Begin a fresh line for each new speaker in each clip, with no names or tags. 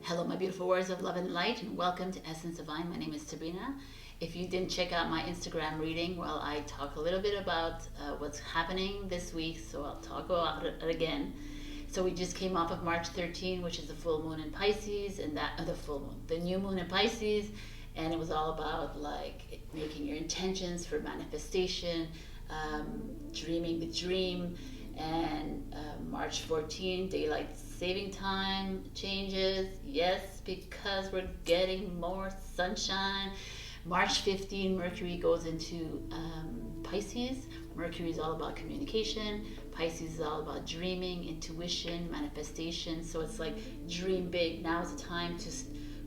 Hello, my beautiful warriors of love and light, and welcome to Essence Divine. My name is Sabrina. If you didn't check out my Instagram reading, well, I talk a little bit about what's happening this week, so I'll talk about it again. So we just came off of March 13, which is the full moon in Pisces, and the new moon in Pisces, and it was all about like making your intentions for manifestation, dreaming the dream. And March 14, daylight saving time changes. Yes, because we're getting more sunshine. March 15, Mercury goes into Pisces. Mercury is all about communication. Pisces is all about dreaming, intuition, manifestation. So it's like dream big. Now is the time to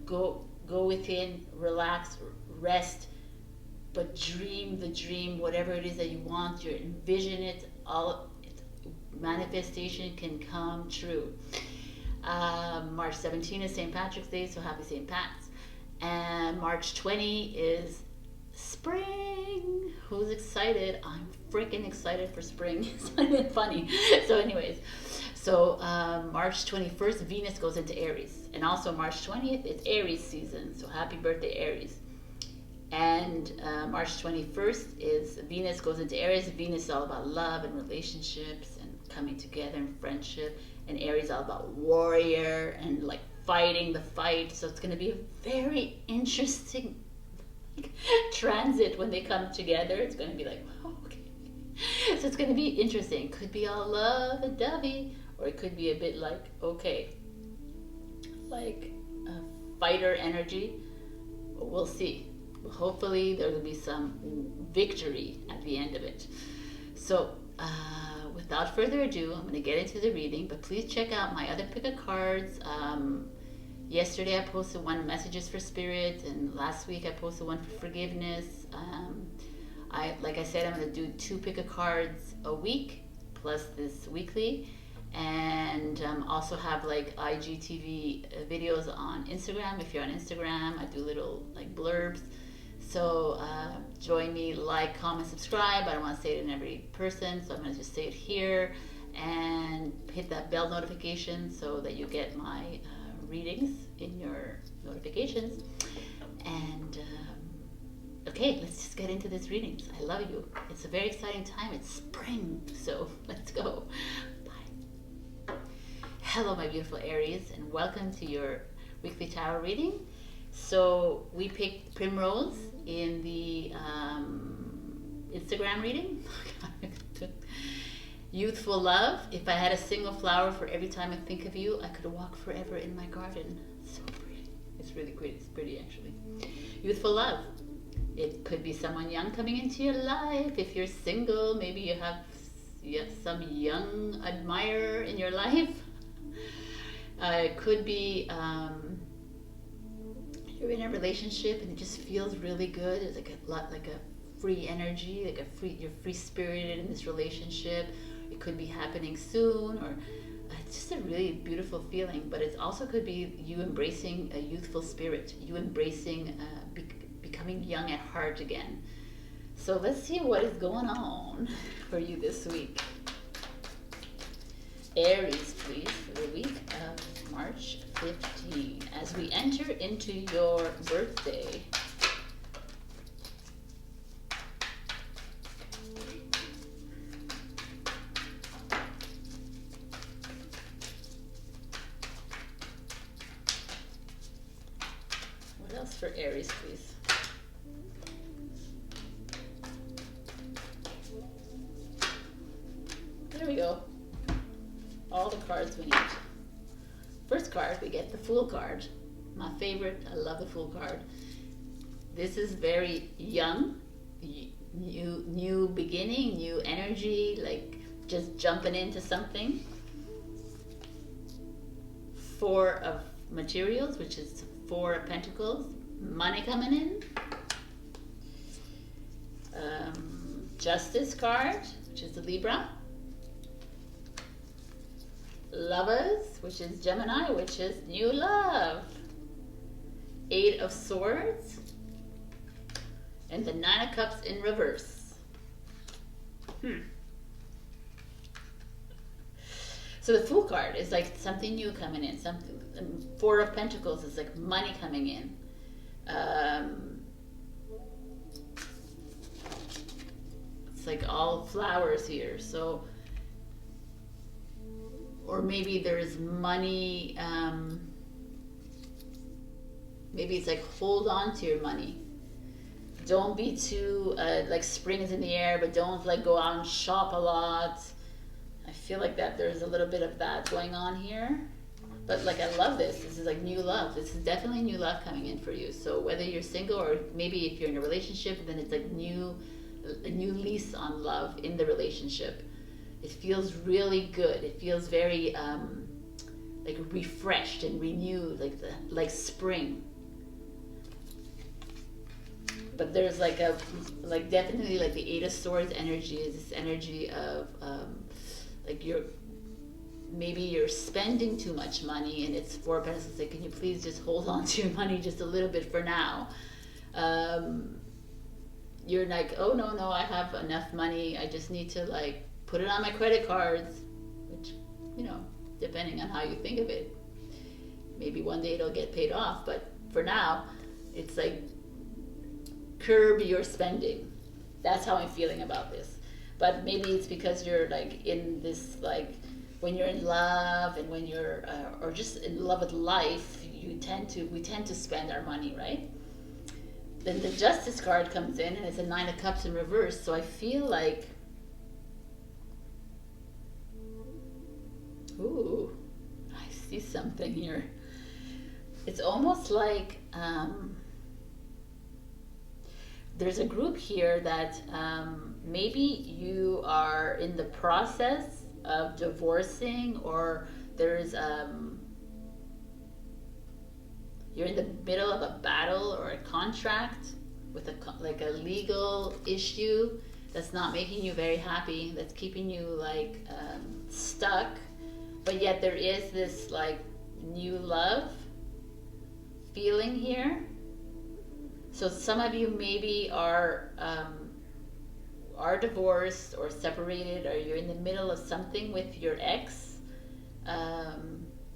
go within, relax, rest, but dream the dream, whatever it is that you want. You envision it all. Manifestation can come true. March 17 is St. Patrick's Day, so happy St. Pat's. And March 20 is spring. Who's excited? I'm freaking excited for spring. It's not even funny. So anyways, March 21st, Venus goes into Aries. And also March 20th, it's Aries season. So happy birthday, Aries. And March 21st is Venus goes into Aries. Venus is all about love and relationships and coming together and friendship. And Aries is all about warrior and like fighting the fight. So it's going to be a very interesting transit when they come together. It's going to be like, wow, okay. So it's going to be interesting. It could be all love and dovey, or it could be a bit like, okay, like fighter energy. We'll see. Hopefully there will be some victory at the end of it. So without further ado, I'm going to get into the reading, but please check out my other pick of cards. Yesterday I posted one messages for spirit, and last week I posted one for forgiveness. Like I said, I'm going to do 2 pick of cards a week plus this weekly, and also have like IGTV videos on Instagram. If you're on Instagram, I do little like blurbs. So join me, like, comment, subscribe. I don't want to say it in every person, so I'm going to just say it here, and hit that bell notification so that you get my readings in your notifications. And okay, let's just get into this readings. I love you. It's a very exciting time. It's spring, so let's go. Bye. Hello, my beautiful Aries, and welcome to your weekly tarot reading. So we picked Primrose in the Instagram reading. Youthful love. If I had a single flower for every time I think of you, I could walk forever in my garden. So pretty. It's really pretty. It's pretty actually. Youthful love. It could be someone young coming into your life. If you're single, maybe you have some young admirer in your life. It could be you're in a relationship and it just feels really good. It's like a free energy, like you're free spirited in this relationship. It could be happening soon, or it's just a really beautiful feeling. But it also could be you embracing a youthful spirit, you embracing becoming young at heart again. So let's see what is going on for you this week. Aries, please, for the week of March 15, as we enter into your birthday. What else for Aries, please? There we go. All the cards we need. First card, we get the Fool card. My favorite. I love the Fool card. This is very young, new beginning, new energy, like just jumping into something. 4 of materials, which is 4 of Pentacles. Money coming in. Justice card, which is the Libra. Lovers, which is Gemini, which is new love. 8 of Swords. And the 9 of Cups in reverse. So the Fool card is like something new coming in. Something. Four of Pentacles is like money coming in. It's like all flowers here. So, or maybe there's money. Maybe it's like hold on to your money. Don't be too like spring is in the air, but don't like go out and shop a lot. I feel like that there's a little bit of that going on here. But like, I love this. This is like new love. This is definitely new love coming in for you. So whether you're single or maybe if you're in a relationship, then it's like a new lease on love in the relationship. It feels really good. It feels very like refreshed and renewed, like spring. But there's like definitely like the Eight of Swords energy is this energy of like maybe you're spending too much money, and it's Four of Pentacles. Like, can you please just hold on to your money just a little bit for now? You're like, oh no, I have enough money. I just need to like put it on my credit cards, which, you know, depending on how you think of it, maybe one day it'll get paid off. But for now, it's like curb your spending. That's how I'm feeling about this. But maybe it's because you're like in this, like when you're in love and when you're or just in love with life, we tend to spend our money, right? Then the Justice card comes in, and it's a Nine of Cups in reverse. So I feel like, ooh, I see something here. It's almost like there's a group here that maybe you are in the process of divorcing, or there's you're in the middle of a battle or a contract with like a legal issue that's not making you very happy, that's keeping you like stuck, but yet there is this like new love feeling here. So some of you maybe are divorced or separated, or you're in the middle of something with your ex,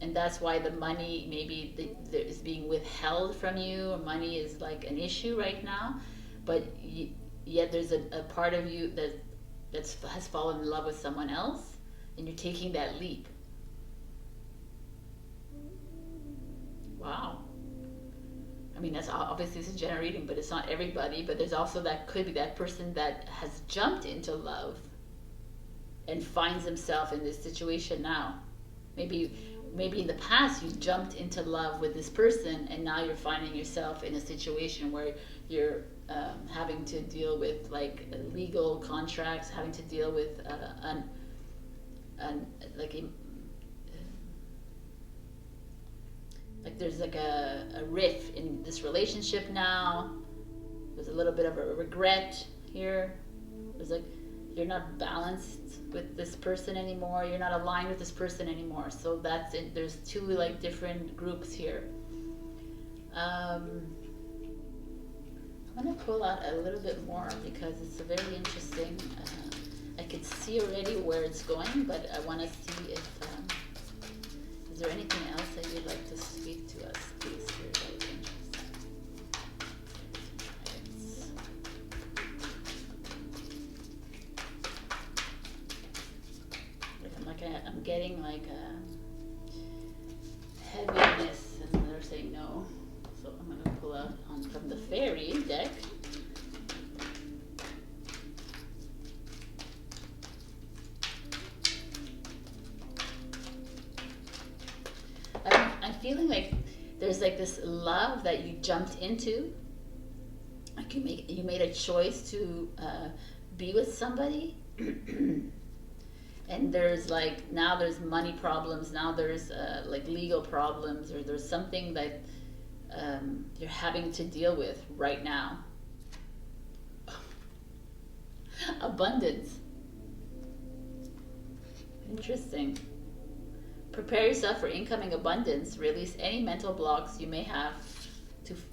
and that's why the money maybe is being withheld from you, or money is like an issue right now. But yet there's a part of you that has fallen in love with someone else, and you're taking that leap. Wow. I mean, that's obviously this is generating, but it's not everybody. But there's also that could be that person that has jumped into love and finds himself in this situation now. Maybe in the past you jumped into love with this person, and now you're finding yourself in a situation where you're having to deal with like legal contracts, having to deal with like there's like a rift in this relationship now. There's a little bit of a regret here. There's like, you're not balanced with this person anymore. You're not aligned with this person anymore. So that's it. There's two like different groups here. I'm gonna pull out a little bit more because it's a very interesting, I can see already where it's going, but I want to see if is there anything else that you'd like to speak to us, please? I'm getting like a heaviness, and they're saying no. So I'm going to pull out from the Fairy deck. I'm feeling like there's like this love that you jumped into. Like you made a choice to be with somebody. And there's like, now there's money problems, now there's like legal problems, or there's something that you're having to deal with right now. Abundance. Interesting. Prepare yourself for incoming abundance. Release any mental blocks you may have.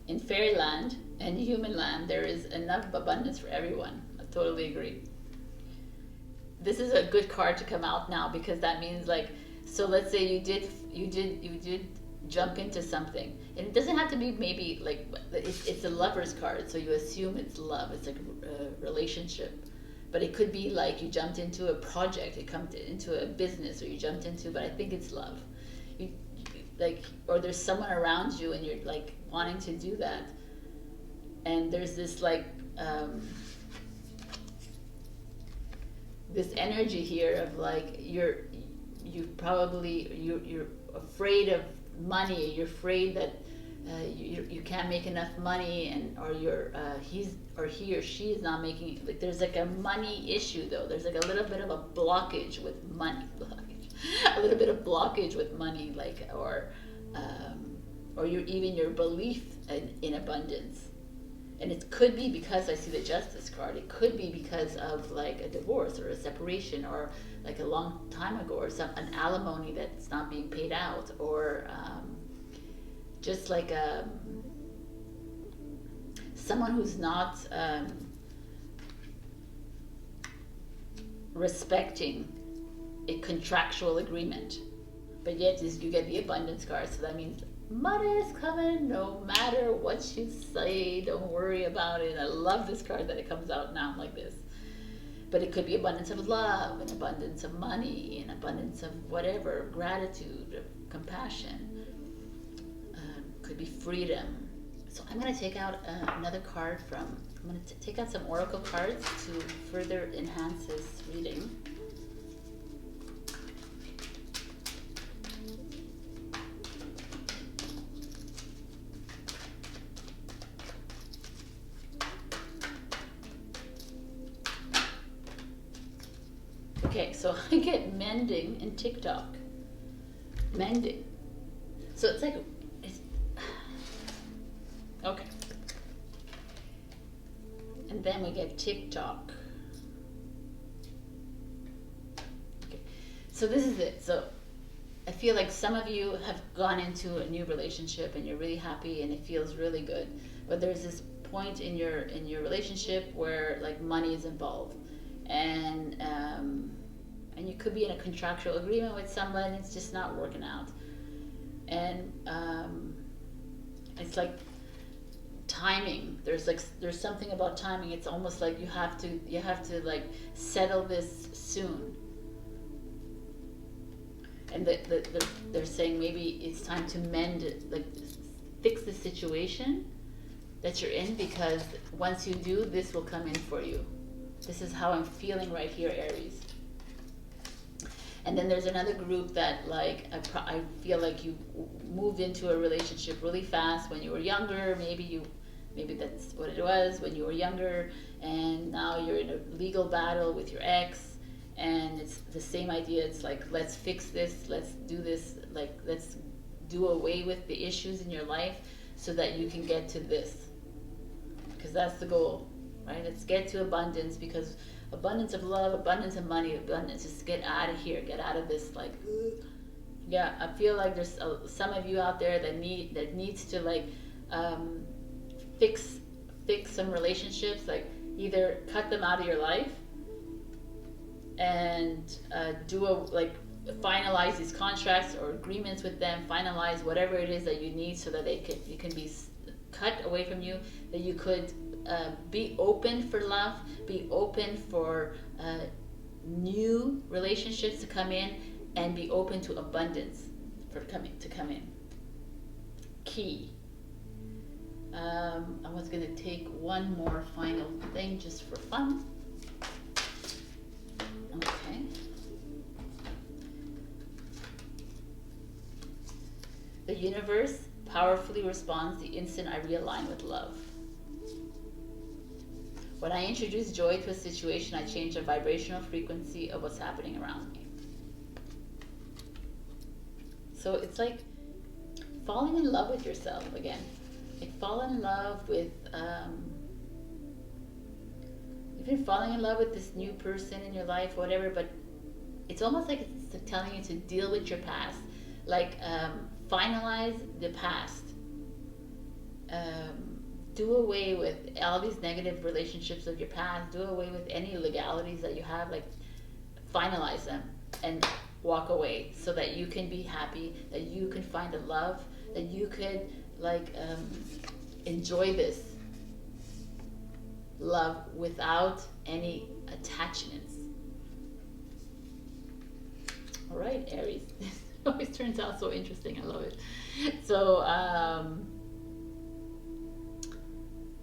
In fairyland and human land, there is enough abundance for everyone. I totally agree. This is a good card to come out now, because that means like So let's say you did jump into something, and it doesn't have to be maybe like it's a lover's card, so you assume it's love. It's like a relationship, but it could be like you jumped into a project, you come into a business, or you jumped into. But I think it's love. You like, or there's someone around you, and you're like wanting to do that, and there's this like. This energy here of like you're afraid of money. You're afraid that you can't make enough money, and or he or she is not making. Like there's like a money issue though. There's like a little bit of a blockage with money. A little bit of blockage with money, like or your belief in abundance. And it could be because I see the Justice card. It could be because of like a divorce or a separation, or like a long time ago, or an alimony that's not being paid out, or just like someone who's not respecting a contractual agreement. But yet you get the abundance card, so that means money is coming no matter what you say. Don't worry about it. I love this card that it comes out now like this. But it could be abundance of love, an abundance of money, an abundance of whatever, gratitude, compassion. Could be freedom. So I'm going to take out another card I'm going to take out some oracle cards to further enhance this reading. Okay, so I get mending in TikTok. Mending. So it's like, okay. And then we get TikTok. Okay, so this is it. So I feel like some of you have gone into a new relationship and you're really happy and it feels really good. But there's this point in your relationship where like money is involved. And you could be in a contractual agreement with someone and it's just not working out. And it's like timing. There's something about timing. It's almost like you have to like settle this soon. And they're saying maybe it's time to mend it, like fix the situation that you're in, because once you do, this will come in for you. This is how I'm feeling right here, Aries. And then there's another group that like I feel like you moved into a relationship really fast when you were younger. Maybe that's what it was when you were younger, and now you're in a legal battle with your ex, and it's the same idea. It's like, let's fix this, let's do this, like let's do away with the issues in your life so that you can get to this, because that's the goal. Right? Let's get to abundance, because abundance of love, abundance of money, abundance. Just get out of here. Get out of this. Like, yeah, I feel like there's some of you out there that needs to like fix some relationships. Like either cut them out of your life and finalize these contracts or agreements with them. Finalize whatever it is that you need so that you can be cut away from you. That you could. Be open for love, be open for new relationships to come in, and be open to abundance to come in. Key. I was going to take one more final thing just for fun. Okay. The universe powerfully responds the instant I realign with love. When I introduce joy to a situation, I change the vibrational frequency of what's happening around me. So it's like falling in love with yourself again. Like fall in love with, even falling in love with this new person in your life, whatever, but it's almost like it's telling you to deal with your past. Like finalize the past. Do away with all these negative relationships of your past. Do away with any legalities that you have. Like finalize them and walk away so that you can be happy, that you can find a love, that you could like enjoy this love without any attachments. All right, Aries. It always turns out so interesting. I love it. So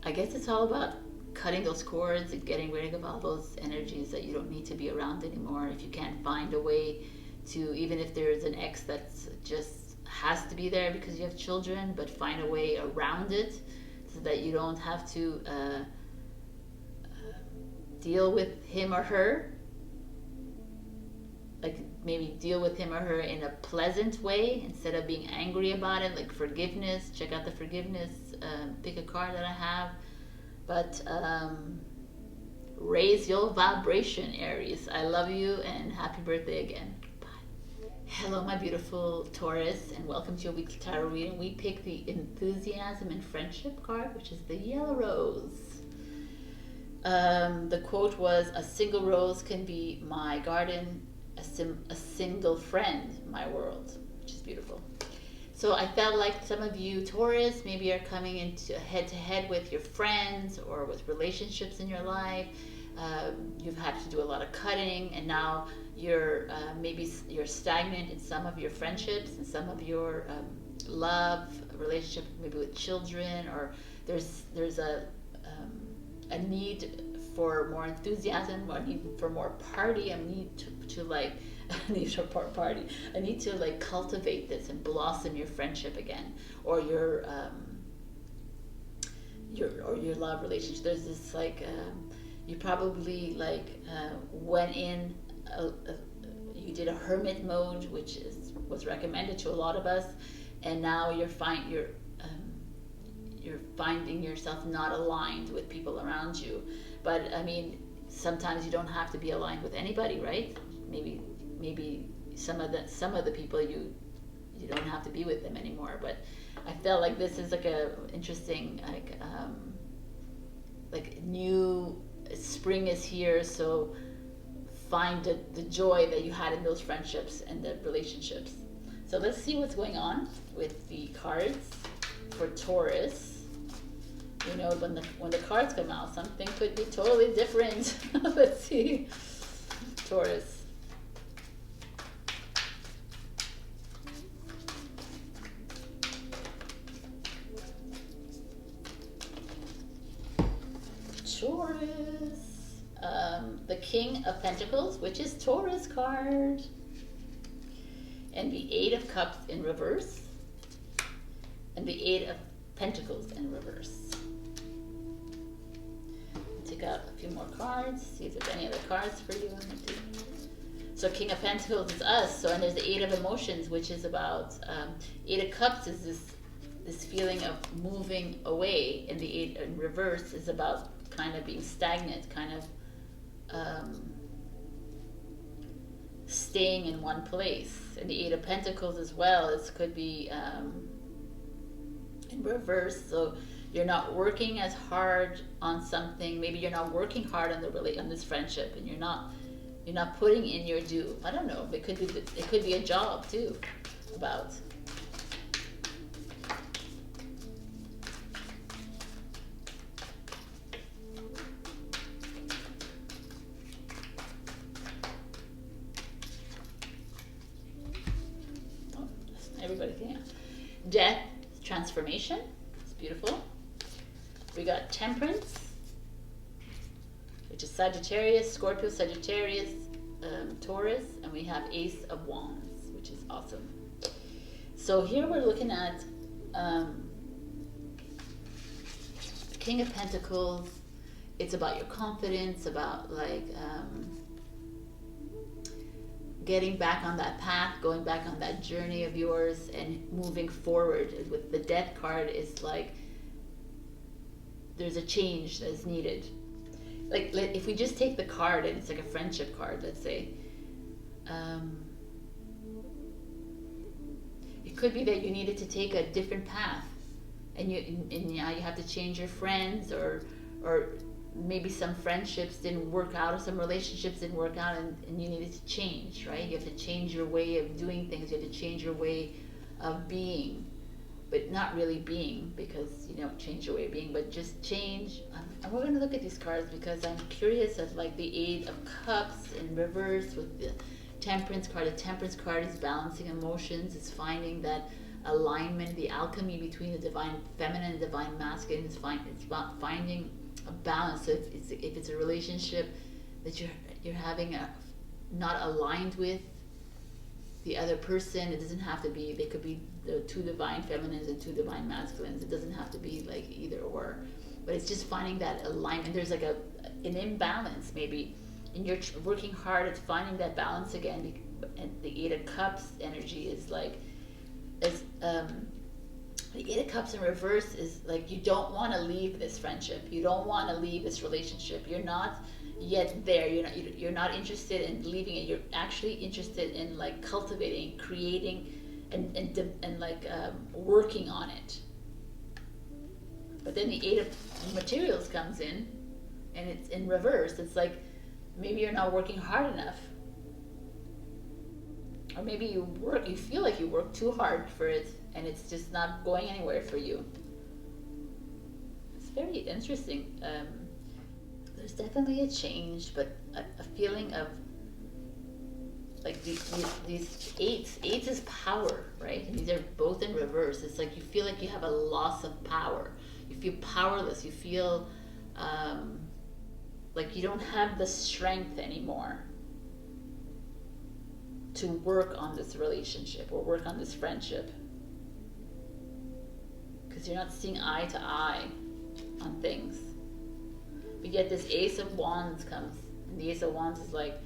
I guess it's all about cutting those cords and getting rid of all those energies that you don't need to be around anymore. If you can't find a way to, even if there's an ex that's just has to be there because you have children, but find a way around it so that you don't have to deal with him or her. Like maybe deal with him or her in a pleasant way instead of being angry about it. Like forgiveness, check out the forgiveness, pick a card that I have. But raise your vibration, Aries. I love you and happy birthday again. Bye. Hello, my beautiful Taurus, and welcome to your weekly tarot reading. We pick the Enthusiasm and Friendship card, which is the yellow rose. The quote was, "A single rose can be my garden, a single friend, my world," which is beautiful. So I felt like some of you Taurus maybe are coming into head-to-head with your friends or with relationships in your life. You've had to do a lot of cutting, and now you're maybe you're stagnant in some of your friendships and some of your love relationship, maybe with children, or there's a need for more enthusiasm, or a need for more party, a need to like I need to like cultivate this and blossom your friendship again, or your love relationship. There's this like you probably like went in you did a hermit mode, which was recommended to a lot of us, and now you're finding yourself not aligned with people around you. But I mean, sometimes you don't have to be aligned with anybody, right? Maybe some of the people you don't have to be with them anymore. But I felt like this is like a interesting like new spring is here, so find the joy that you had in those friendships and the relationships. So let's see what's going on with the cards for Taurus. You know, when the cards come out, something could be totally different. Let's see. Taurus. The King of Pentacles, which is Taurus card, and the Eight of Cups in reverse, and the Eight of Pentacles in reverse. Take out a few more cards, see if there's any other cards for you. So King of Pentacles is us. So, and there's the Eight of Emotions, which is about Eight of Cups is this feeling of moving away, and the Eight in reverse is about kind of being stagnant, kind of staying in one place. And the Eight of Pentacles as well, it could be in reverse. So you're not working as hard on something. Maybe you're not working hard on this friendship, and you're not putting in your due. I don't know. It could be a job too. About. Everybody can. Death, transformation. It's beautiful. We got Temperance, which is Sagittarius, Scorpio, Sagittarius, Taurus, and we have Ace of Wands, which is awesome. So here we're looking at King of Pentacles. It's about your confidence, about like getting back on that path, going back on that journey of yours and moving forward. With the Death card, is like there's a change that's needed. Like if we just take the card and it's like a friendship card, let's say, it could be that you needed to take a different path, and now you have to change your friends, or maybe some friendships didn't work out, or some relationships didn't work out, and you needed to change, right? You have to change your way of doing things. You have to change your way of being, but not really being, because you don't change your way of being, but just change. And we're going to look at these cards because I'm curious of like the Eight of Cups in reverse with the Temperance card. The Temperance card is balancing emotions. It's finding that alignment, the alchemy between the divine feminine and divine masculine. It's about finding a balance. So if it's a relationship that you're having not aligned with the other person, it doesn't have to be. They could be the two divine feminines and two divine masculines. It doesn't have to be like either or, but it's just finding that alignment. There's like an imbalance maybe, and you're working hard at finding that balance again. And the Eight of Cups energy is like, the Eight of Cups in reverse is like, you don't want to leave this friendship. You don't want to leave this relationship. You're not yet there. You're not interested in leaving it. You're actually interested in like cultivating, creating, and like working on it. But then the Eight of Materials comes in, and it's in reverse. It's like, maybe you're not working hard enough, or maybe you feel like you work too hard for it, and it's just not going anywhere for you. It's very interesting. There's definitely a change, but a feeling of like these eights. Eights is power, right? And these are both in reverse. It's like you feel like you have a loss of power. You feel powerless. You feel like you don't have the strength anymore to work on this relationship or work on this friendship, because you're not seeing eye to eye on things. But yet this Ace of Wands comes, and the Ace of Wands is like,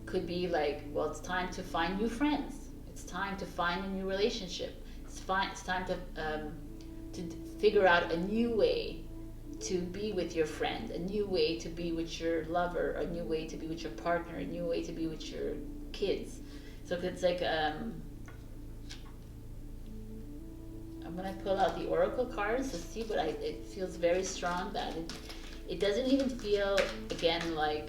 could be like, well, it's time to find new friends. It's time to find a new relationship. It's time to figure out a new way to be with your friend, a new way to be with your lover, a new way to be with your partner, a new way to be with your kids. So it's like, I'm going to pull out the Oracle cards to see, but it feels very strong that it doesn't even feel, again, like,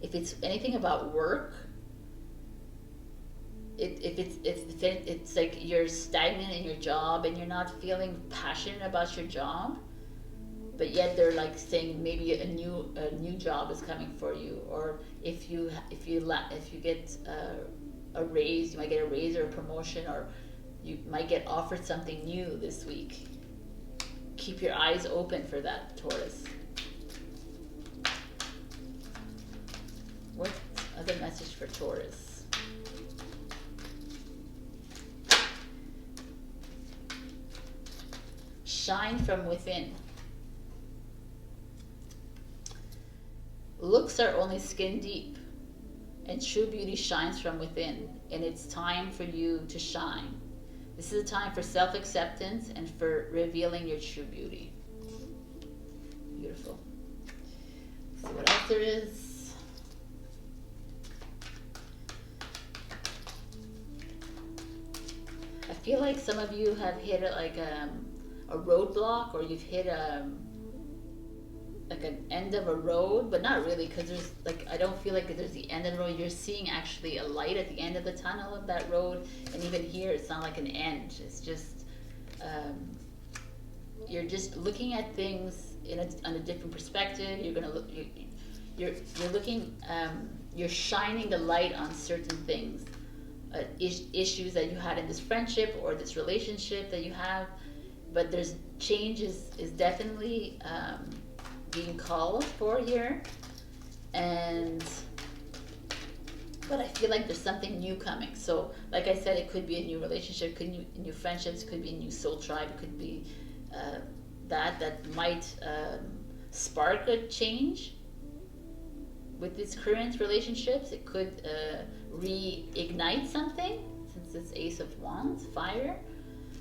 if it's anything about work, it's like you're stagnant in your job and you're not feeling passionate about your job, but yet they're like saying maybe a new job is coming for you, or if you get a raise, you might get a raise or a promotion, or you might get offered something new this week. Keep your eyes open for that, Taurus. What other message for Taurus? Shine from within. Looks are only skin deep, and true beauty shines from within, and it's time for you to shine. This is a time for self-acceptance and for revealing your true beauty. Beautiful. Let's see what else there is. I feel like some of you have hit like a roadblock, or you've hit like an end of a road, but not really, because there's like, I don't feel like there's the end of the road. You're seeing actually a light at the end of the tunnel of that road, and even here it's not like an end. It's just you're just looking at things on a different perspective. You're gonna look. You're looking. You're shining the light on certain things, issues that you had in this friendship or this relationship that you have. But there's changes is definitely being called for here, but I feel like there's something new coming. So like I said, it could be a new relationship, could be new friendships, could be a new soul tribe, it could be that might spark a change with these current relationships. It could reignite something, since it's Ace of Wands, fire,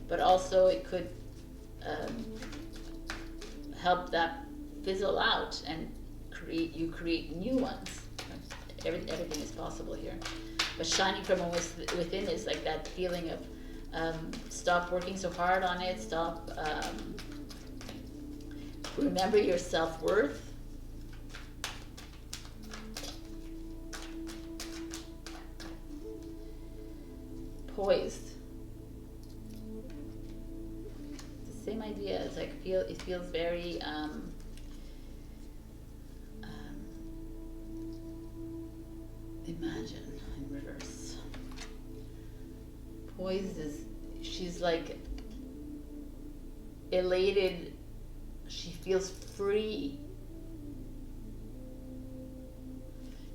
but also it could help that fizzle out and create new ones. Everything is possible here. But shining from within is like that feeling of stop working so hard on it, stop Remember your self-worth. Poised. The same idea. It's like it feels very imagine in reverse. Poised is, she's like elated. She feels free.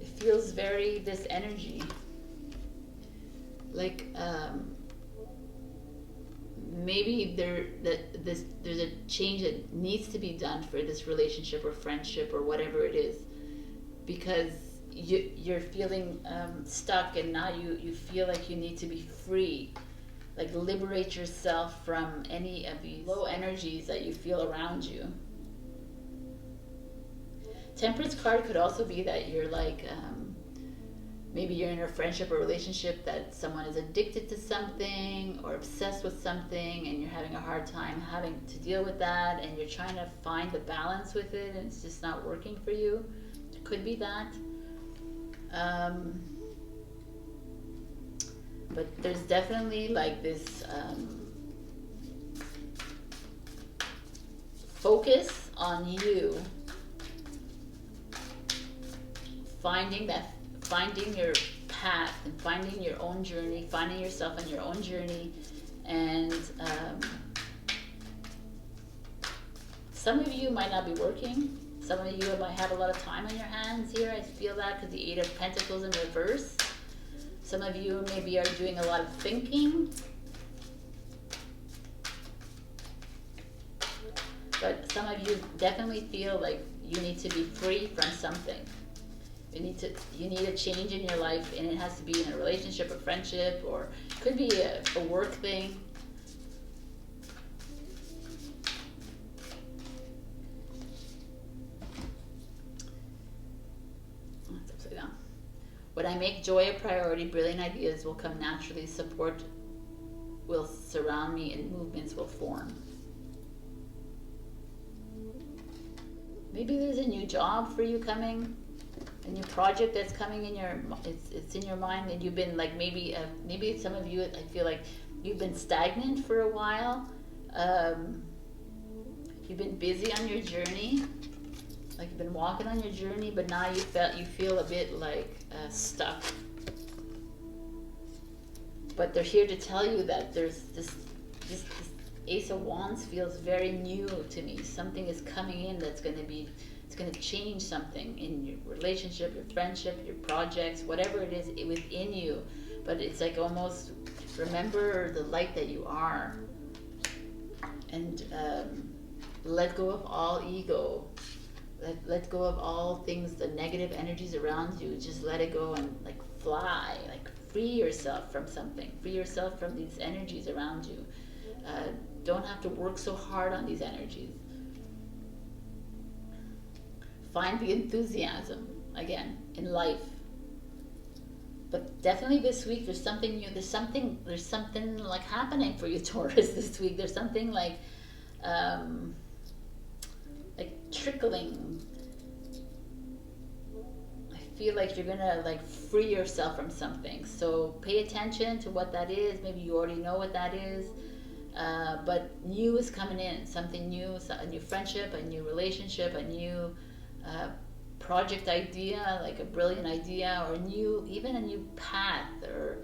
It feels very, this energy, like maybe there's a change that needs to be done for this relationship or friendship or whatever it is, because you're feeling stuck, and now you feel like you need to be free, like liberate yourself from any of these low energies that you feel around you. Temperance card could also be that you're like maybe you're in a friendship or relationship that someone is addicted to something or obsessed with something, and you're having a hard time having to deal with that, and you're trying to find the balance with it, and it's just not working for you. It could be that. But there's definitely like this focus on you, finding your path and finding your own journey, finding yourself on your own journey. And some of you might not be working. Some of you might have a lot of time on your hands here. I feel that because the Eight of Pentacles in reverse. Some of you maybe are doing a lot of thinking. But some of you definitely feel like you need to be free from something. You need a change in your life, and it has to be in a relationship, a friendship, or it could be a work thing. That's upside down. When I make joy a priority, brilliant ideas will come naturally. Support will surround me, and movements will form. Maybe there's a new job for you coming. A new project that's coming in your, it's in your mind, and you've been like, maybe some of you, I feel like you've been stagnant for a while. You've been busy on your journey, like you've been walking on your journey, but now you feel a bit like stuck. But they're here to tell you that there's this Ace of Wands feels very new to me. Something is coming in that's going to be, it's going to change something in your relationship, your friendship, your projects, whatever it is within you. But it's like almost remember the light that you are, and let go of all ego. Let go of all things, the negative energies around you. Just let it go and like fly, like free yourself from something. Free yourself from these energies around you. Don't have to work so hard on these energies. Find the enthusiasm again in life. But definitely this week there's something new. There's something like happening for you, Taurus, this week. There's something like trickling. I feel like you're gonna like free yourself from something. So pay attention to what that is. Maybe you already know what that is. But new is coming in, something new, a new friendship, a new relationship, a new project idea, like a brilliant idea, or even a new path, or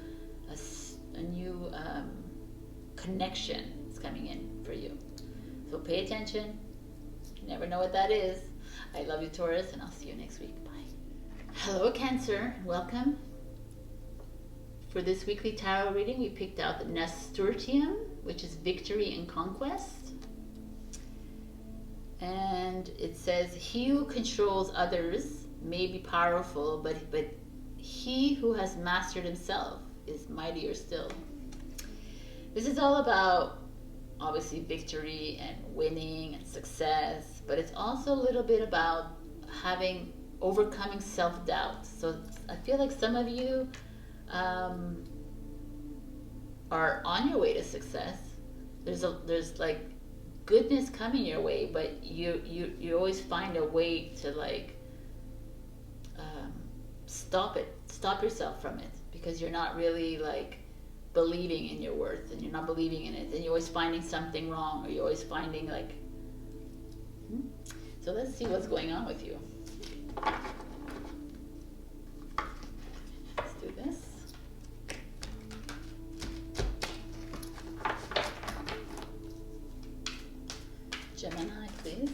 a new connection is coming in for you. So pay attention. You never know what that is. I love you, Taurus, and I'll see you next week. Bye. Hello, Cancer. Welcome. For this weekly tarot reading, we picked out the Nasturtium, which is victory and conquest. And it says, he who controls others may be powerful, but he who has mastered himself is mightier still. This is all about, obviously, victory and winning and success, but it's also a little bit about overcoming self-doubt. So I feel like some of you are on your way to success. There's like goodness coming your way, but you always find a way to like stop yourself from it, because you're not really like believing in your worth, and you're not believing in it, and you're always finding something wrong, or you're always finding like so let's see what's going on with you. Let's do this. Gemini, please.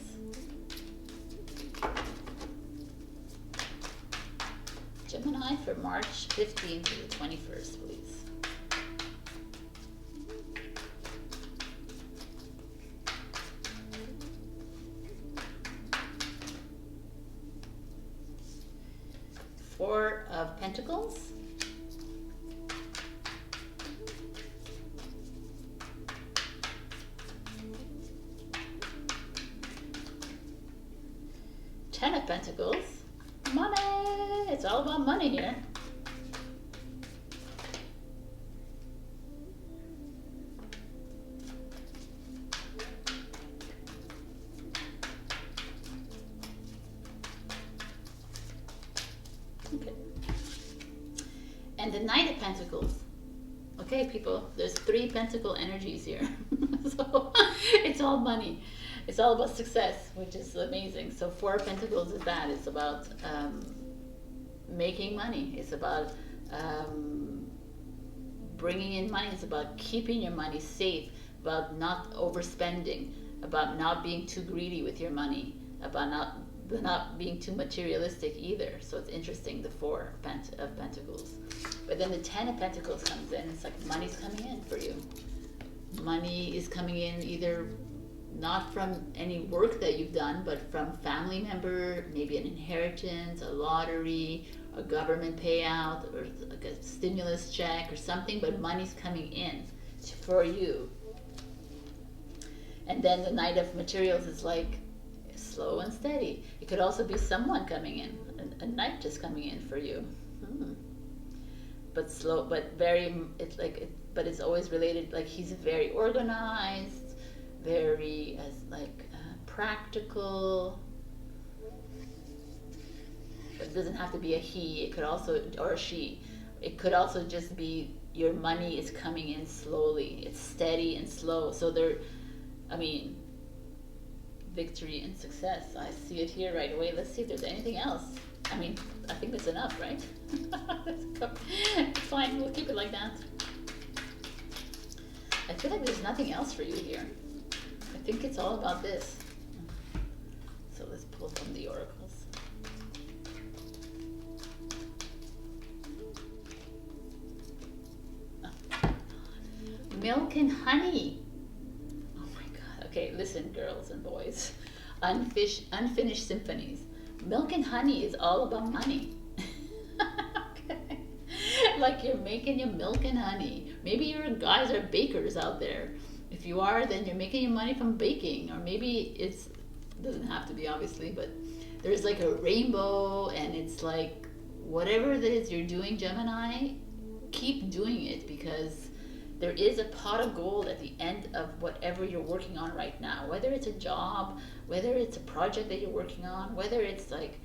Gemini for March 15th to the 21st, please. Four of Pentacles. Ten of Pentacles. Money! It's all about money here. Okay. And the Knight of Pentacles. Okay, people, there's 3 Pentacle energies here. So it's all money. It's all about success, which is amazing. So 4 of Pentacles is that. It's about making money. It's about bringing in money. It's about keeping your money safe, about not overspending, about not being too greedy with your money, about not being too materialistic either. So it's interesting, the 4 of Pentacles. But then the 10 of Pentacles comes in. It's like money's coming in for you. Money is coming in either not from any work that you've done, but from family member, maybe an inheritance, a lottery, a government payout, or like a stimulus check or something, but money's coming in for you. And then the Knight of Materials is like slow and steady. It could also be someone coming in, a knight just coming in for you. But slow, but very, it's like, but it's always related, like he's very organized, very practical. But it doesn't have to be a he, it could also, or a she. It could also just be your money is coming in slowly. It's steady and slow. So there, I mean, victory and success. I see it here right away. Let's see if there's anything else. I mean, I think that's enough, right? Let's go. Fine, we'll keep it like that. I feel like there's nothing else for you here. I think it's all about this. So let's pull from the oracles. Milk and honey. Oh my God. Okay, listen, girls and boys. Unfinished symphonies. Milk and honey is all about money. Okay. Like you're making your milk and honey. Maybe your guys are bakers out there. If you are, then you're making your money from baking. Or maybe it doesn't have to be, obviously, but there's like a rainbow, and it's like whatever it is you're doing, Gemini, keep doing it, because there is a pot of gold at the end of whatever you're working on right now. Whether it's a job, whether it's a project that you're working on, whether it's like,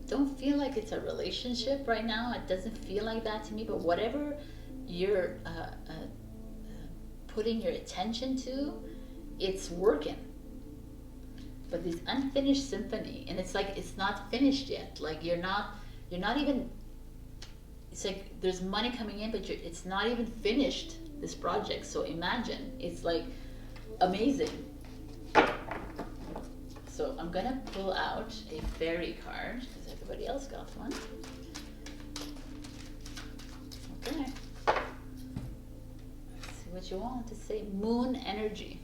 don't feel like it's a relationship right now. It doesn't feel like that to me, but whatever you're putting your attention to, it's working. But this unfinished symphony, and it's like, it's not finished yet. Like you're not even, it's like there's money coming in, but it's not even finished, this project. So imagine, it's like amazing. So I'm gonna pull out a fairy card, because everybody else got one. Okay. Let's see what you want to say. Moon energy.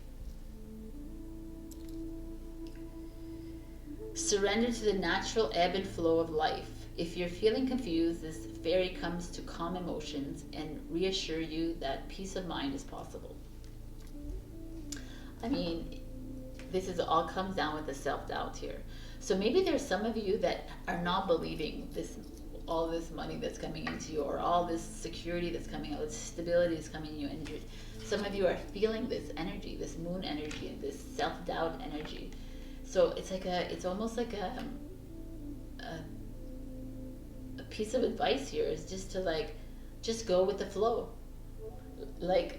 Surrender to the natural ebb and flow of life. If you're feeling confused, this fairy comes to calm emotions and reassure you that peace of mind is possible. I mean, this is all comes down with the self-doubt here. So maybe there's some of you that are not believing this all this money that's coming into you, or all this security that's coming out, this stability is coming in you, and some of you are feeling this energy, this moon energy, and this self-doubt energy. So it's like it's almost like a piece of advice here is just to like, just go with the flow. Like,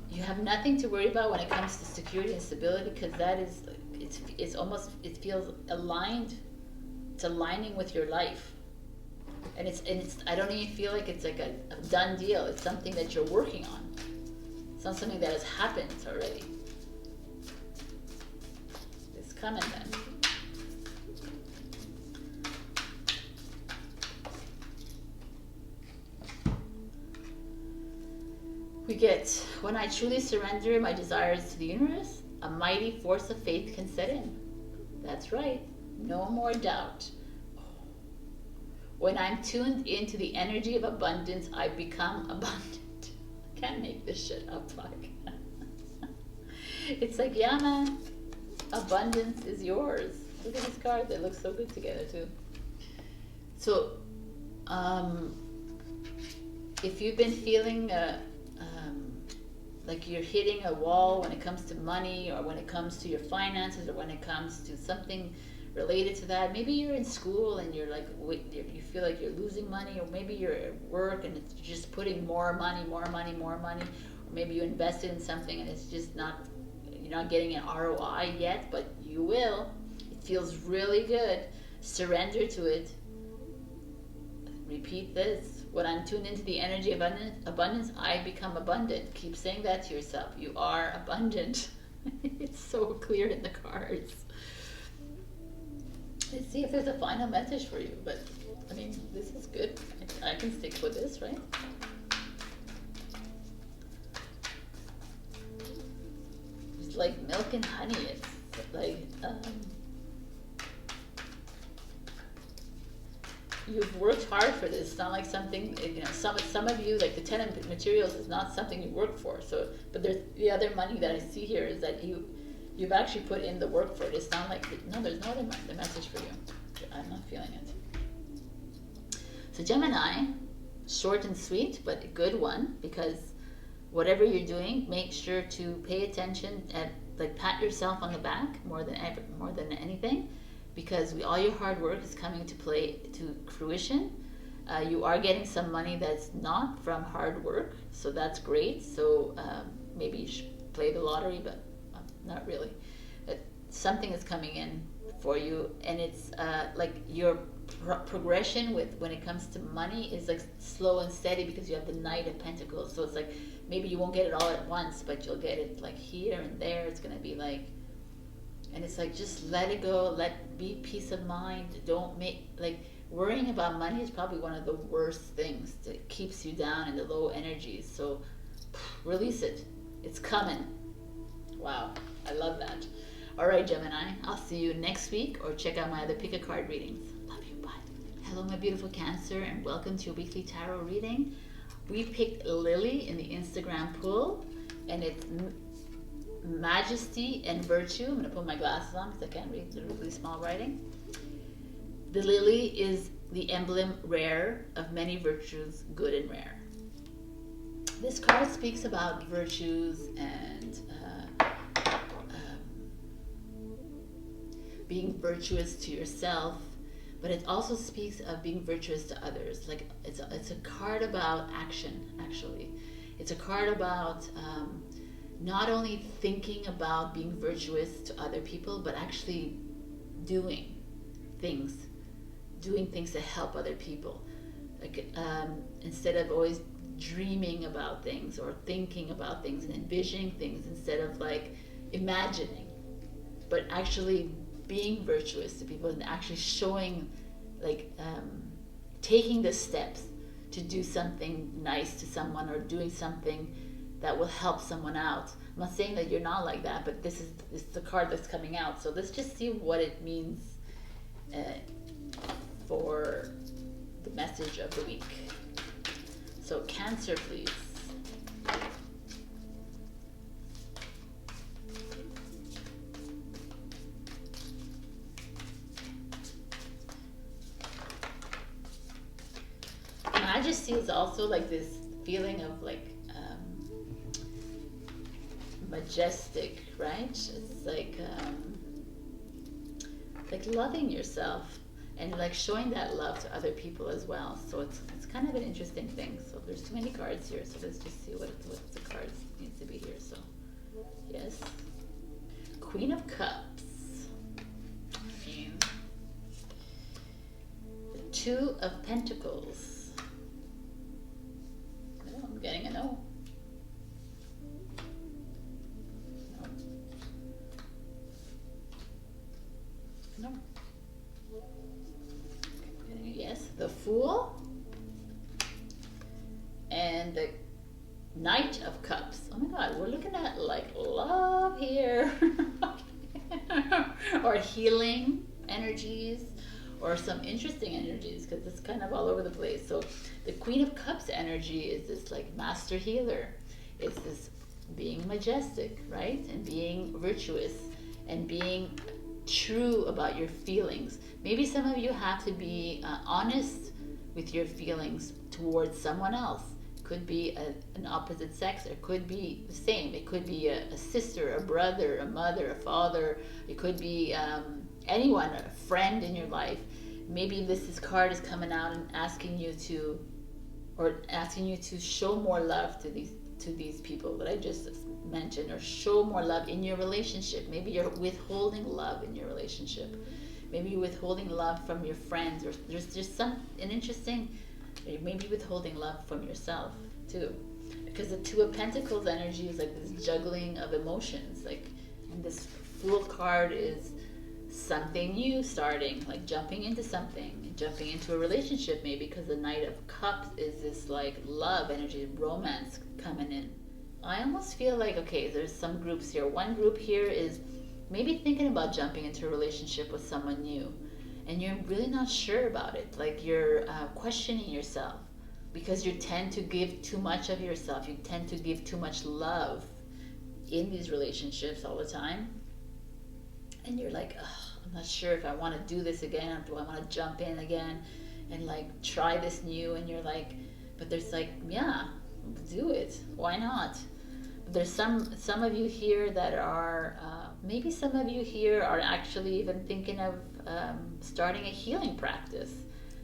you have nothing to worry about when it comes to security and stability, because that is, it's almost, it feels aligned. It's aligning with your life, and it's I don't even feel like it's like a done deal. It's something that you're working on. It's not something that has happened already. It's coming then. We get, when I truly surrender my desires to the universe, a mighty force of faith can set in. That's right. No more doubt. When I'm tuned into the energy of abundance, I become abundant. I can't make this shit up, fuck. It's like, yeah, man, abundance is yours. Look at these cards. They look so good together, too. So, if you've been feeling like you're hitting a wall when it comes to money, or when it comes to your finances, or when it comes to something related to that, maybe you're in school and you're like, you feel like you're losing money, or maybe you're at work and it's just putting more money, or maybe you invested in something and it's just not, you're not getting an ROI yet, but you will. It feels really good. Surrender to it. Repeat this. When I'm tuned into the energy of abundance, I become abundant. Keep saying that to yourself. You are abundant. It's so clear in the cards. Let's see if there's a final message for you. But, I mean, this is good. I can stick with this, right? It's like milk and honey. It's like... you've worked hard for this. It's not like something, you know, some of you, like the 10 materials is not something you work for. So, but there's the other money that I see here is that you've actually put in the work for it. It's not like, no, there's no other message for you. I'm not feeling it. So Gemini, short and sweet, but a good one, because whatever you're doing, make sure to pay attention and like pat yourself on the back more than anything. Because all your hard work is coming to fruition. You are getting some money that's not from hard work, so that's great. So maybe you should play the lottery, but not really. But something is coming in for you, and it's like your progression when it comes to money is like slow and steady, because you have the Knight of Pentacles. So it's like maybe you won't get it all at once, but you'll get it like here and there. It's gonna be like. And it's like, just let it go, be peace of mind. Don't make, like, worrying about money is probably one of the worst things that keeps you down in the low energies. So release it. It's coming. Wow, I love that. All right, Gemini, I'll see you next week, or check out my other pick a card readings. Love you, bye. Hello, my beautiful Cancer, and welcome to your weekly tarot reading. We picked Lily in the Instagram pool, and it's Majesty and Virtue. I'm going to put my glasses on because I can't read the really small writing. The lily is the emblem rare of many virtues, good and rare. This card speaks about virtues and being virtuous to yourself, but it also speaks of being virtuous to others. Like it's a card about action, actually. It's a card about not only thinking about being virtuous to other people, but actually doing things to help other people. Like instead of always dreaming about things or thinking about things and envisioning things, instead of like imagining, but actually being virtuous to people and actually showing, like taking the steps to do something nice to someone, or doing something that will help someone out. I'm not saying that you're not like that, but this is the card that's coming out. So let's just see what it means for the message of the week. So Cancer, please. just see is also like this feeling of like majestic, right? It's like loving yourself and like showing that love to other people as well. So it's kind of an interesting thing. So there's too many cards here, so let's just see what the cards needs to be here. So yes, Queen of Cups. I mean, the Two of Pentacles. Oh, I'm getting a no. No. Yes, the Fool and the Knight of Cups. Oh my God, we're looking at like love here, or healing energies, or some interesting energies, because it's kind of all over the place. So the Queen of Cups energy is this like master healer. It's this being majestic, right, and being virtuous and being true about your feelings. Maybe some of you have to be honest with your feelings towards someone else. It could be an opposite sex, or it could be the same. It could be a sister, a brother, a mother, a father. It could be anyone, a friend in your life. Maybe this card is coming out and asking you to show more love to these people that I just mentioned, or show more love in your relationship. Maybe you're withholding love in your relationship. Maybe you're withholding love from your friends, or there's just an interesting, maybe withholding love from yourself too. Because the Two of Pentacles energy is like this juggling of emotions, like, and this Fool card is something new starting, like jumping into something, jumping into a relationship maybe, because the Knight of Cups is this like love energy, romance coming in. I almost feel like, okay, there's some groups here. One group here is maybe thinking about jumping into a relationship with someone new, and you're really not sure about it. Like you're questioning yourself, because you tend to give too much of yourself. You tend to give too much love in these relationships all the time. And you're like, I'm not sure if I want to do this again, or do I want to jump in again and like try this new? And you're like, but there's like, yeah, do it. Why not? There's some of you here that are, maybe some of you here are actually even thinking of starting a healing practice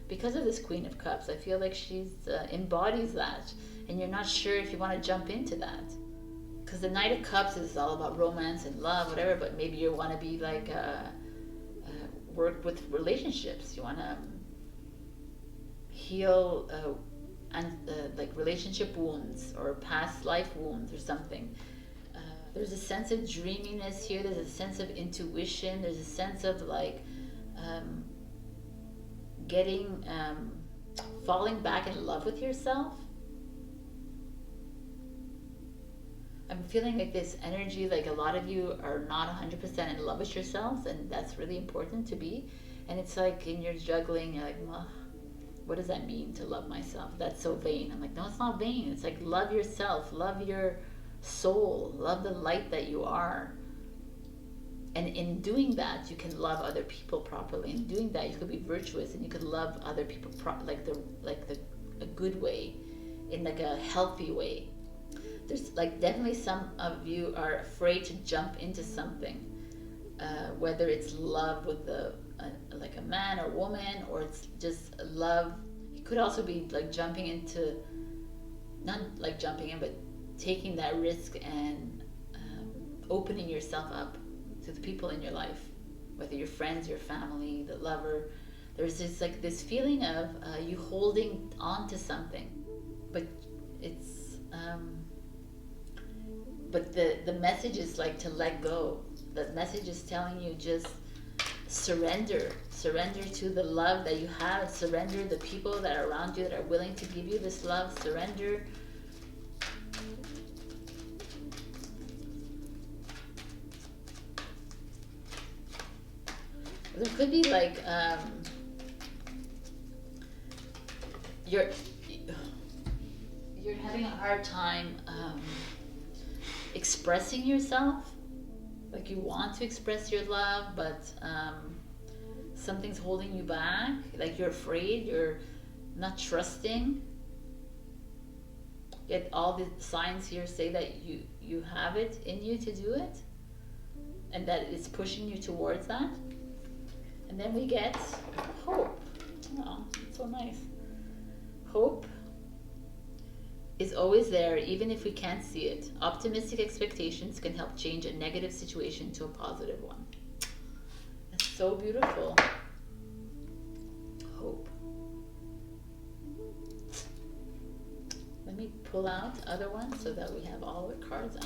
because of this Queen of Cups. I feel like she's embodies that, and you're not sure if you want to jump into that. Because the Knight of Cups is all about romance and love, whatever, but maybe you want to be like, work with relationships. You want to heal like relationship wounds or past life wounds or something. There's a sense of dreaminess here. There's a sense of intuition. There's a sense of like falling back in love with yourself. I'm feeling like this energy, like a lot of you are not 100% in love with yourselves, and that's really important to be. And it's like, in your juggling, you're like, well, what does that mean to love myself? That's so vain. I'm like, no, it's not vain. It's like, love yourself, love your soul, love the light that you are. And in doing that, you can love other people properly. In doing that, you could be virtuous, and you could love other people a good way, in like a healthy way. There's like definitely some of you are afraid to jump into something, whether it's love with like a man or woman, or it's just love. It could also be like jumping into, not like jumping in, but taking that risk and opening yourself up to the people in your life, whether your friends, your family, the lover. There's just like this feeling of you holding on to something, but it's but the message is like to let go. The message is telling you just surrender to the love that you have. Surrender the people that are around you that are willing to give you this love. Surrender. There could be like you're having a hard time expressing yourself. Like you want to express your love, but something's holding you back. Like you're afraid, you're not trusting. Get all the signs here say that you have it in you to do it, and that it's pushing you towards that. And then we get hope. Oh, it's so nice. Hope is always there, even if we can't see it. Optimistic expectations can help change a negative situation to a positive one. That's so beautiful. Hope. Let me pull out other ones so that we have all the cards out.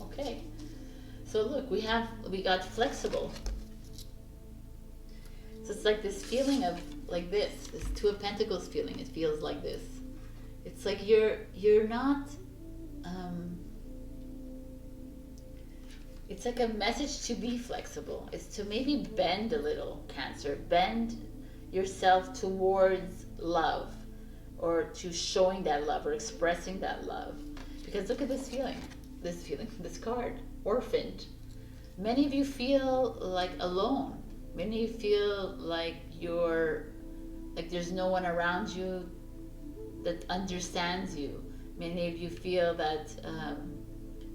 Okay, so look, we got flexible. So it's like this feeling of like this Two of Pentacles feeling. It feels like this. It's like you're not. It's like a message to be flexible. It's to maybe bend a little, Cancer. Bend yourself towards love, or to showing that love, or expressing that love. Because look at this feeling, this card, orphaned. Many of you feel like alone. Many of you feel like there's no one around you that understands you. Many of you feel that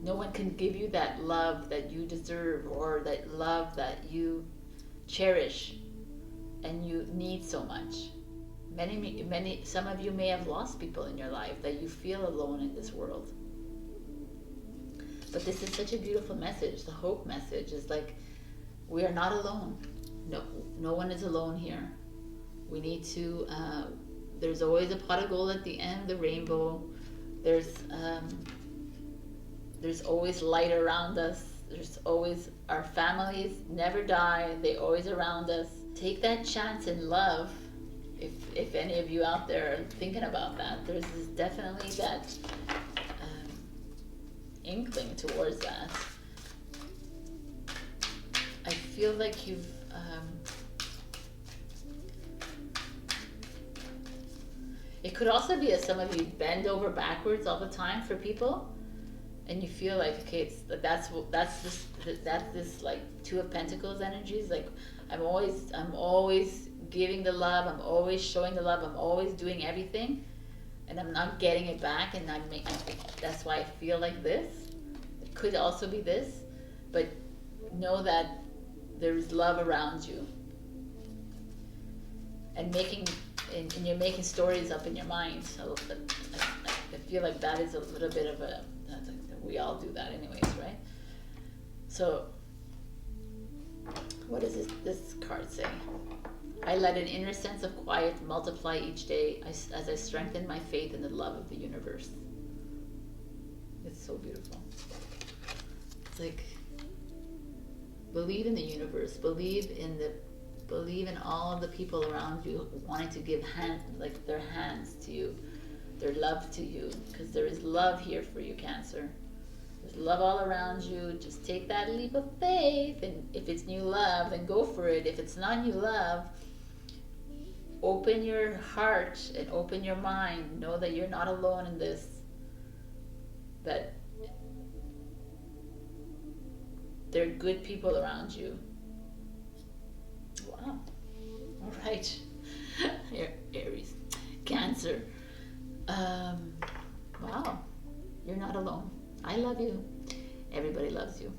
no one can give you that love that you deserve, or that love that you cherish and you need so much. Some of you may have lost people in your life, that you feel alone in this world. But this is such a beautiful message. The hope message is like, we are not alone. No one is alone here. We need to, there's always a pot of gold at the end of the rainbow. There's always light around us. There's always, our families never die. They always around us. Take that chance in love. If any of you out there are thinking about that, there's definitely that inkling towards that. I feel like you've it could also be as some of you bend over backwards all the time for people, and you feel like, okay, that's this like Two of Pentacles energies. Like I'm always giving the love, I'm always showing the love, I'm always doing everything, and I'm not getting it back, and that's why I feel like this. It could also be this, but know that there's love around you, and you're making stories up in your mind. So I feel like that is a little bit of we all do that anyways, right? So what does this card say? I let an inner sense of quiet multiply each day as I strengthen my faith in the love of the universe. It's so beautiful. It's like, believe in the universe, believe in all of the people around you wanting to give their hands to you, their love to you, because there is love here for you, Cancer. There's love all around you. Just take that leap of faith, and if it's new love, then go for it. If it's not new love, open your heart and open your mind. Know that you're not alone in this. That there are good people around you. Wow. All right. Aries. Cancer. Wow. You're not alone. I love you. Everybody loves you.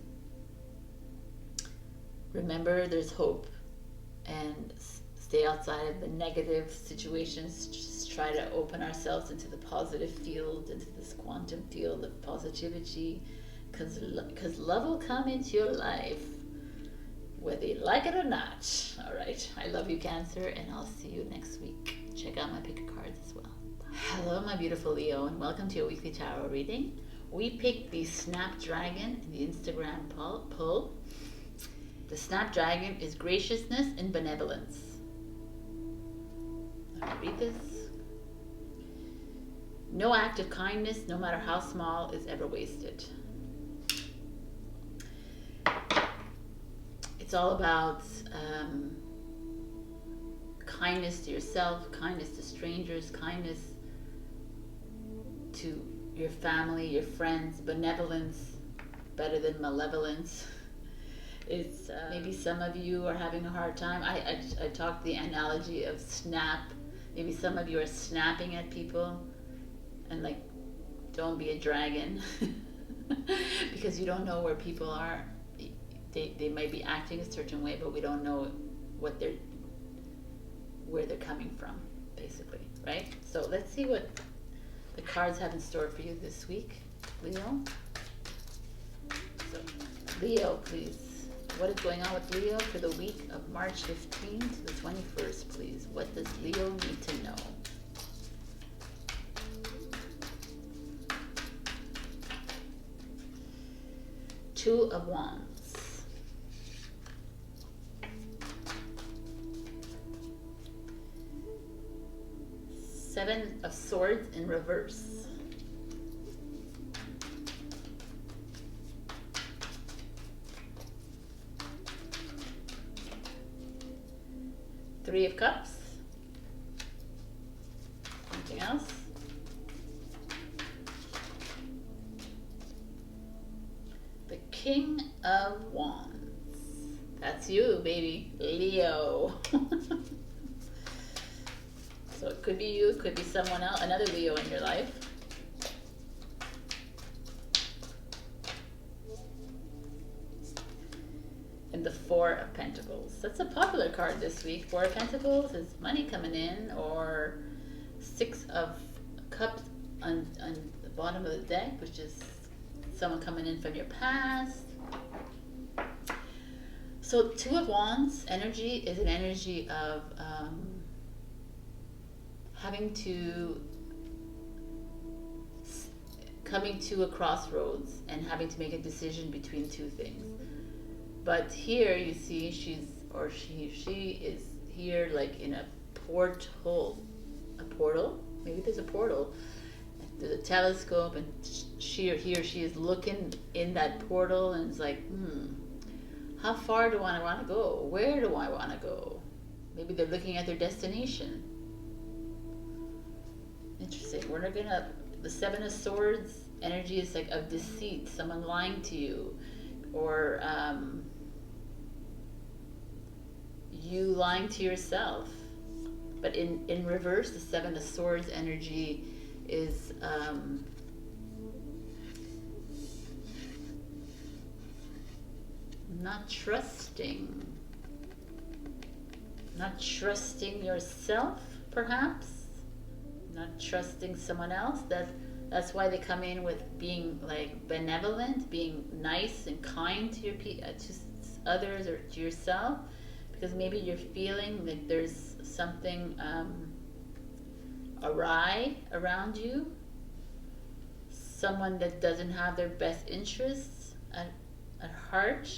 Remember, there's hope. And stay outside of the negative situations. Just try to open ourselves into the positive field, into this quantum field of positivity. Because love will come into your life, whether you like it or not. All right. I love you, Cancer, and I'll see you next week. Check out my pick of cards as well. Hello, my beautiful Leo, and welcome to your weekly tarot reading. We picked the Snapdragon in the Instagram poll. The Snapdragon is graciousness and benevolence. Let me read this. No act of kindness, no matter how small, is ever wasted. It's all about kindness to yourself, kindness to strangers, kindness to your family, your friends. Benevolence, better than malevolence. It's maybe some of you are having a hard time. I talked the analogy of snap. Maybe some of you are snapping at people, and like, don't be a dragon, because you don't know where people are. They might be acting a certain way, but we don't know where they're coming from, basically, right? So let's see what the cards have in store for you this week, Leo. So, Leo, please. What is going on with Leo for the week of March 15th to the 21st, please? What does Leo need to know? Two of Wands. Seven of Swords in reverse. Three of Cups. Anything else? The King of Wands. That's you, baby. Leo. So it could be you, it could be someone else, another Leo in your life. And the Four of Pentacles. That's a popular card this week. Four of Pentacles is money coming in, or Six of Cups on the bottom of the deck, which is someone coming in from your past. So Two of Wands energy is an energy of coming to a crossroads and having to make a decision between two things. But here you see she is here like in a portal. Maybe there's a portal. There's a telescope, and she is looking in that portal, and it's like, how far do I want to go? Where do I want to go? Maybe they're looking at their destination. Interesting. The Seven of Swords energy is like of deceit, someone lying to you, or you lying to yourself. But in reverse, the Seven of Swords energy is not trusting yourself, perhaps, not trusting someone else. That's why they come in with being like benevolent, being nice and kind to to others or to yourself, because maybe you're feeling like there's something awry around you, someone that doesn't have their best interests at heart.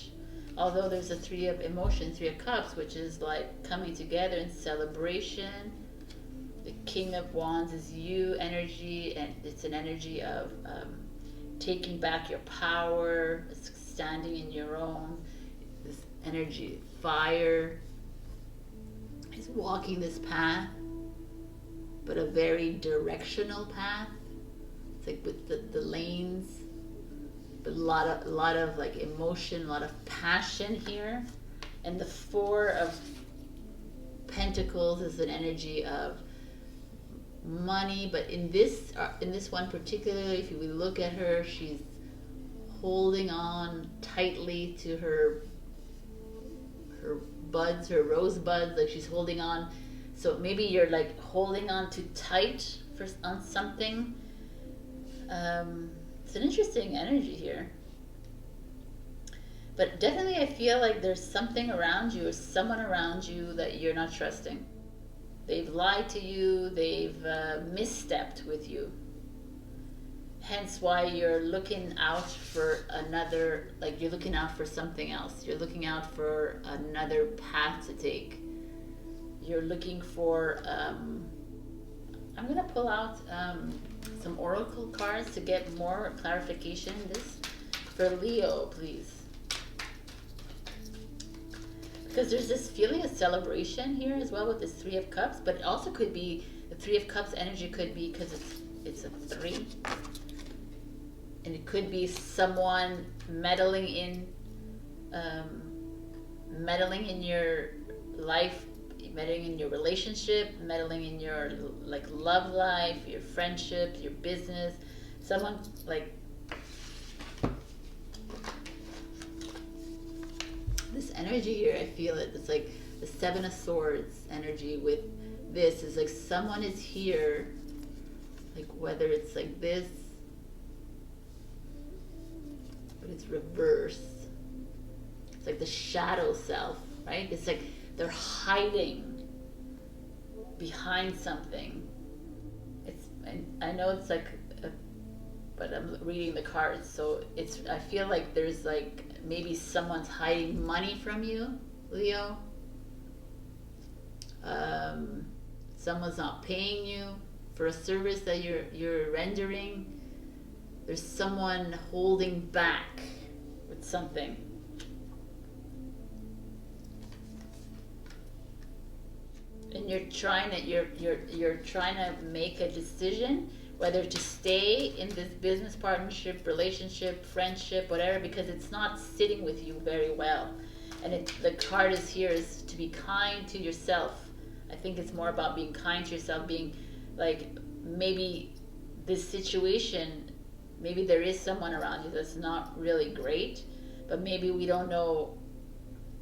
Although there's a Three of Emotions, Three of Cups, which is like coming together in celebration. The King of Wands is you energy, and it's an energy of taking back your power, standing in your own. This energy, fire, is walking this path, but a very directional path. It's like with the lanes, but a lot of like emotion, a lot of passion here. And the Four of Pentacles is an energy of money, but in this one particularly, if you look at her, she's holding on tightly to her buds, her rose buds, like she's holding on. So maybe you're like holding on too tight on something. It's an interesting energy here, but definitely I feel like there's something around you or someone around you that you're not trusting. They've lied to you, they've misstepped with you. Hence why you're looking out for another, like you're looking out for something else. You're looking out for another path to take. You're looking for, I'm gonna pull out some oracle cards to get more clarification. This for Leo, please. Because there's this feeling of celebration here as well with this Three of Cups, but it also could be the Three of Cups energy could be because it's a three. and it could be someone meddling in your life, meddling in your relationship, meddling in your like love life, your friendships, your business. Someone like this energy here, I feel it. It's like the Seven of Swords energy with this. Is like someone is here, like whether it's like this, but it's reverse. It's like the shadow self, right? It's like they're hiding behind something. It's, and I know it's like, but I'm reading the cards, so it's, I feel like there's like maybe someone's hiding money from you, Leo. Someone's not paying you for a service that you're rendering. There's someone holding back with something. And you're trying to make a decision whether to stay in this business partnership, relationship, friendship, whatever, because it's not sitting with you very well. And the card is here is to be kind to yourself. I think it's more about being kind to yourself, being like, maybe this situation, maybe there is someone around you that's not really great, but maybe we don't know,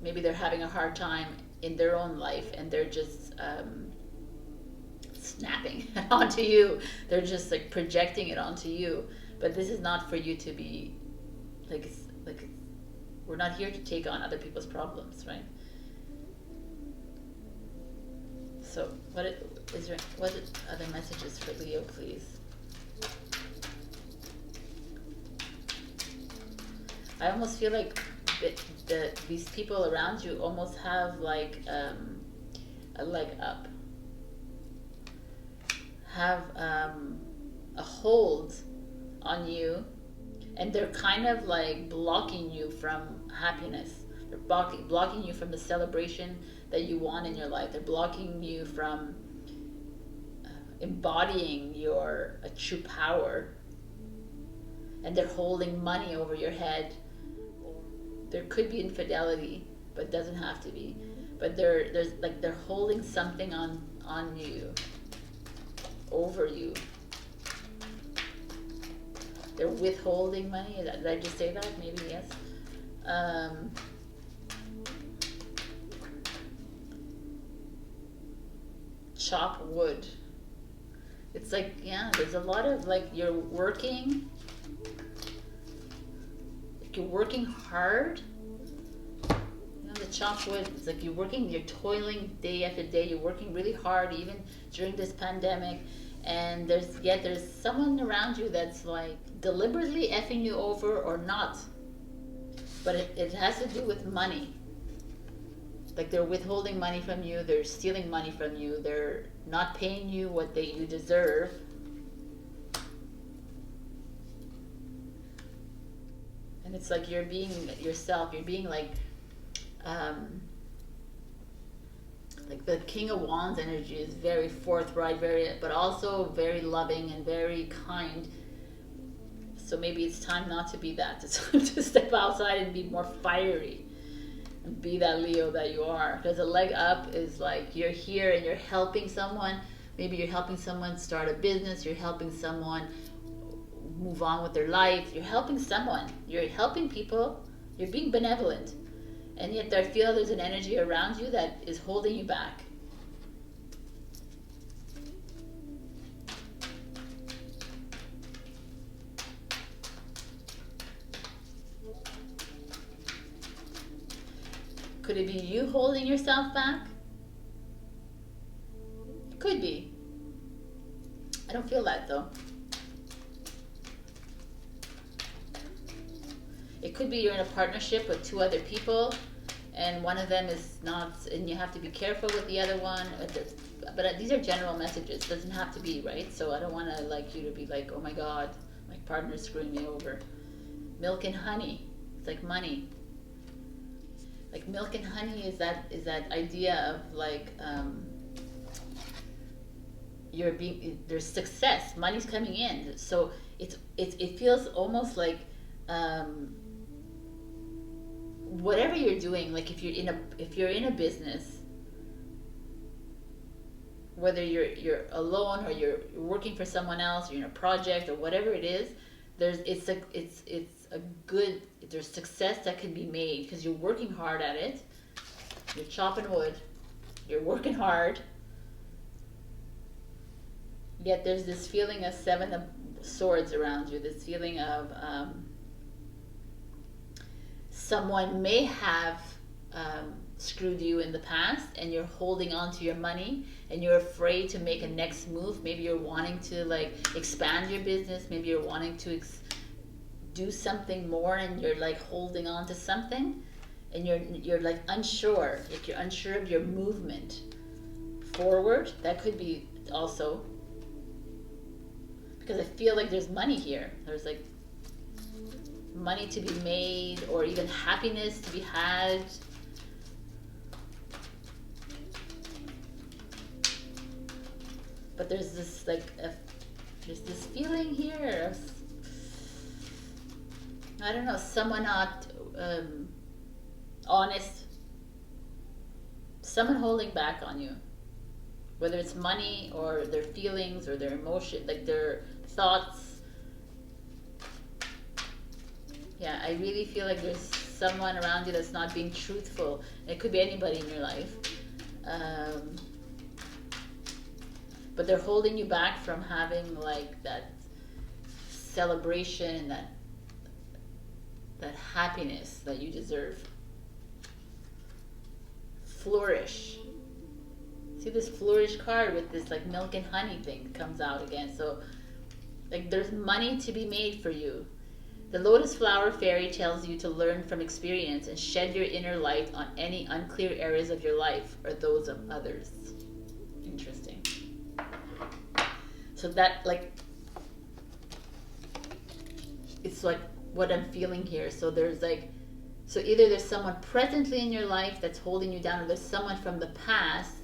maybe they're having a hard time in their own life and they're just snapping onto you. They're just like projecting it onto you. But this is not for you to be like, we're not here to take on other people's problems, right? So what other messages for Leo, please? I almost feel like these people around you almost have like a leg up, have a hold on you, and they're kind of like blocking you from happiness. They're blocking you from the celebration that you want in your life. They're blocking you from embodying your true power, and they're holding money over your head. There could be infidelity, but it doesn't have to be. But they're holding something on you, over you. They're withholding money. Did I just say that? Maybe yes. Chop wood. It's like, yeah, there's a lot of like, you're working hard. You know, the chop wood, it's like you're toiling day after day, you're working really hard even during this pandemic, and there's someone around you that's like deliberately effing you over or not, but it has to do with money. Like they're withholding money from you, they're stealing money from you, they're not paying you what you deserve. And it's like you're being yourself, you're being like the King of Wands energy is very forthright, but also very loving and very kind. So maybe it's time not to be that. It's time to step outside and be more fiery and be that Leo that you are. Because a leg up is like you're here and you're helping someone. Maybe you're helping someone start a business, you're helping someone move on with their life, you're helping someone, you're helping people, you're being benevolent, and yet I feel there's an energy around you that is holding you back. Could it be you holding yourself back? It could be. I don't feel that though. It could be you're in a partnership with two other people and one of them is not, and you have to be careful with the other one. But these are general messages. It doesn't have to be, right? So I don't want to like you to be like, oh my God, my partner's screwing me over. Milk and honey. It's like money. Like milk and honey is that idea of like there's success, money's coming in. So it feels almost like whatever you're doing, like if you're in a business, whether you're alone or you're working for someone else, or you're in a project or whatever it is, there's success that can be made because you're working hard at it. You're chopping wood, you're working hard. Yet there's this feeling of Seven of Swords around you, this feeling of someone may have screwed you in the past, and you're holding on to your money, and you're afraid to make a next move. Maybe you're wanting to like expand your business, maybe you're wanting to do something more, and you're like holding on to something, and you're like unsure, like you're unsure of your movement forward. That could be also because I feel like there's money here. There's like money to be made, or even happiness to be had. But there's this like there's this feeling here of, I don't know, someone not honest, someone holding back on you, whether it's money or their feelings or their emotion, like their thoughts. Yeah, I really feel like there's someone around you that's not being truthful. It could be anybody in your life. But they're holding you back from having like that celebration and that happiness that you deserve. Flourish. See this flourish card with this like milk and honey thing comes out again. So like there's money to be made for you. The lotus flower fairy tells you to learn from experience and shed your inner light on any unclear areas of your life or those of others. Interesting. So that like, it's like what I'm feeling here. So there's like, so either there's someone presently in your life that's holding you down, or there's someone from the past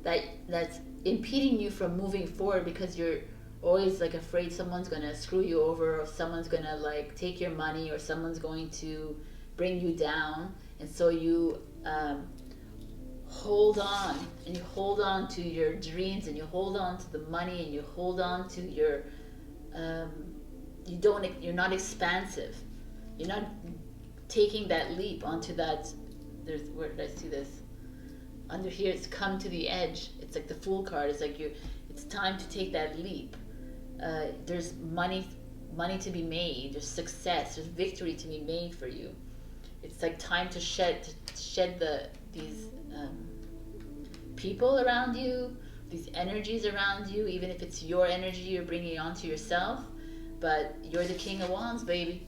that's impeding you from moving forward because you're always like afraid someone's gonna screw you over, or someone's gonna like take your money, or someone's going to bring you down. And so you hold on, and you hold on to your dreams, and you hold on to the money, and you hold on to your you're not expansive, you're not taking that leap onto that. There's, where did I see this? Under here it's come to the edge. It's like the Fool card. It's like it's time to take that leap. There's money to be made, there's success, there's victory to be made for you. It's like time to shed these people around you, these energies around you, even if it's your energy you're bringing onto yourself. But you're the King of Wands, baby.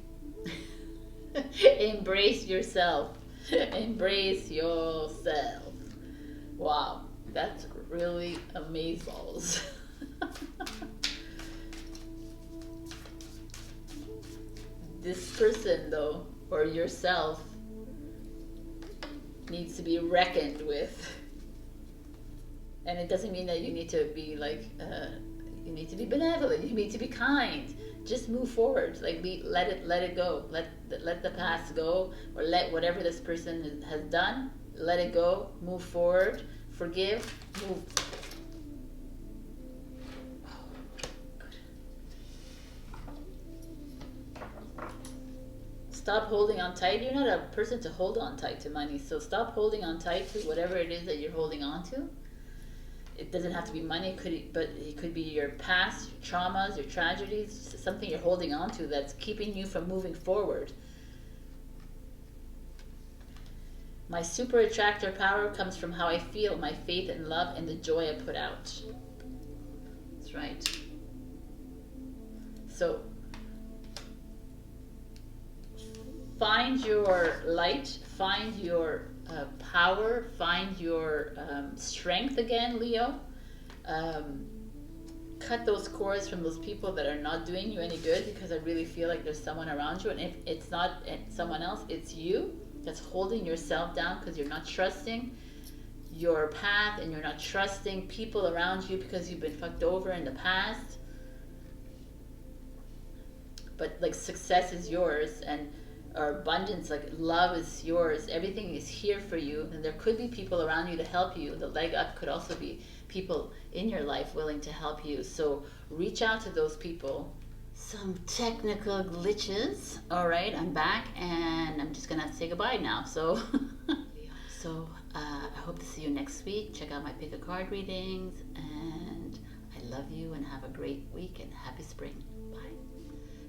Embrace yourself. Embrace yourself. Wow, that's really amazeballs. This person though, or yourself, needs to be reckoned with. And it doesn't mean that you need to be like, you need to be benevolent, you need to be kind. Just move forward. Like let it go. Let the past go, or let whatever this person has done, let it go. Move forward. Forgive. Move. Stop holding on tight. You're not a person to hold on tight to money, so stop holding on tight to whatever it is that you're holding on to. It doesn't have to be money, but it could be your past, your traumas, your tragedies, something you're holding on to that's keeping you from moving forward. My super attractor power comes from how I feel, my faith and love, and the joy I put out. That's right. So find your light, find your power, find your strength again, Leo. Cut those cords from those people that are not doing you any good, because I really feel like there's someone around you, and if it's not someone else, it's you that's holding yourself down because you're not trusting your path, and you're not trusting people around you because you've been fucked over in the past. but like success is yours, and or abundance, like love is yours. Everything is here for you, and there could be people around you to help you. The leg up could also be people in your life willing to help you. So reach out to those people. Some technical glitches. All right, I'm back, and I'm just gonna say goodbye now. So, I hope to see you next week. Check out my pick a card readings, and I love you, and have a great week, and happy spring. Bye.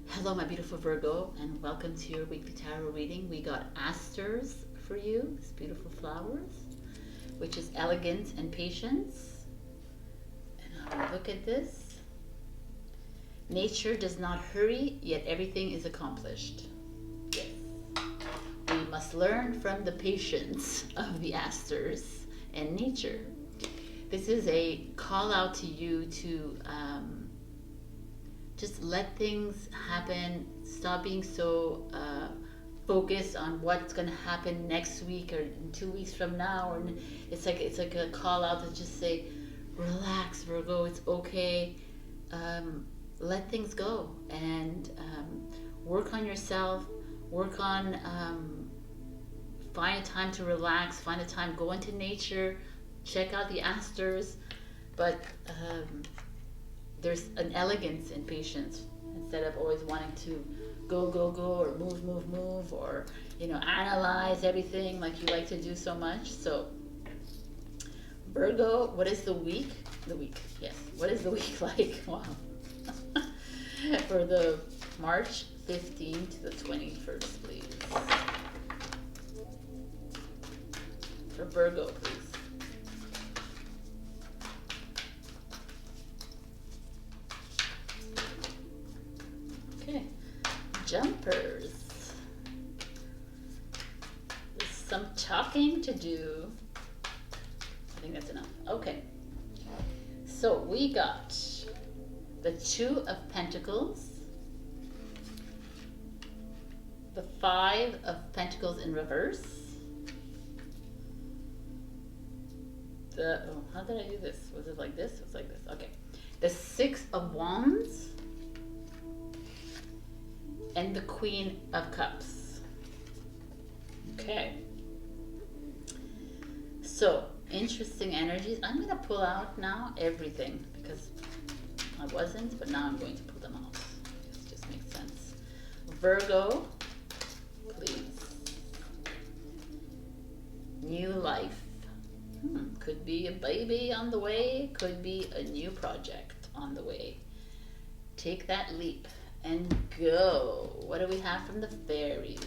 Hello, my beautiful Virgo, and welcome to your weekly tarot reading. We got asters for you, these beautiful flowers, which is elegance and patience. And I'll look at this. Nature does not hurry, yet everything is accomplished. Yes. We must learn from the patience of the asters and nature. This is a call out to you to just let things happen. Stop being so focused on what's going to happen next week or in 2 weeks from now. Or it's like a call out to just say, relax, Virgo. It's okay. Let things go, and work on yourself. Work on find a time to relax. Find a time. Go into nature. Check out the asters. But there's an elegance in patience, instead of always wanting to go or move, or analyze everything like you like to do so much. So Virgo, what is the week? Yes. What is the week like? Wow. For the March 15th to the 21st, please. For Virgo, please. Okay, jumpers. There's some talking to do. I think that's enough. Okay. So we got the Two of Pentacles, the Five of Pentacles in reverse, how did I do this? Was it like this? It was like this. Okay. The Six of Wands, and the Queen of Cups. Okay. So, interesting energies. I'm going to pull out now everything, because I wasn't, but now I'm going to pull them out. This just makes sense. Virgo, please. New life. Could be a baby on the way. Could be a new project on the way. Take that leap and go. What do we have from the fairies?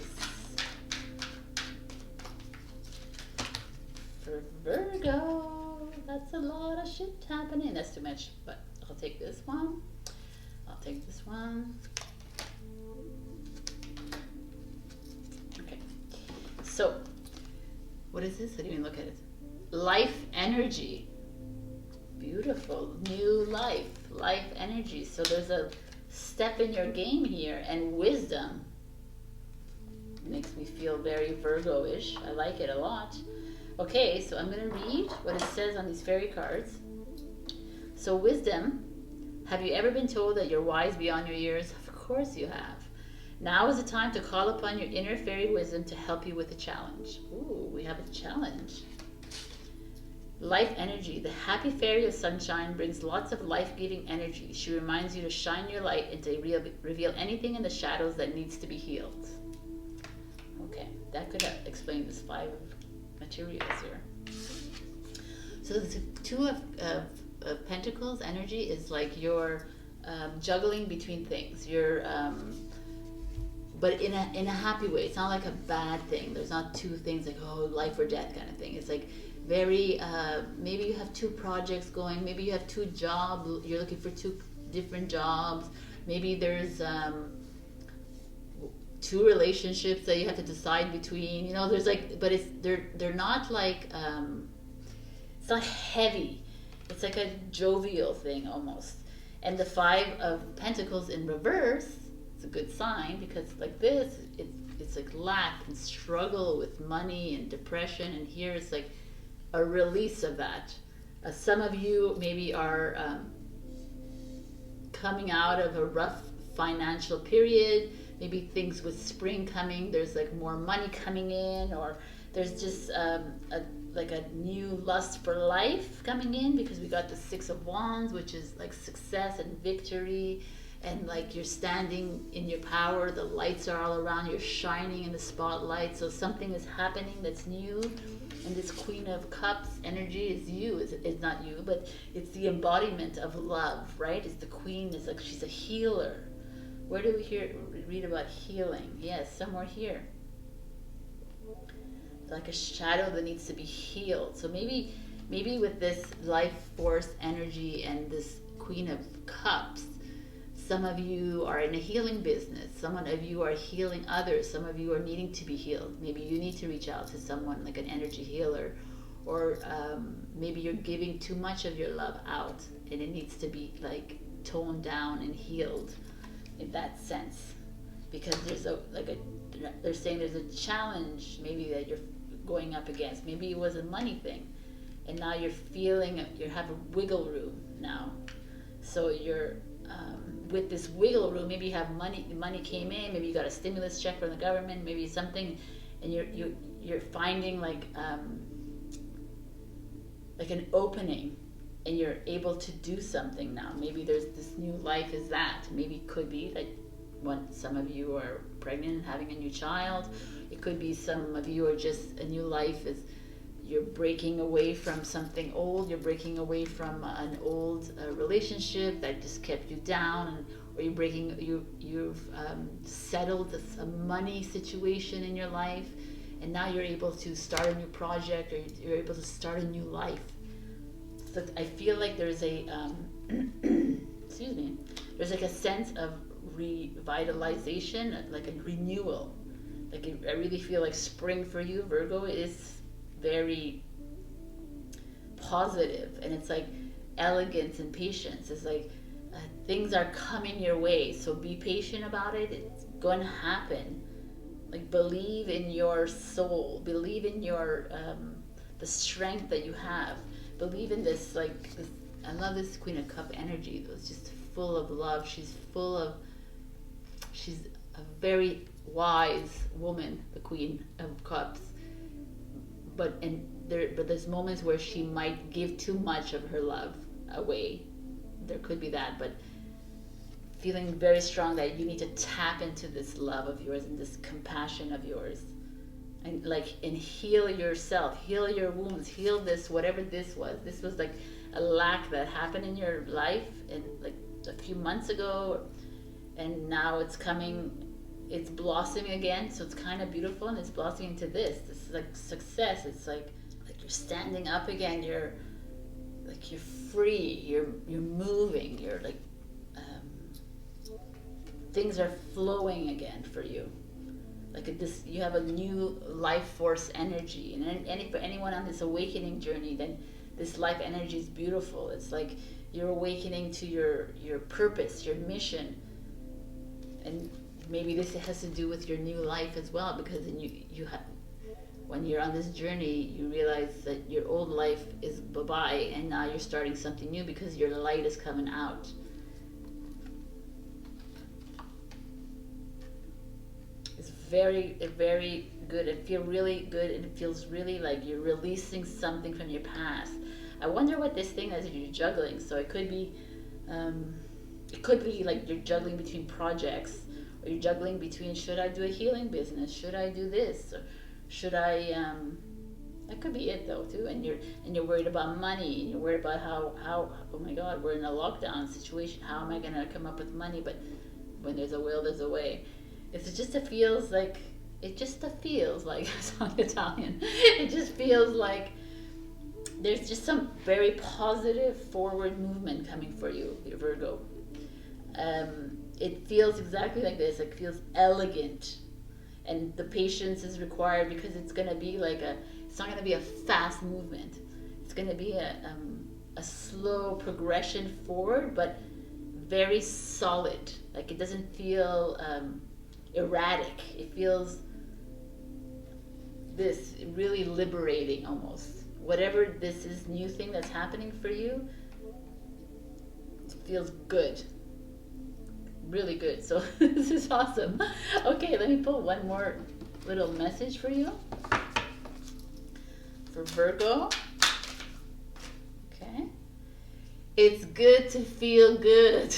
For Virgo, that's a lot of shit happening. That's too much, but I'll take this one. I'll take this one. Okay. So, what is this? I didn't even look at it. Life energy. Beautiful. New life. Life energy. So there's a step in your game here, and wisdom. Makes me feel very Virgo-ish. I like it a lot. Okay, so I'm going to read what it says on these fairy cards. So wisdom, have you ever been told that you're wise beyond your years? Of course you have. Now is the time to call upon your inner fairy wisdom to help you with a challenge. Ooh, we have a challenge. Life energy. The happy fairy of sunshine brings lots of life-giving energy. She reminds you to shine your light and to reveal anything in the shadows that needs to be healed. Okay, that could have explained this Five of materials here. So the Two of Pentacles energy is like you're juggling between things. You're but in a happy way. It's not like a bad thing. There's not two things like, oh, life or death kind of thing. It's like very maybe you have two projects going, maybe you have two jobs, you're looking for two different jobs, maybe there's two relationships that you have to decide between, there's like, but it's they're not like it's not heavy. It's like a jovial thing almost. And the Five of Pentacles in reverse, it's a good sign, because like this, it's like lack and struggle with money and depression, and here it's like a release of that. Some of you maybe are coming out of a rough financial period. Maybe things with spring coming, there's like more money coming in, or there's just like a new lust for life coming in, because we got the Six of Wands, which is like success and victory, and like you're standing in your power, the lights are all around, you're shining in the spotlight, so something is happening that's new. And this Queen of Cups energy is you. It's not you, but it's the embodiment of love, right? It's the Queen. It's like she's a healer. Where do we read about healing? Yes, somewhere here. It's like a shadow that needs to be healed. So maybe with this life force energy and this Queen of Cups, some of you are in a healing business. Some of you are healing others. Some of you are needing to be healed. Maybe you need to reach out to someone like an energy healer, or maybe you're giving too much of your love out and it needs to be like toned down and healed in that sense. Because they're saying there's a challenge maybe that you're going up against. Maybe it was a money thing, and now you're feeling you have a wiggle room now. So you're with this wiggle room, maybe you have money came in, maybe you got a stimulus check from the government, maybe something, and you're finding like an opening, and you're able to do something now. Maybe there's this new life is that. Maybe it could be like some of you are pregnant and having a new child. It could be some of you are just a new life is you're breaking away from something old, you're breaking away from an old relationship that just kept you down, or you've settled a money situation in your life, and now you're able to start a new project, or you're able to start a new life. So I feel like there's a excuse me, there's like a sense of revitalization, like a renewal. Like I really feel like spring for you, Virgo, is very positive, and it's like elegance and patience. It's like things are coming your way, so be patient about it. It's going to happen. Like believe in your soul, believe in your the strength that you have, believe in this. Like this, I love this Queen of Cup energy. It's just full of love. She's a very wise woman, the Queen of Cups. But there's moments where she might give too much of her love away. There could be that, but feeling very strong that you need to tap into this love of yours and this compassion of yours, and heal yourself, heal your wounds, heal this, whatever this was. This was like a lack that happened in your life, and like a few months ago, and now it's coming. It's blossoming again, so it's kind of beautiful, and it's blossoming into this. This is like success. It's like you're standing up again. You're free. You're moving. You're like things are flowing again for you. Like this, you have a new life force energy, and for anyone on this awakening journey, then this life energy is beautiful. It's like you're awakening to your purpose, your mission, and maybe this has to do with your new life as well, because then you have, when you're on this journey, you realize that your old life is bye-bye, and now you're starting something new because your light is coming out. It's very, very good. It feels really good, and it feels really like you're releasing something from your past. I wonder what this thing is if you're juggling. So it could be like you're juggling between projects, or you're juggling between, should I do a healing business? Should I do this? Or should I, that could be it though too. And you're worried about money, and you're worried about how, oh my God, we're in a lockdown situation. How am I going to come up with money? But when there's a will, there's a way. It just feels like, it's on Italian. It just feels like there's just some very positive forward movement coming for you, Virgo. It feels exactly like this. It feels elegant, and the patience is required, because it's going to be it's not going to be a fast movement. It's going to be a slow progression forward, but very solid. Like it doesn't feel erratic. It feels this really liberating almost. Whatever this is, new thing that's happening for you, it feels good. really good. So this is awesome. Okay, let me pull one more little message for you. For Virgo. Okay. It's good to feel good.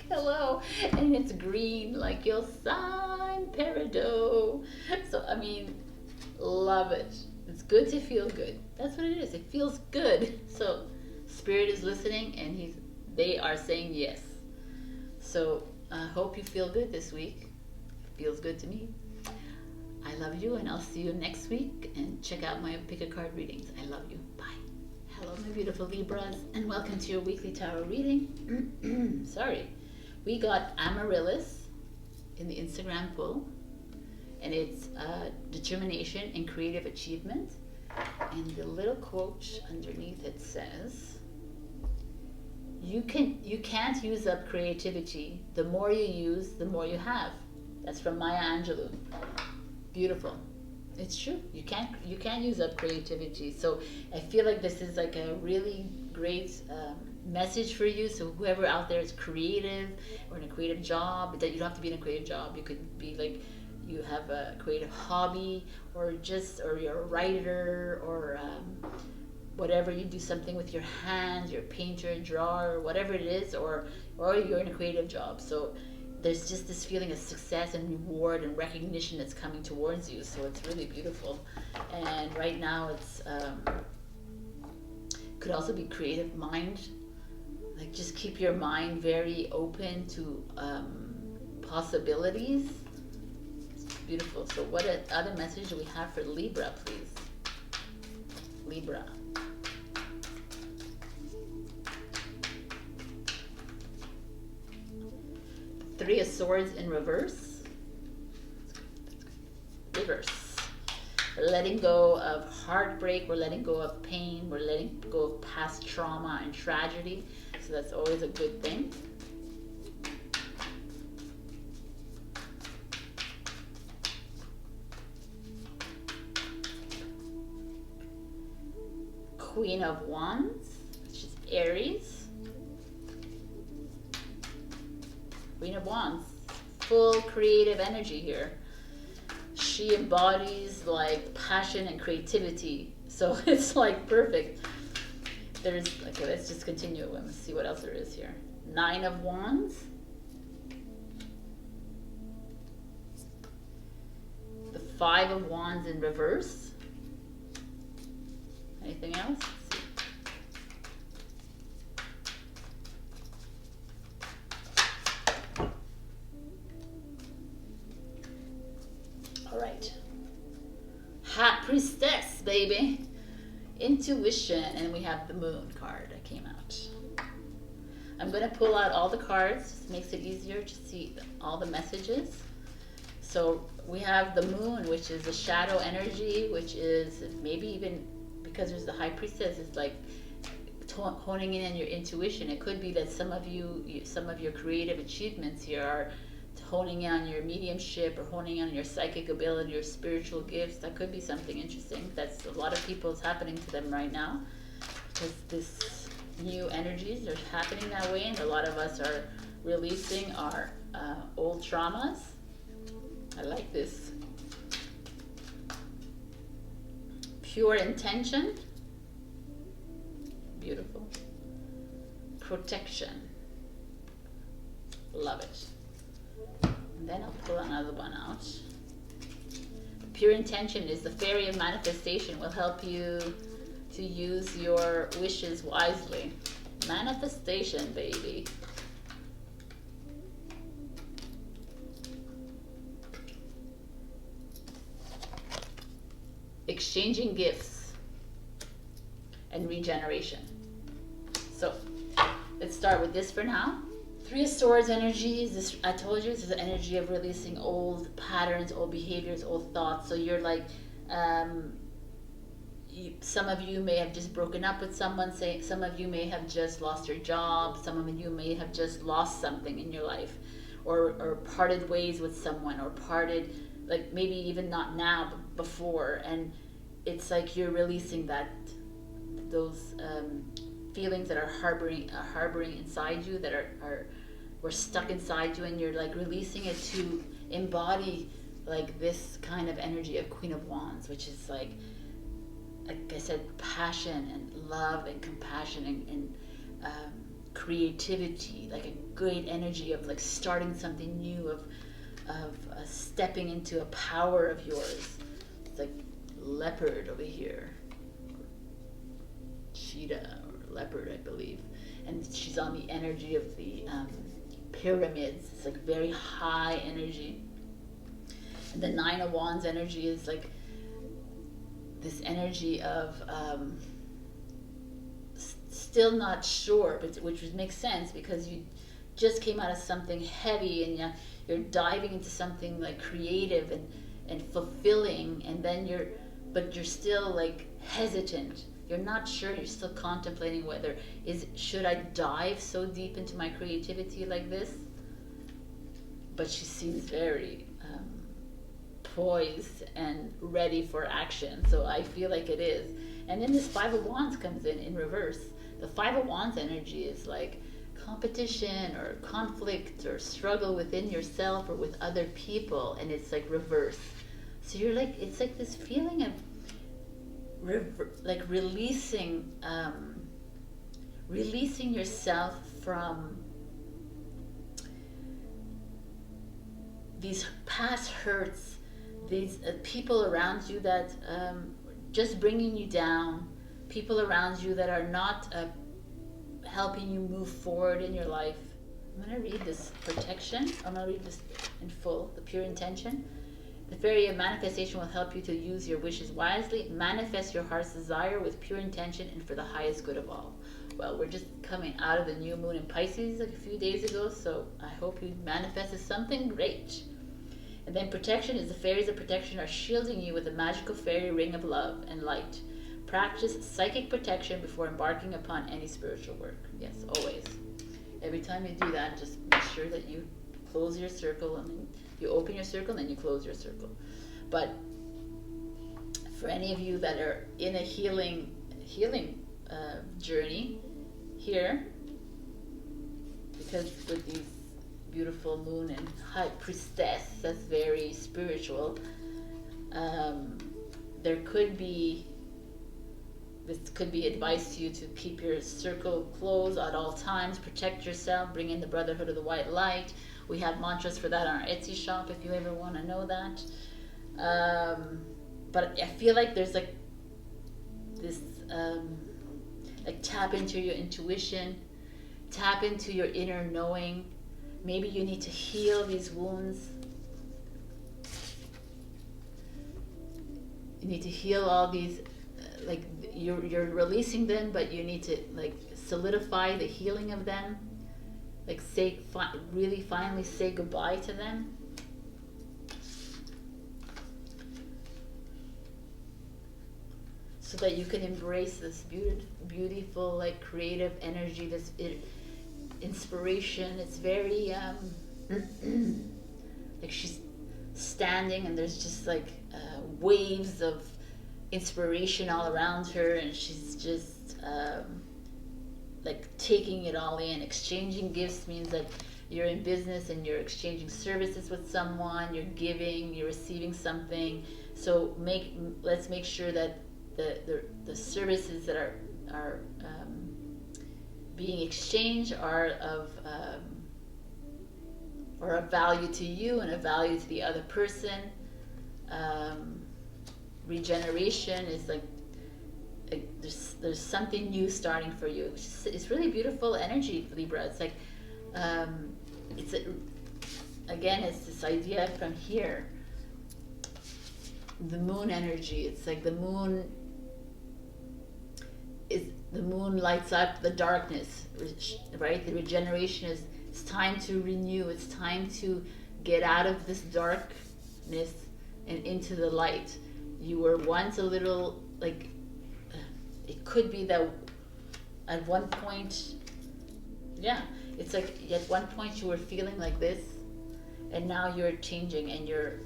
Hello. And it's green like your sign, peridot. So, I mean, love it. It's good to feel good. That's what it is. It feels good. So, Spirit is listening and they are saying yes. So, I hope you feel good this week. It feels good to me. I love you, and I'll see you next week. And check out my pick a card readings. I love you. Bye. Hello, my beautiful Libras, and welcome to your weekly tarot reading. Sorry. We got Amaryllis in the Instagram poll, and it's determination and creative achievement. And the little quote underneath it says, you can't use up creativity. The more you use, the more you have. That's from Maya Angelou. Beautiful. It's true. You can't use up creativity. So I feel like this is like a really great message for you. So whoever out there is creative or in a creative job, that you don't have to be in a creative job. You could be like, you have a creative hobby, or you're a writer, or whatever. You do something with your hands, you're a painter, drawer, whatever it is, or you're in a creative job. So there's just this feeling of success and reward and recognition that's coming towards you. So it's really beautiful. And right now it's could also be creative mind. Like, just keep your mind very open to possibilities. It's beautiful. So what other message do we have for Libra, please? Libra. Three of Swords in reverse. Reverse. We're letting go of heartbreak. We're letting go of pain. We're letting go of past trauma and tragedy. So that's always a good thing. Queen of Wands, which is Aries. Queen of Wands, full creative energy here. She embodies like passion and creativity. So it's like perfect. Okay, let's just continue. Let's see what else there is here. Nine of Wands. The Five of Wands in reverse. Anything else? Let's see. All right. Hot Priestess, baby. Intuition, and we have the Moon card that came out. I'm going to pull out all the cards. Just makes it easier to see all the messages. So we have the Moon, which is the shadow energy, which is maybe even because there's the High Priestess, is like honing in on your intuition. It could be that some of your creative achievements here are honing in on your mediumship, or honing in on your psychic ability or spiritual gifts. That could be something interesting. That's a lot of people, it's happening to them right now, because this new energies are happening that way, and a lot of us are releasing our old traumas. I like this. Pure intention. Beautiful. Protection. Love it. And then I'll pull another one out. Pure intention is the fairy of manifestation. Will help you to use your wishes wisely. Manifestation, baby. Exchanging gifts and regeneration. So let's start with this for now. Three of Swords energy is this. I told you this is the energy of releasing old patterns, old behaviors, old thoughts. So you're like, some of you may have just broken up with someone. Some of you may have just lost your job. Some of you may have just lost something in your life, or parted ways with someone, or parted, like maybe even not now, but before. And it's like you're releasing those feelings that are harboring inside you, that are were stuck inside you, and you're like releasing it to embody like this kind of energy of Queen of Wands, which is like I said, passion and love and compassion and creativity, like a great energy of like starting something new, of stepping into a power of yours. It's like leopard over here, cheetah or leopard, I believe, and she's on the energy of the pyramids. It's like very high energy. And the Nine of Wands energy is like this energy of still not sure, but which would make sense because you just came out of something heavy, and you're diving into something like creative and fulfilling, and then you're still like hesitant. You're not sure. You're still contemplating whether should I dive so deep into my creativity like this. But she seems very poised and ready for action, so I feel like it is. And then this Five of Wands comes in reverse. The Five of Wands energy is like competition or conflict or struggle within yourself or with other people, and it's like reverse. So you're like, it's like this feeling of like releasing yourself from these past hurts, these people around you that just bringing you down, people around you that are not helping you move forward in your life. I'm going to read this protection. I'm going to read this in full, the pure intention. The fairy of manifestation will help you to use your wishes wisely. Manifest your heart's desire with pure intention and for the highest good of all. Well, we're just coming out of the new moon in Pisces like a few days ago, so I hope you manifested something great. And then protection is the fairies of protection are shielding you with a magical fairy ring of love and light. Practice psychic protection before embarking upon any spiritual work. Yes, always. Every time you do that, just make sure that you close your circle, and then you open your circle, and then you close your circle. But for any of you that are in a healing journey here, because with these beautiful moon and high priestess, that's very spiritual, this could be advice to you to keep your circle closed at all times, protect yourself, bring in the brotherhood of the white light. We have mantras for that on our Etsy shop if you ever want to know that. But I feel like there's like this like tap into your intuition, tap into your inner knowing. Maybe you need to heal these wounds. You need to heal all these, like you're releasing them, but you need to like solidify the healing of them. Like really finally say goodbye to them. So that you can embrace this beautiful, like creative energy, this inspiration. It's very like she's standing and there's just like waves of inspiration all around her, and she's just like taking it all in. Exchanging gifts means that you're in business and you're exchanging services with someone, you're giving, you're receiving something. So let's make sure that the services that are being exchanged are of value to you and a value to the other person. Regeneration is like there's something new starting for you. It's really beautiful energy, Libra. It's like it's this idea from here, the moon energy. It's like the moon lights up the darkness, right? The regeneration is, it's time to renew. It's time to get out of this darkness and into the light. You were once a little like, it could be that at one point, it's like at one point you were feeling like this, and now you're changing and you're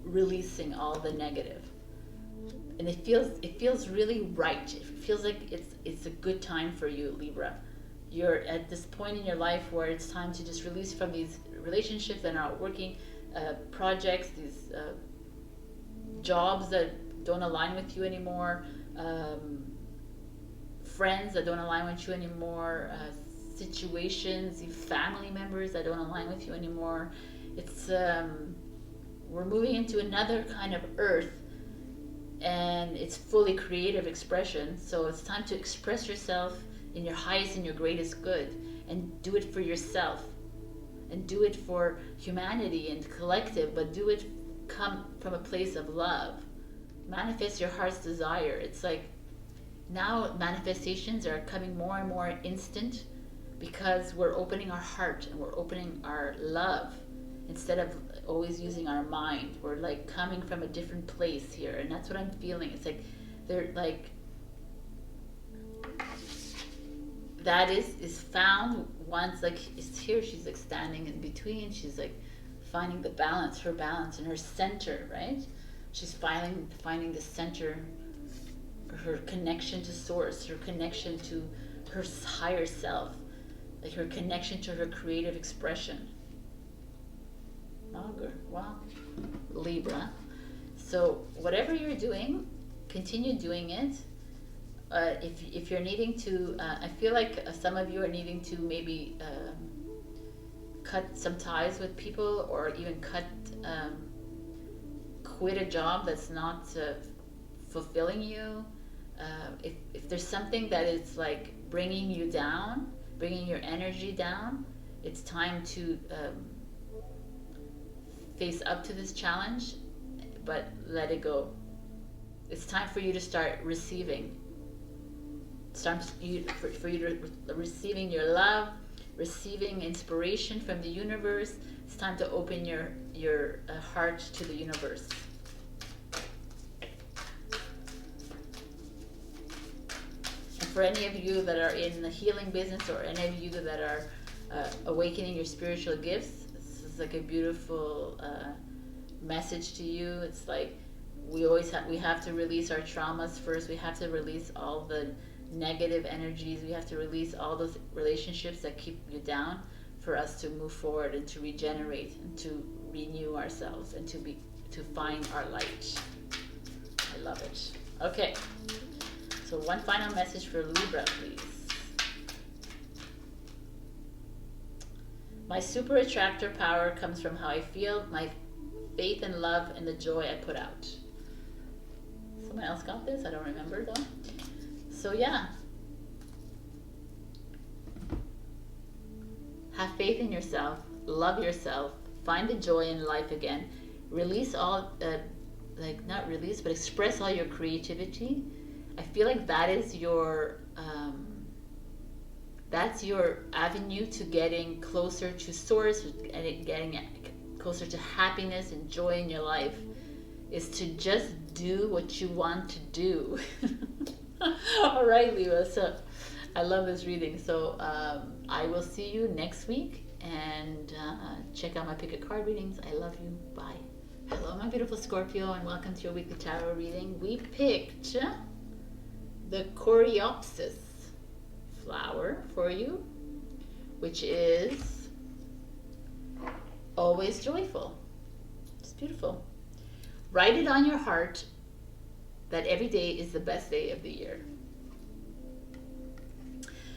releasing all the negative. And it feels really right. It feels like it's a good time for you, Libra. you're at this point in your life where it's time to just release from these relationships that are not working, projects, these jobs that don't align with you anymore, friends that don't align with you anymore, situations, family members that don't align with you anymore. It's we're moving into another kind of earth, and it's fully creative expression. So it's time to express yourself in your highest and your greatest good, and do it for yourself, and do it for humanity and collective, but do it come from a place of love. Manifest your heart's desire. It's like now manifestations are coming more and more instant, because we're opening our heart and we're opening our love instead of always using our mind. We're like coming from a different place here, and that's what I'm feeling. It's like they're like, that is found once, like it's here. She's like standing in between. She's like finding the balance, her balance and her center, right? She's finding the center, her connection to source, her connection to her higher self, like her connection to her creative expression. Wow. Libra. So whatever you're doing, continue doing it. If you're needing to, I feel like some of you are needing to maybe cut some ties with people, or even quit a job that's not fulfilling you. If there's something that is like bringing you down, bringing your energy down, it's time to face up to this challenge, but let it go. It's time for you to start receiving. It's time for you to receiving your love, receiving inspiration from the universe. It's time to open your heart to the universe. And for any of you that are in the healing business, or any of you that are awakening your spiritual gifts, this is like a beautiful message to you. It's like we have to release our traumas first. We have to release all the negative energies. We have to release all those relationships that keep you down, for us to move forward and to regenerate and to renew ourselves and to find our light. I love it. Okay, so one final message for Libra, please. My super attractor power comes from how I feel, my faith and love, and the joy I put out. Someone else got this? I don't remember though. So yeah, have faith in yourself, love yourself, find the joy in life again, release all, not release, but express all your creativity. I feel like that is your, that's your avenue to getting closer to source, and getting closer to happiness and joy in your life, is to just do what you want to do. All right, Leo. So I love this reading. So I will see you next week, and check out my pick a card readings. I love you. Bye. Hello, my beautiful Scorpio, and welcome to your weekly tarot reading. We picked the Coreopsis flower for you, which is always joyful. It's beautiful. Write it on your heart that every day is the best day of the year.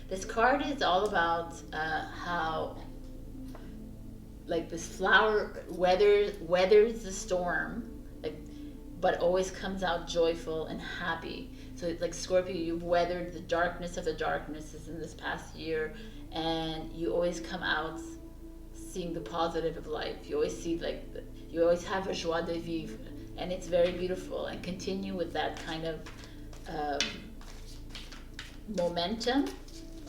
This card is all about how, like, this flower weathers the storm, like, but always comes out joyful and happy. So it's like, Scorpio, you've weathered the darkness of the darknesses in this past year, and you always come out seeing the positive of life. You always see, like, you always have a joie de vivre, and it's very beautiful. And continue with that kind of momentum.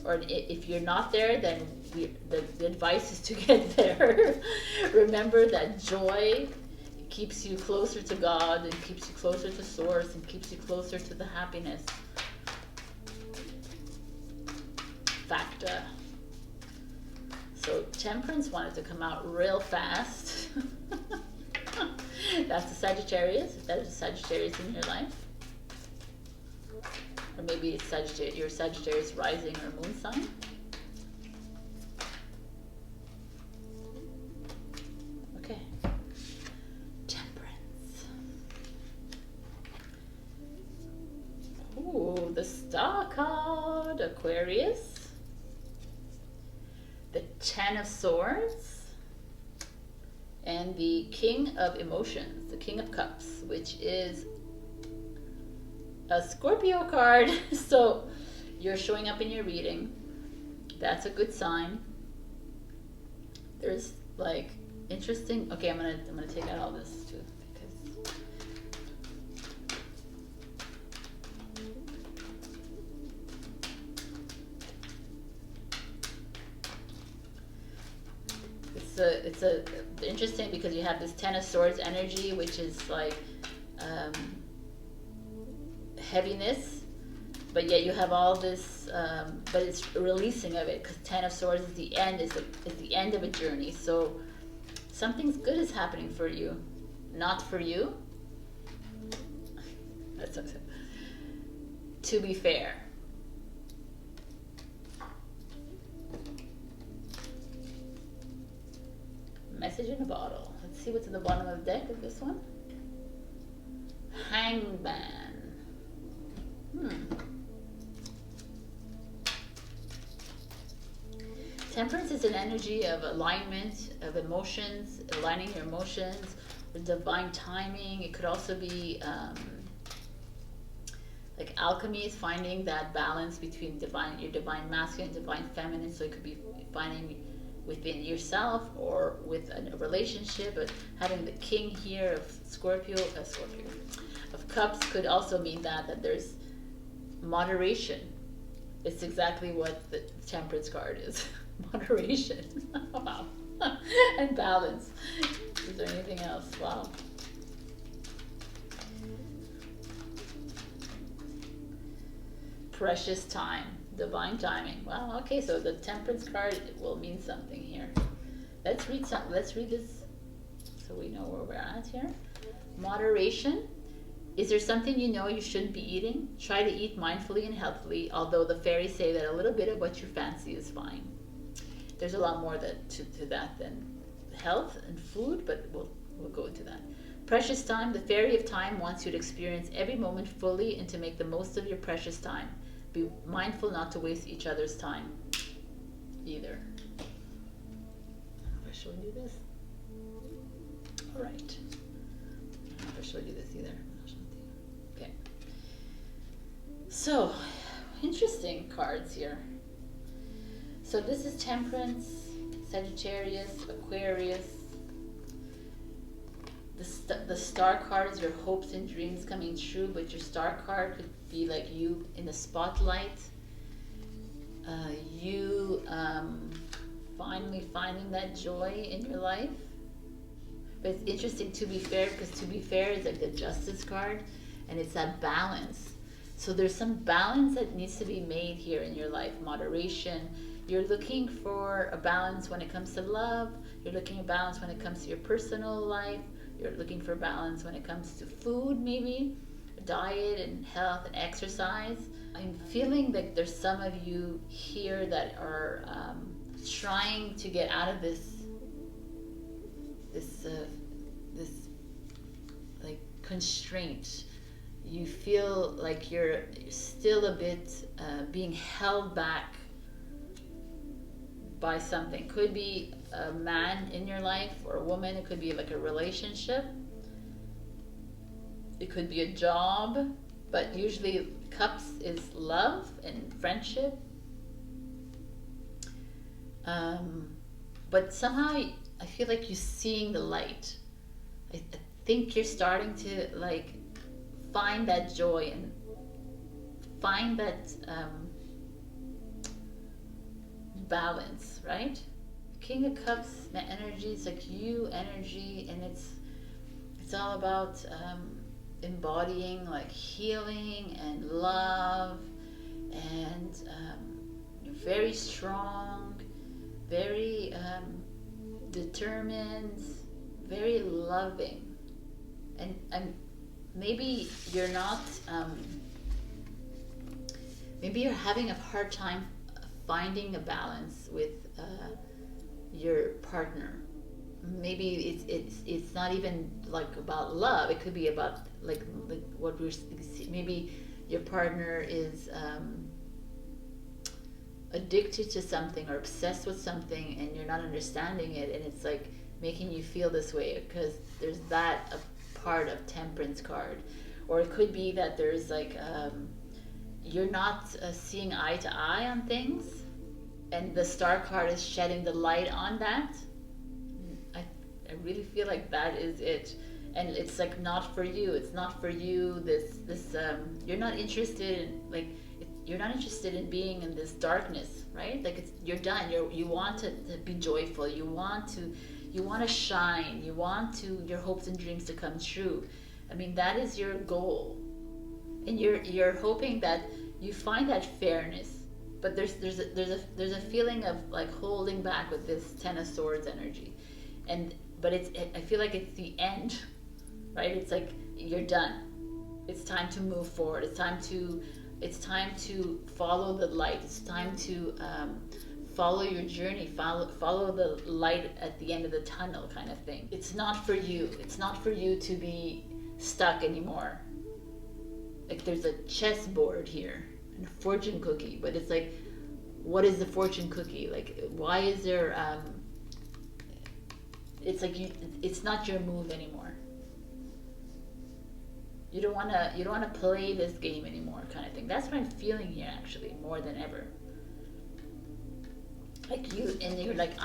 Or if you're not there, then the advice is to get there. Remember that joy keeps you closer to God, and keeps you closer to source, and keeps you closer to the happiness factor. So Temperance wanted to come out real fast. That's the Sagittarius. If that is a Sagittarius in your life. Or maybe it's your Sagittarius rising or moon sign. star card, Aquarius, the Ten of Swords, and the King of Emotions, the King of Cups, which is a Scorpio card. So you're showing up in your reading. That's a good sign. There's like interesting. Okay, I'm gonna take out all this too, because it's interesting, because you have this Ten of Swords energy, which is like heaviness, but yet you have all this, but it's releasing of it, because Ten of Swords is the end, is the end of a journey. So something's good is happening for you, not for you. That's to be fair. Message in a bottle. Let's see what's in the bottom of the deck of this one. Hangman. Temperance is an energy of alignment, of emotions, aligning your emotions with divine timing. It could also be like alchemy is finding that balance between your divine masculine, divine feminine. So it could be finding within yourself or with a relationship. But having the king here of Scorpio of Cups could also mean that there's moderation. It's exactly what the Temperance card is. Moderation. Wow. And balance. Is there anything else? Wow. Precious time. Divine timing. Wow. Okay, so the Temperance card will mean something here. Let's read this so we know where we're at here. Moderation. Is there something you know you shouldn't be eating? Try to eat mindfully and healthily, although the fairies say that a little bit of what you fancy is fine. There's a lot more to that than health and food, but we'll go into that. Precious time. The fairy of time wants you to experience every moment fully and to make the most of your precious time. Be mindful not to waste each other's time either. Have I showed you this? All right. I don't know if I showed you this either. Okay. So, interesting cards here. So this is Temperance, Sagittarius, Aquarius. The star card is your hopes and dreams coming true, but your star card could be like you in the spotlight. You finally finding that joy in your life. But it's interesting, to be fair, because to be fair is like the Justice card, and it's that balance. So there's some balance that needs to be made here in your life. Moderation. You're looking for a balance when it comes to love. You're looking at balance when it comes to your personal life. You're looking for balance when it comes to food, maybe diet and health and exercise. I'm feeling like there's some of you here that are trying to get out of this like constraint. You feel like you're still a bit being held back by something. Could be a man in your life or a woman. It could be like a relationship. It could be a job, but usually Cups is love and friendship. But somehow I feel like you're seeing the light. I think you're starting to like find that joy and find that balance, right? King of Cups energy is like you energy, and it's all about embodying like healing and love, and you're very strong, very determined, very loving, and maybe you're not maybe you're having a hard time finding a balance with your partner. Maybe it's not even like about love. It could be about like what we're maybe your partner is addicted to something or obsessed with something, and you're not understanding it, and it's like making you feel this way, because there's that a part of Temperance card. Or it could be that there's like you're not seeing eye to eye on things, and the Star card is shedding the light on that. I really feel like that is it. And it's like not for you. It's not for you. This you're not interested in, like, you're not interested in being in this darkness, right? Like you're done. You want to be joyful. You want to shine. You want your hopes and dreams to come true. I mean, that is your goal, and you're hoping that you find that fairness. But there's a feeling of like holding back with this Ten of Swords energy, but I feel like it's the end, right? It's like you're done. It's time to move forward. It's time to follow the light. It's time to follow your journey. Follow the light at the end of the tunnel, kind of thing. It's not for you. It's not for you to be stuck anymore. Like there's a chessboard here and a fortune cookie, but it's like, what is the fortune cookie? Like, why is there? It's like it's not your move anymore. You don't wanna play this game anymore, kind of thing. That's what I'm feeling here, actually, more than ever. Like you're like,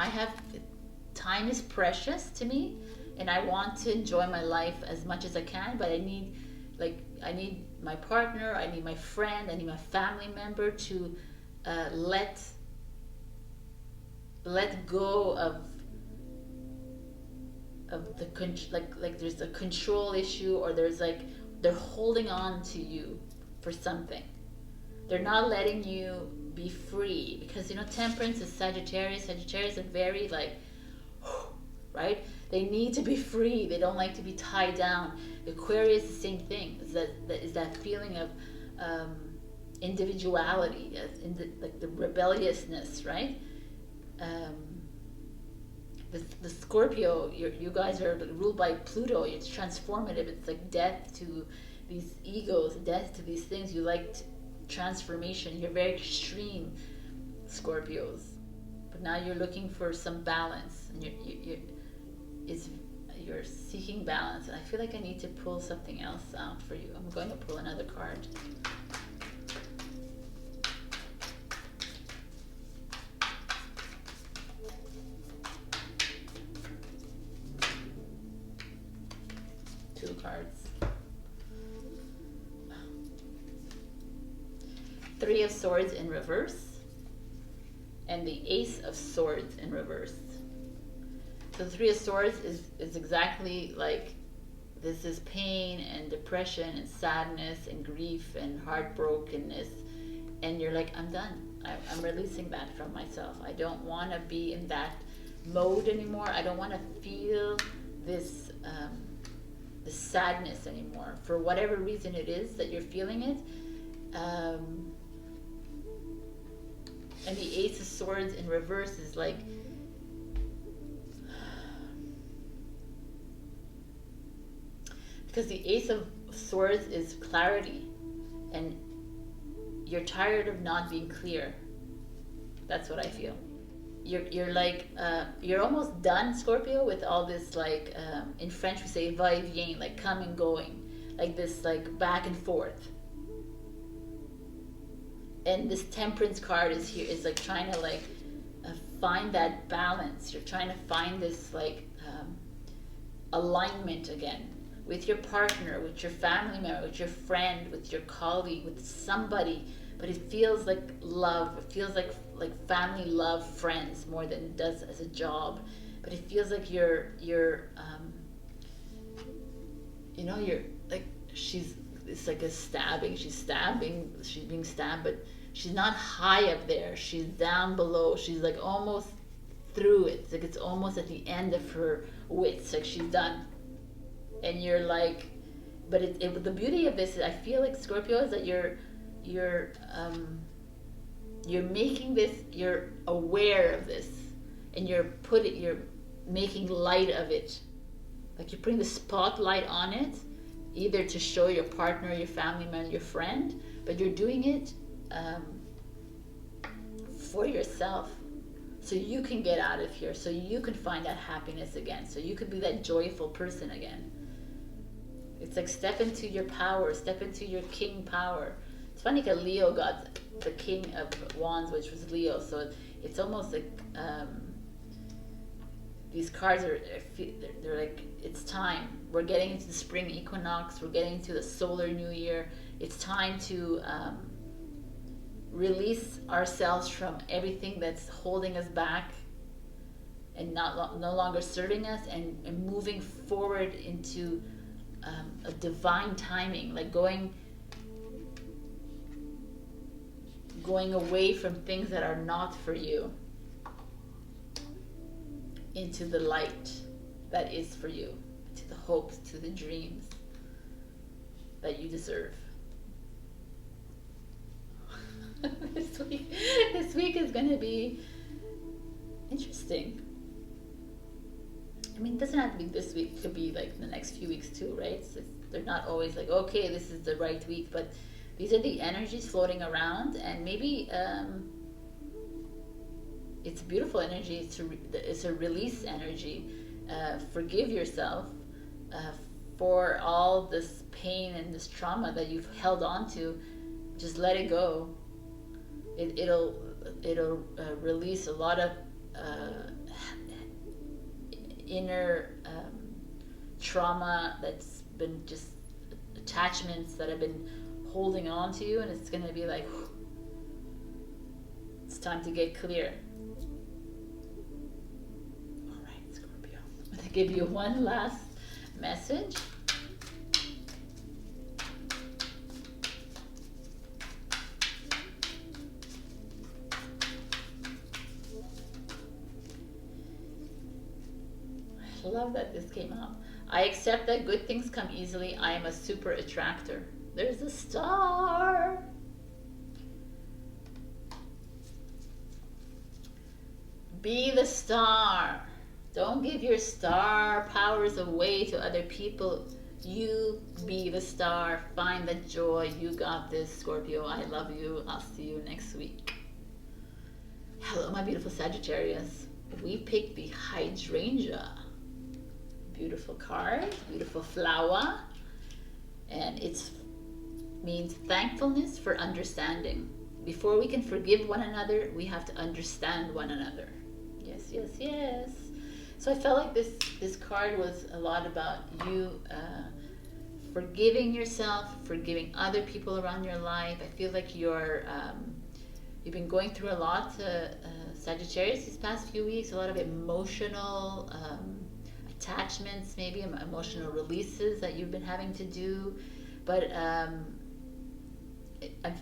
time is precious to me, and I want to enjoy my life as much as I can, but I need my partner, I need my friend, I need my family member to let go of the like there's a control issue, or there's like they're holding on to you for something. They're not letting you be free, because Temperance is Sagittarius. Sagittarius are very like, right? They need to be free. They don't like to be tied down. Aquarius is the same thing. Is that feeling of individuality, like the rebelliousness, right? The Scorpio, you guys are ruled by Pluto. It's transformative. It's like death to these egos, death to these things. You like transformation. You're very extreme, Scorpios. But now you're looking for some balance, and you're seeking balance. And I feel like I need to pull something else out for you. I'm going to pull another card. Two cards. Three of Swords in reverse, and the Ace of Swords in reverse. So the Three of Swords is exactly like, this is pain and depression and sadness and grief and heartbrokenness, and you're like, I'm done. I'm releasing that from myself. I don't want to be in that mode anymore. I don't want to feel this sadness anymore, for whatever reason it is that you're feeling it. And the Ace of Swords in reverse is like, because the Ace of Swords is clarity, and you're tired of not being clear. That's what I feel. You're like, you're almost done, Scorpio, with all this, like, in French we say va-et-vient, like come and going, like this, like back and forth. And this Temperance card is here, is like trying to like find that balance. You're trying to find this like alignment again with your partner, with your family member, with your friend, with your colleague, with somebody. But it feels like love. It feels like family, love, friends, more than it does as a job. But it feels like you're like, it's like a stabbing. She's being stabbed, but she's not high up there. She's down below. She's like almost through it. It's like it's almost at the end of her wits. Like she's done. And you're like, but the beauty of this, I feel like, Scorpio, is that you're making this, you're aware of this, and you're making light of it. Like you're putting the spotlight on it. either to show your partner, your family member, your friend, but you're doing it for yourself, so you can get out of here, so you can find that happiness again, so you can be that joyful person again. It's like step into your power, step into your king power. It's funny because Leo got the King of Wands, which was Leo, so it's almost like these cards they're like, it's time. We're getting into the spring equinox, we're getting into the solar new year. It's time to release ourselves from everything that's holding us back and no longer serving us, and moving forward into a divine timing, like going away from things that are not for you into the light that is for you, to the hopes, to the dreams that you deserve. This week is going to be interesting. I mean, it doesn't have to be this week. It could be like the next few weeks too, right? So they're not always like, okay, this is the right week, but these are the energies floating around, and maybe it's a beautiful energy. It's a release energy. Forgive yourself for all this pain and this trauma that you've held on to. Just let it go. It'll release a lot of inner trauma that's been just attachments that have been holding on to you, and it's going to be like, it's time to get clear. All right, Scorpio, I'm going to give you one last message. I love that this came out. I accept that good things come easily. I am a super attractor. There's a star. Be the star. Don't give your star powers away to other people. You be the star. Find the joy. You got this, Scorpio. I love you. I'll see you next week. Hello, my beautiful Sagittarius. We picked the hydrangea. Beautiful card, beautiful flower, and it means thankfulness for understanding. Before we can forgive one another, we have to understand one another. Yes, yes, yes. So I felt like this card was a lot about you forgiving yourself, forgiving other people around your life. I feel like you've been going through a lot, Sagittarius, these past few weeks. A lot of emotional attachments, maybe emotional releases that you've been having to do, but I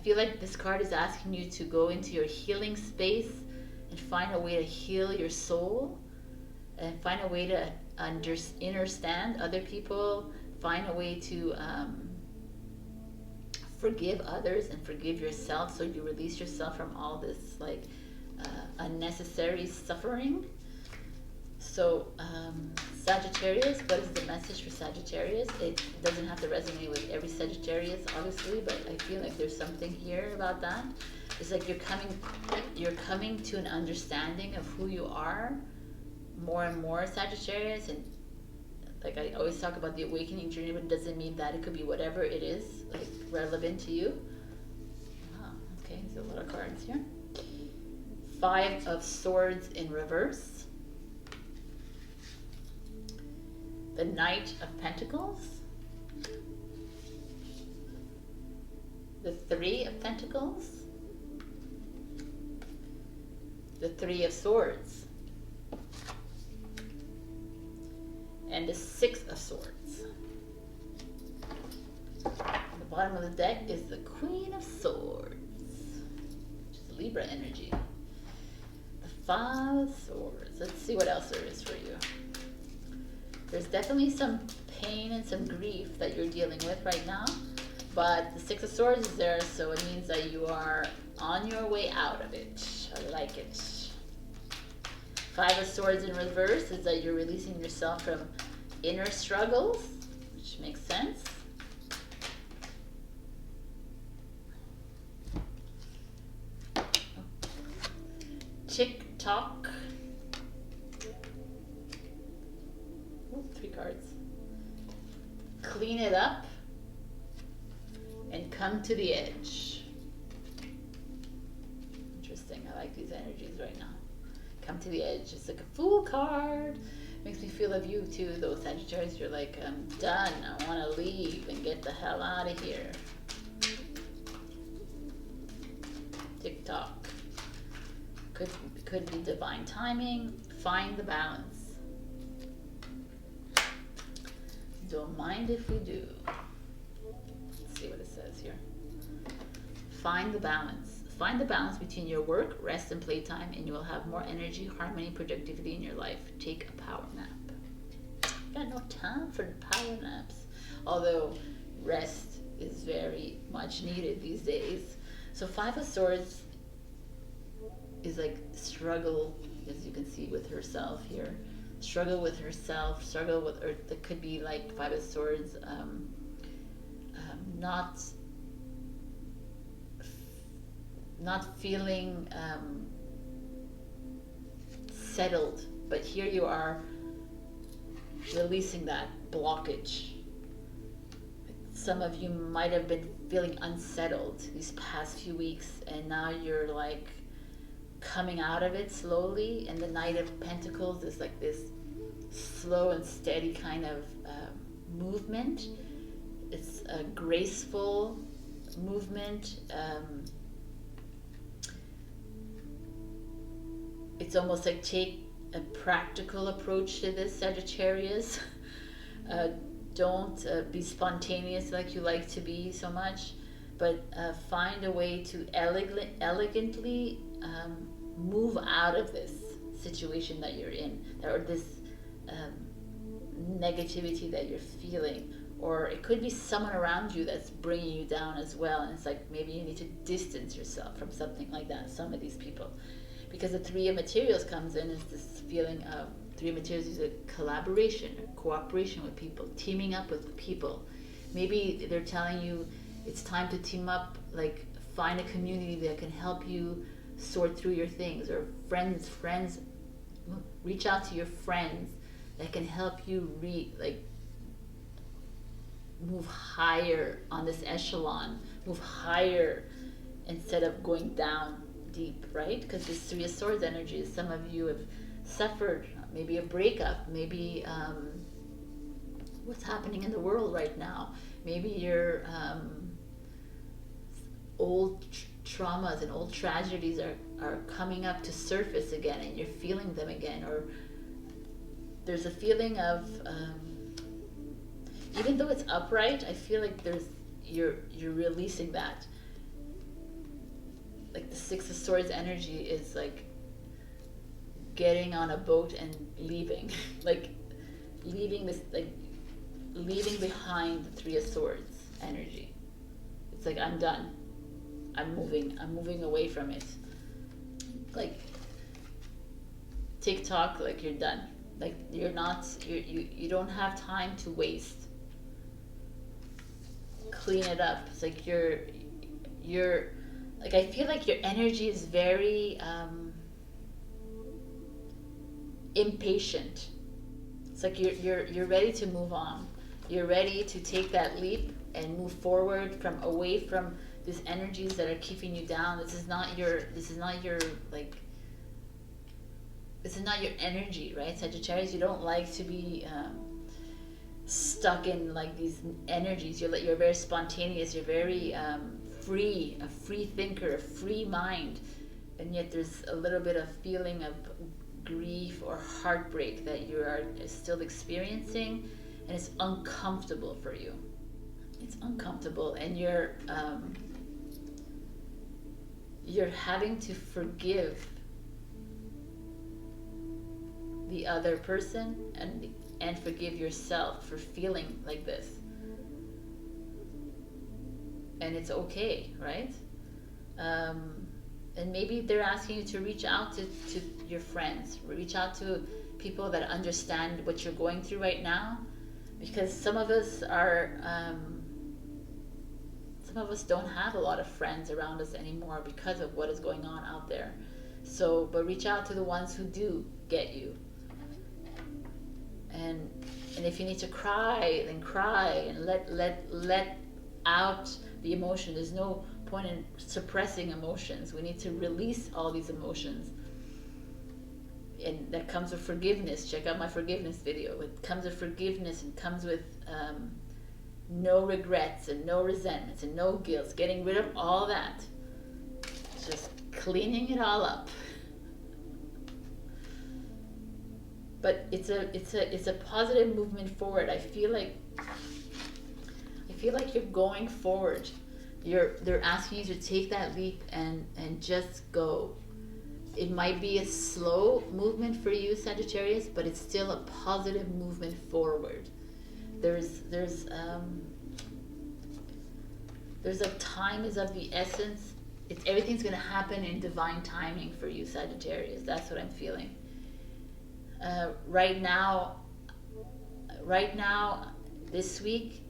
feel like this card is asking you to go into your healing space and find a way to heal your soul, and find a way to understand other people, find a way to forgive others and forgive yourself, so you release yourself from all this like unnecessary suffering. So Sagittarius, what is the message for Sagittarius? It doesn't have to resonate with every Sagittarius, obviously, but I feel like there's something here about that. It's like you're coming to an understanding of who you are more and more, Sagittarius. And like I always talk about the awakening journey, but it doesn't mean that. It could be whatever it is, like relevant to you. Wow, okay, there's a lot of cards here. 5 of Swords in reverse. The Knight of Pentacles. The 3 of Pentacles. The 3 of Swords. And the 6 of Swords. On the bottom of the deck is the Queen of Swords, which is Libra energy. The 5 of Swords. Let's see what else there is for you. There's definitely some pain and some grief that you're dealing with right now, but the 6 of Swords is there, so it means that you are on your way out of it. I like it. 5 of Swords in reverse is that you're releasing yourself from inner struggles, which makes sense. TikTok. Ooh, 3 cards. Clean it up and come to the edge. Interesting. I like these energies right now. Come to the edge. It's like a Fool card. Makes me feel of you too, though, Sagittarius. You're like, I'm done. I want to leave and get the hell out of here. TikTok. Could be divine timing. Find the balance. Don't mind if we do. Let's see what it says here. Find the balance. Find the balance between your work, rest, and playtime, and you will have more energy, harmony, productivity in your life. Take a power nap. Got no time for power naps. Although rest is very much needed these days. So 5 of Swords is like struggle, as you can see, with herself here. Struggle with herself, struggle with, or that could be like 5 of Swords, not feeling settled, but here you are releasing that blockage. Some of you might have been feeling unsettled these past few weeks, and now you're like coming out of it slowly. And the Knight of Pentacles is like this slow and steady kind of movement. It's a graceful movement. It's almost like take a practical approach to this, Sagittarius. Don't be spontaneous like you like to be so much, but find a way to elegantly move out of this situation that you're in, or this negativity that you're feeling. Or it could be someone around you that's bringing you down as well, and it's like maybe you need to distance yourself from something like that, some of these people. Because the 3 of Materials comes in as this feeling of, 3 of Materials is a collaboration or cooperation with people, teaming up with people. Maybe they're telling you it's time to team up, like find a community that can help you sort through your things, or friends, reach out to your friends that can help you move higher on this echelon, move higher instead of going down deep, right? Because this 3 of Swords energy is, some of you have suffered maybe a breakup, maybe what's happening in the world right now, maybe your old traumas and old tragedies are coming up to surface again, and you're feeling them again. Or there's a feeling of even though it's upright, I feel like you're releasing that. Like the 6 of Swords energy is like getting on a boat and leaving, like leaving this, like leaving behind the 3 of Swords energy. It's like, I'm done. I'm moving away from it. Like TikTok, like you're done. Like you don't have time to waste. Clean it up. It's like you're like, I feel like your energy is very impatient. It's like you're ready to move on. You're ready to take that leap and move forward away from these energies that are keeping you down. This is not your energy, right? Sagittarius, you don't like to be stuck in like these energies. You're very spontaneous. You're very free, a free thinker, a free mind, and yet there's a little bit of feeling of grief or heartbreak that you are still experiencing, and it's uncomfortable for you. It's uncomfortable, and you're having to forgive the other person and forgive yourself for feeling like this. And it's okay, right? And maybe they're asking you to reach out to your friends, reach out to people that understand what you're going through right now, because some of us don't have a lot of friends around us anymore because of what is going on out there. So, but reach out to the ones who do get you. And if you need to cry, then cry and let out the emotion. There's no point in suppressing emotions. We need to release all these emotions. And that comes with forgiveness. Check out my forgiveness video. It comes with forgiveness and comes with no regrets and no resentments and no guilt. Getting rid of all that. Just cleaning it all up. But it's a positive movement forward. I feel like you're going forward. They're asking you to take that leap and just go. It might be a slow movement for you, Sagittarius, but it's still a positive movement forward. There's a time is of the essence. Everything's going to happen in divine timing for you, Sagittarius. That's what I'm feeling. Right now, this week,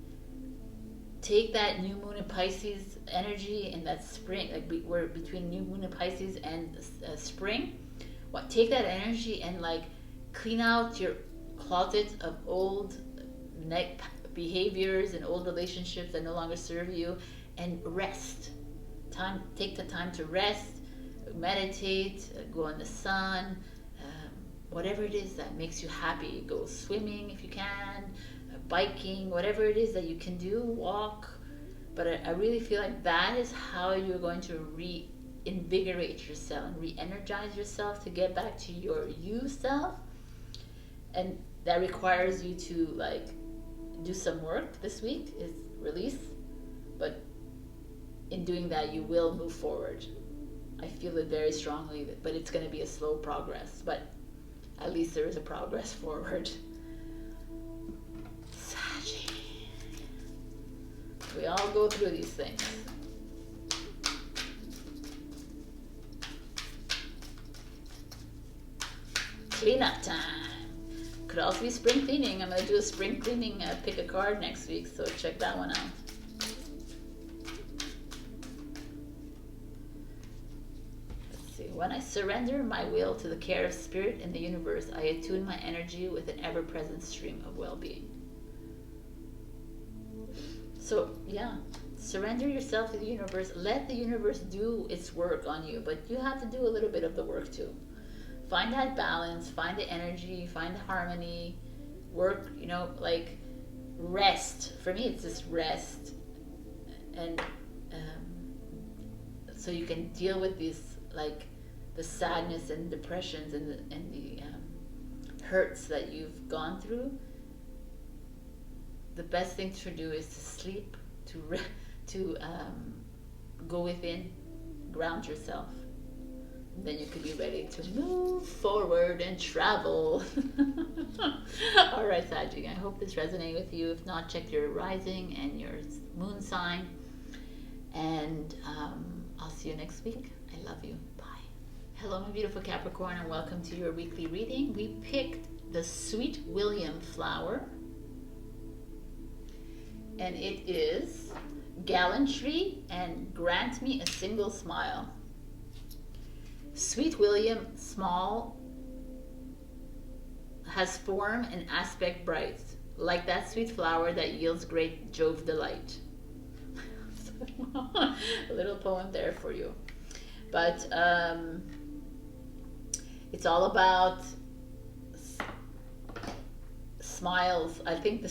take that new moon in Pisces energy and that spring, like we're between new moon in Pisces and spring. Take that energy and like clean out your closet of old behaviors and old relationships that no longer serve you, and rest. Take the time to rest, meditate, go in the sun, whatever it is that makes you happy. Go swimming if you can, biking, whatever it is that you can do, walk. But I really feel like that is how you're going to reinvigorate yourself and re-energize yourself to get back to your you self. And that requires you to like do some work this week, is release. But in doing that, you will move forward. I feel it very strongly, but it's going to be a slow progress. But at least there is a progress forward. Saggy. We all go through these things. Cleanup time. Could also be spring cleaning. I'm going to do a spring cleaning pick a card next week, so check that one out. When I surrender my will to the care of spirit and the universe, I attune my energy with an ever-present stream of well-being. So, yeah, surrender yourself to the universe. Let the universe do its work on you, but you have to do a little bit of the work too. Find that balance, find the energy, find the harmony, work, like rest. For me, it's just rest. And so you can deal with these, like, the sadness and depressions and the hurts that you've gone through. The best thing to do is to sleep, to go within, ground yourself. And then you could be ready to move forward and travel. All right, Saggy, I hope this resonated with you. If not, check your rising and your moon sign. And I'll see you next week. I love you. Bye. Hello, my beautiful Capricorn, and welcome to your weekly reading. We picked the Sweet William flower, and it is Gallantry and Grant Me a Single Smile. Sweet William, small, has form and aspect bright, like that sweet flower that yields great Jove delight. A little poem there for you. But it's all about smiles. I think the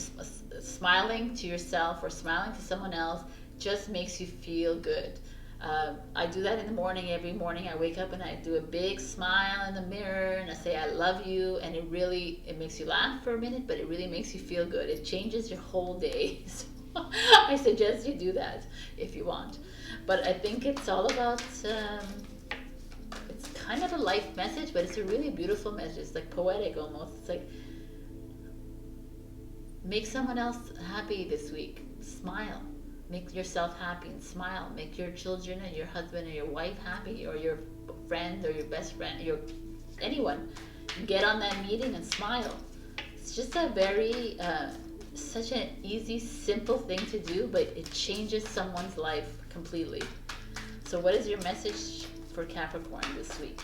smiling to yourself or smiling to someone else just makes you feel good. I do that in the morning. Every morning I wake up and I do a big smile in the mirror and I say I love you, and it makes you laugh for a minute, but it really makes you feel good. It changes your whole day. So I suggest you do that if you want. But I think it's all about it's kind of a life message, but it's a really beautiful message. It's like poetic almost. It's like, make someone else happy this week. Smile. Make yourself happy and smile. Make your children and your husband or your wife happy, or your friend or your best friend, anyone. Get on that meeting and smile. It's just a very such an easy, simple thing to do, but it changes someone's life completely. So what is your message for Capricorn this week?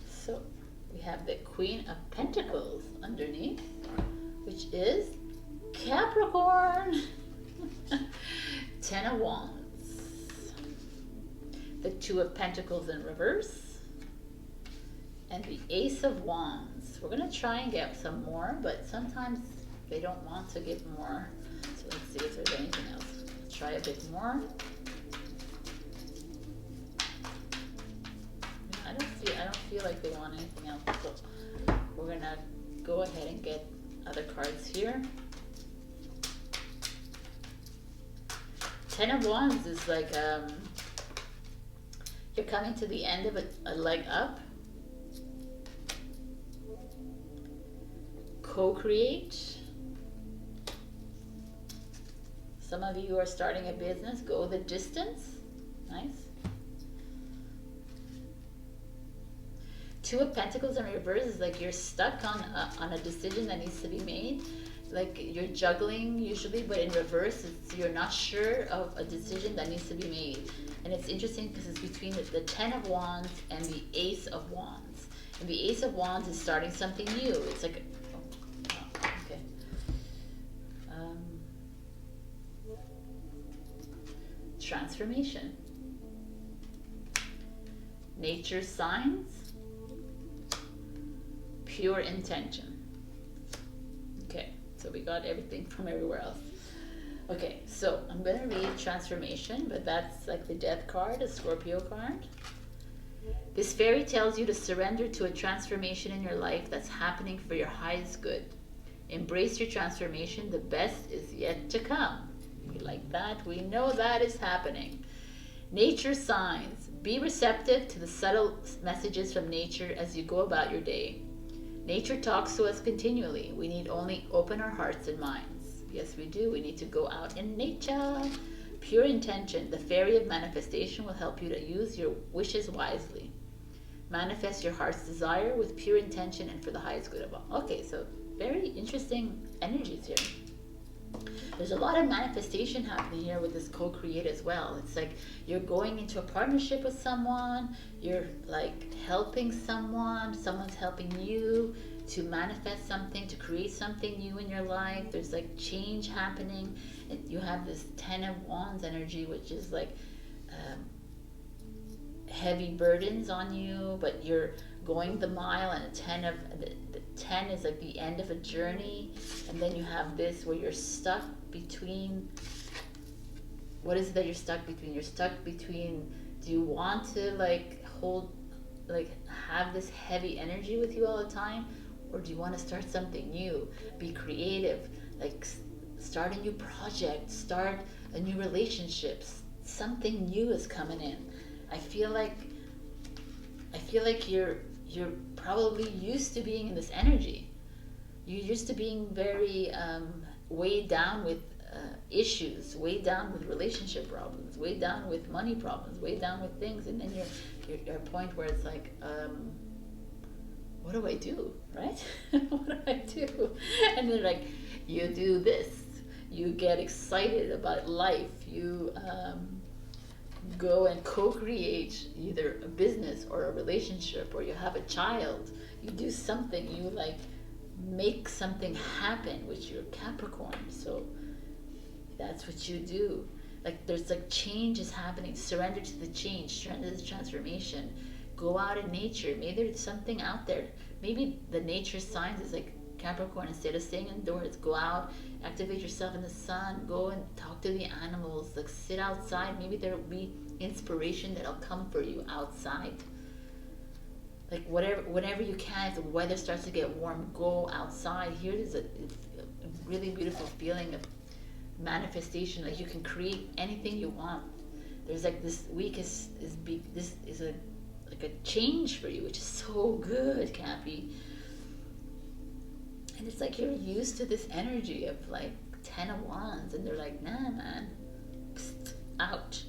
So we have the Queen of Pentacles underneath, which is Capricorn. 10 of Wands. The Two of Pentacles in reverse. And the Ace of Wands. We're going to try and get some more, but sometimes they don't want to get more. So let's see if there's anything else. Let's try a bit more. I don't feel like they want anything else. So we're going to go ahead and get other cards here. 10 of Wands is like you're coming to the end of a leg up. Co-create. Some of you are starting a business. Go the distance. Nice. Two of Pentacles in reverse is like you're stuck on a decision that needs to be made. Like you're juggling usually, but in reverse, you're not sure of a decision that needs to be made. And it's interesting because it's between the 10 of Wands and the Ace of Wands. And the Ace of Wands is starting something new. It's like, okay. Transformation. Nature signs. Pure intention. Okay. So we got everything from everywhere else. Okay, so I'm going to read Transformation, but that's like the Death card, a Scorpio card. This fairy tells you to surrender to a transformation in your life that's happening for your highest good. Embrace your transformation. The best is yet to come. We like that. We know that is happening. Nature signs. Be receptive to the subtle messages from nature as you go about your day. Nature talks to us continually. We need only open our hearts and minds. Yes, we do. We need to go out in nature. Pure intention. The fairy of manifestation will help you to use your wishes wisely. Manifest your heart's desire with pure intention and for the highest good of all. Okay, so very interesting energies here. There's a lot of manifestation happening here with this co-create as well. It's like you're going into a partnership with someone, you're like helping someone, someone's helping you to manifest something, to create something new in your life. There's like change happening. And you have this 10 of Wands energy, which is like heavy burdens on you, but you're going the mile, and the 10 is like the end of a journey. And then you have this where you're stuck between, what is it that you're stuck between? You're stuck between, do you want to like hold, like have this heavy energy with you all the time, or do you want to start something new, be creative, like start a new project, start a new relationship? Something new is coming in. I feel like you're probably used to being in this energy. You're used to being very weighed down with issues, weighed down with relationship problems, weighed down with money problems, weighed down with things, and then you're at a point where it's like, what do I do, right? What do I do? And then like, you do this, you get excited about life, you go and co-create either a business or a relationship, or you have a child, you do something, you like make something happen with your Capricorn. So that's what you do. Like there's like change is happening. Surrender to the change, surrender to the transformation. Go out in nature. Maybe there's something out there. Maybe the nature signs is like Capricorn, instead of staying indoors, go out, activate yourself in the sun, go and talk to the animals, like sit outside. Maybe there will be inspiration that'll come for you outside. Like whenever you can, if the weather starts to get warm, go outside. Here is a really beautiful feeling of manifestation. Like you can create anything you want. There's like this week this is like a change for you, which is so good, Cappy. And it's like you're used to this energy of like 10 of Wands, and they're like, nah, man, psst, out.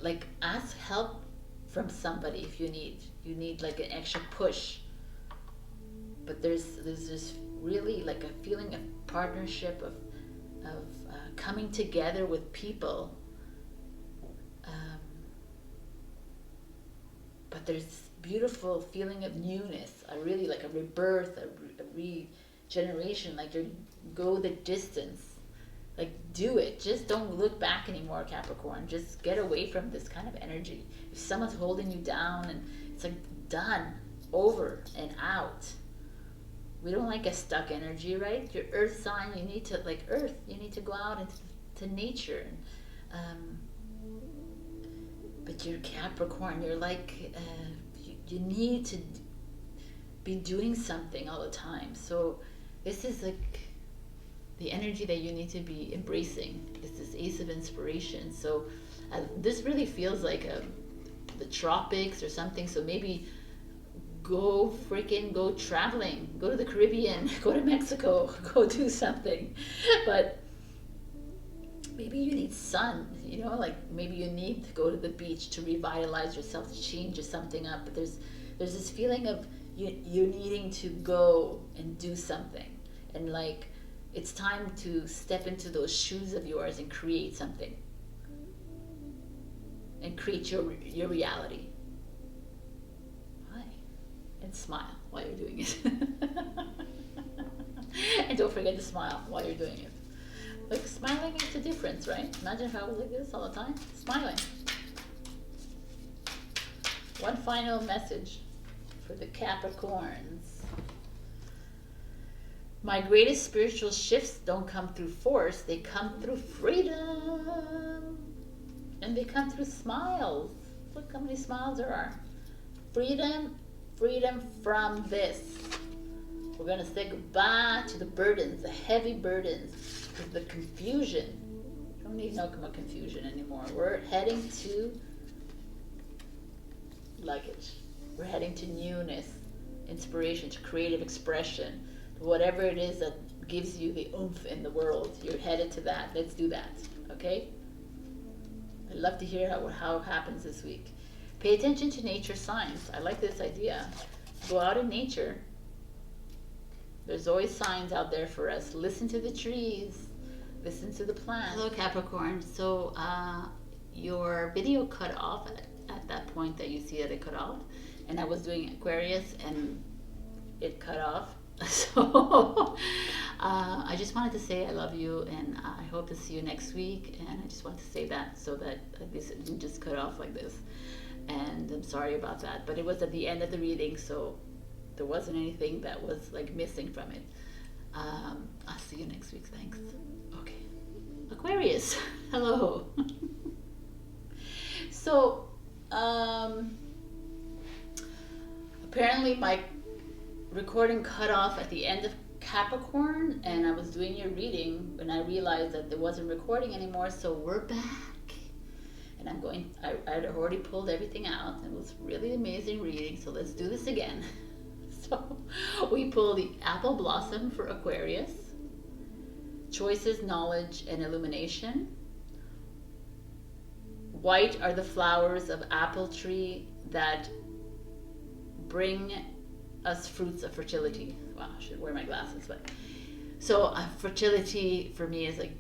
Like ask help from somebody if you need like an extra push. But there's this really like a feeling of partnership of coming together with people. But there's this beautiful feeling of newness, really like a rebirth, a regeneration, like you go the distance, like do it. Just don't look back anymore, Capricorn. Just get away from this kind of energy. If someone's holding you down, and it's like done, over and out. We don't like a stuck energy, right? Your earth sign, you need to, like earth, you need to go out into nature. But you're Capricorn, you're like, you need to be doing something all the time. So this is like the energy that you need to be embracing. This is Ace of Inspiration. So this really feels like the tropics or something. So maybe go traveling, go to the Caribbean, go to Mexico, go do something. But maybe you need sun, you know, like maybe you need to go to the beach to revitalize yourself, to change something up. But there's this feeling of you needing to go and do something, and like it's time to step into those shoes of yours and create something, and create your reality. Hi, and smile while you're doing it. And don't forget to smile while you're doing it. Like smiling makes a difference, right? Imagine if I was like this all the time, smiling. One final message for the Capricorns. My greatest spiritual shifts don't come through force, they come through freedom. And they come through smiles. Look how many smiles there are. Freedom, freedom from this. We're going to say goodbye to the burdens, the heavy burdens, the confusion. We don't need no more confusion anymore. We're heading to luggage. We're heading to newness, inspiration, to creative expression. Whatever it is that gives you the oomph in the world, you're headed to that. Let's do that, okay? I'd love to hear how it happens this week. Pay attention to nature signs. I like this idea. Go out in nature. There's always signs out there for us. Listen to the trees. Listen to the plants. Hello, Capricorn. So your video cut off at that point that you see that it cut off. And I was doing Aquarius and it cut off. So I just wanted to say I love you, and I hope to see you next week. And I just want to say that so that this didn't just cut off like this. And I'm sorry about that. But it was at the end of the reading, so there wasn't anything that was like missing from it. I'll see you next week. Thanks. Okay. Aquarius. Hello. So apparently my recording cut off at the end of Capricorn, and I was doing your reading and I realized that there wasn't recording anymore. So we're back, and I'd already pulled everything out. It was really amazing reading, so let's do this again. So we pull the Apple Blossom for Aquarius, Choices, Knowledge, and Illumination. White are the flowers of apple tree that bring us fruits of fertility. Wow, I should wear my glasses. But so fertility for me is like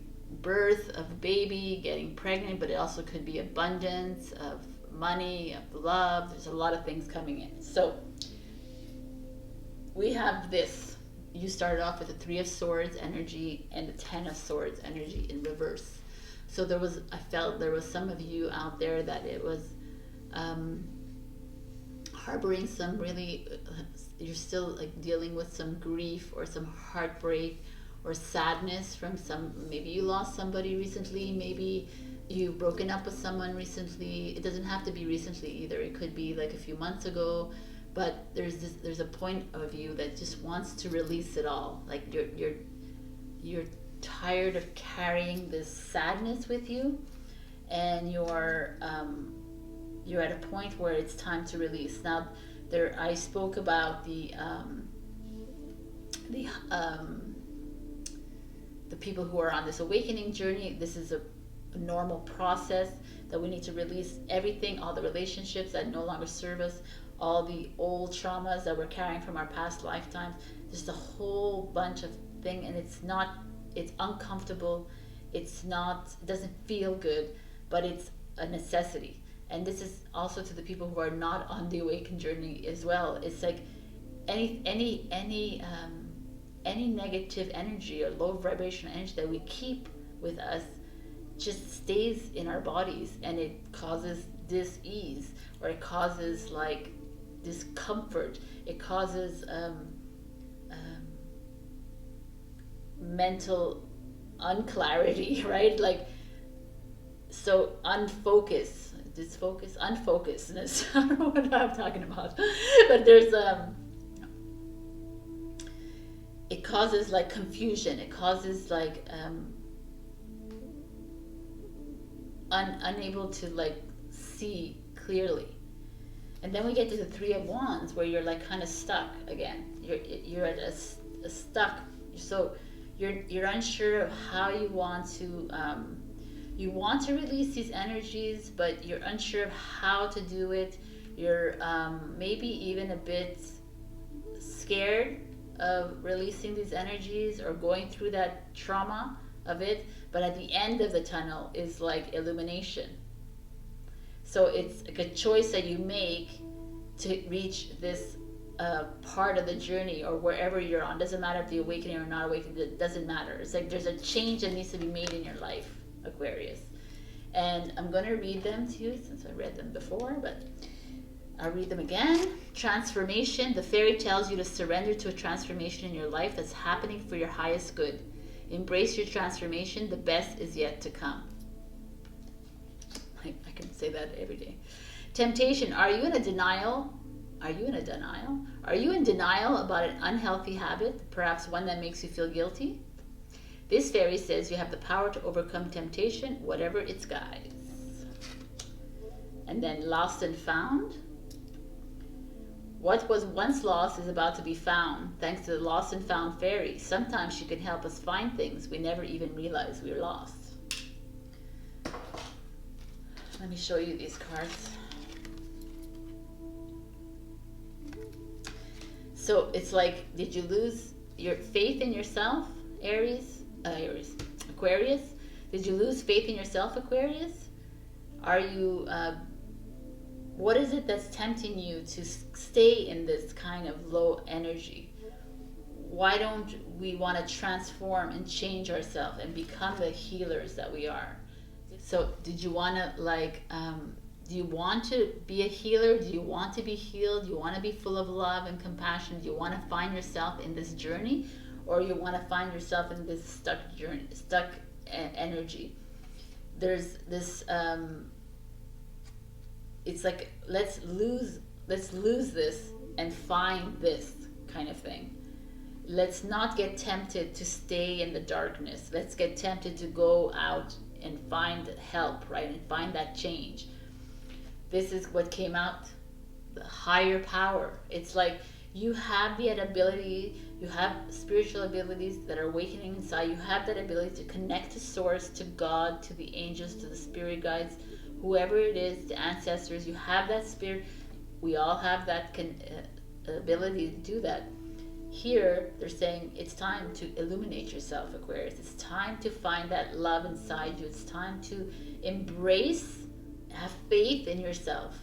birth of a baby, getting pregnant, but it also could be abundance of money, of love. There's a lot of things coming in. So we have this. You started off with the 3 of Swords energy and the 10 of Swords energy in reverse. So I felt there was some of you out there that it was harboring some really, you're still like dealing with some grief or some heartbreak or sadness from maybe you lost somebody recently, maybe you've broken up with someone recently. It doesn't have to be recently either. It could be like a few months ago, but there's a point of you that just wants to release it all. Like you're tired of carrying this sadness with you, and you're at a point where it's time to release. Now, I spoke about the people who are on this awakening journey. This is a normal process that we need to release everything, all the relationships that no longer serve us, all the old traumas that we're carrying from our past lifetimes, just a whole bunch of thing, and it's uncomfortable, it doesn't feel good, but it's a necessity. And this is also to the people who are not on the awakened journey as well. It's like any negative energy or low vibrational energy that we keep with us just stays in our bodies, and it causes dis-ease, or it causes like discomfort, it causes mental unclarity, right? Like, so unfocusedness. I don't know what I'm talking about, but there's it causes like confusion, it causes like unable to like see clearly. And then we get to the Three of Wands, where you're like kind of stuck again. You're at a stuck, so you're unsure of how you want to release these energies, but you're unsure of how to do it. You're maybe even a bit scared of releasing these energies or going through that trauma of it. But at the end of the tunnel is like illumination. So it's like a choice that you make to reach this part of the journey, or wherever you're on. Doesn't matter if you're awakening or not awakening, it doesn't matter. It's like there's a change that needs to be made in your life, Aquarius. And I'm going to read them to you, since I read them before, but I'll read them again. Transformation. The fairy tells you to surrender to a transformation in your life that's happening for your highest good. Embrace your transformation. The best is yet to come. I can say that every day. Temptation. Are you in a denial? Are you in denial about an unhealthy habit, perhaps one that makes you feel guilty? This fairy says you have the power to overcome temptation, whatever its guise. And then lost and found. What was once lost is about to be found, thanks to the lost and found fairy. Sometimes she can help us find things we never even realized we were lost. Let me show you these cards. So it's like, did you lose your faith in yourself, Aquarius? Did you lose faith in yourself, Aquarius? Are you, what is it that's tempting you to stay in this kind of low energy? Why don't we want to transform and change ourselves and become the healers that we are? So did you want to like, do you want to be a healer? Do you want to be healed? Do you want to be full of love and compassion? Do you want to find yourself in this journey? Or you want to find yourself in this stuck journey, stuck energy? There's this, it's like, let's lose this and find this kind of thing. Let's not get tempted to stay in the darkness. Let's get tempted to go out and find help, right? And find that change. This is what came out, the higher power. It's like you have the ability, you have spiritual abilities that are awakening inside. You have that ability to connect to source, to God, to the angels, to the spirit guides, whoever it is, the ancestors. You have that spirit. We all have that ability to do that. Here, they're saying it's time to illuminate yourself, Aquarius. It's time to find that love inside you. It's time to embrace, have faith in yourself.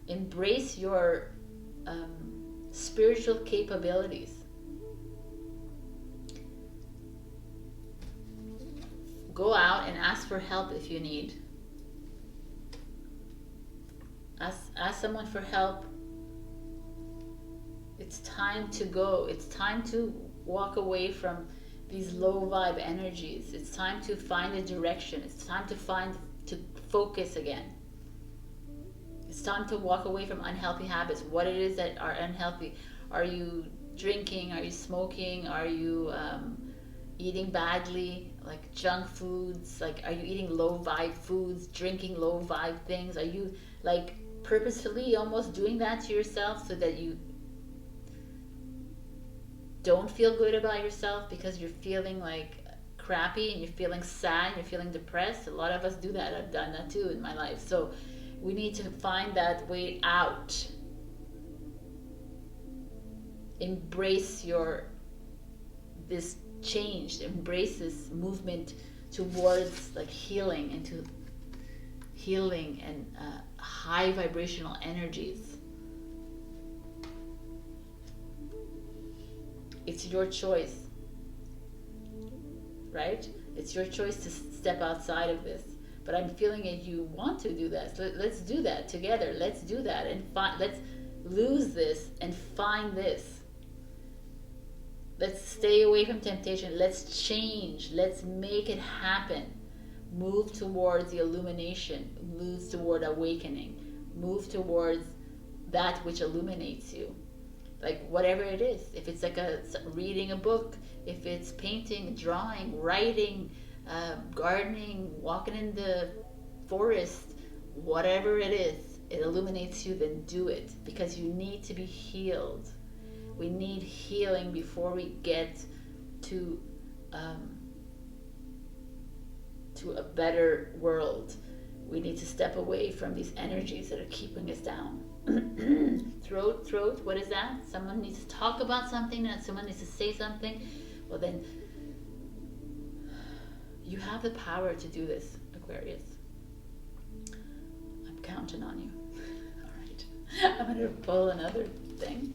Embrace your spiritual capabilities. Go out and ask for help if you need. Ask someone for help. It's time to go. It's time to walk away from these low vibe energies. It's time to find a direction. It's time to focus again. It's time to walk away from unhealthy habits. What it is that are unhealthy. Are you drinking? Are you smoking? Are you eating badly, like junk foods? Like, are you eating low vibe foods, drinking low vibe things? Are you like purposefully almost doing that to yourself so that you don't feel good about yourself because you're feeling like crappy and you're feeling sad and you're feeling depressed? A lot of us do that. I've done that too in my life. So we need to find that way out. Embrace this change, embrace this movement towards like healing, into healing and high vibrational energies. It's your choice, right? It's your choice to step outside of this. But I'm feeling it, you want to do that. So let's do that together. Let's do that and let's lose this and find this. Let's stay away from temptation. Let's change. Let's make it happen. Move towards the illumination. Move toward awakening. Move towards that which illuminates you. Like whatever it is. If it's like reading a book, if it's painting, drawing, writing, gardening, walking in the forest, whatever it is, it illuminates you, then do it. Because you need to be healed. We need healing before we get to a better world. We need to step away from these energies that are keeping us down. Throat, what is that? Someone needs to talk about something, and someone needs to say something. Well then, you have the power to do this, Aquarius. I'm counting on you. All right, I'm going to pull another thing.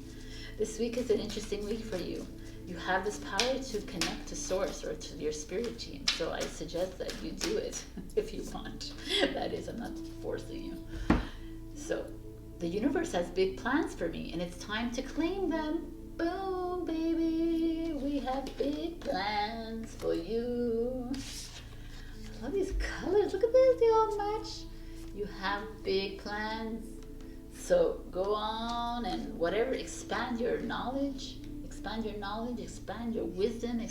This week is an interesting week for you. You have this power to connect to source or to your spirit team. So I suggest that you do it if you want. That is, I'm not forcing you. So the universe has big plans for me, and it's time to claim them. Boom, baby. We have big plans for you. I love these colors. Look at this. They all match. You have big plans. So go on and whatever, expand your knowledge, expand your wisdom,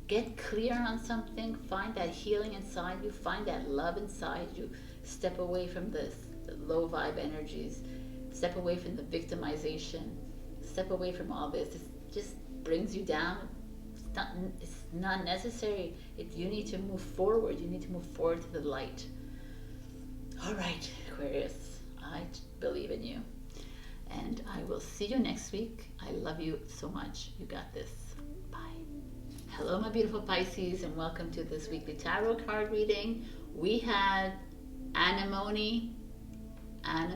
get clear on something, find that healing inside you, find that love inside you, step away from the low vibe energies, step away from the victimization, step away from all this. It just brings you down. It's not necessary. You need to move forward. You need to move forward to the light. All right, Aquarius, I believe in you. And I will see you next week. I love you so much. You got this. Bye. Hello, my beautiful Pisces, and welcome to this weekly tarot card reading. We had anemone. I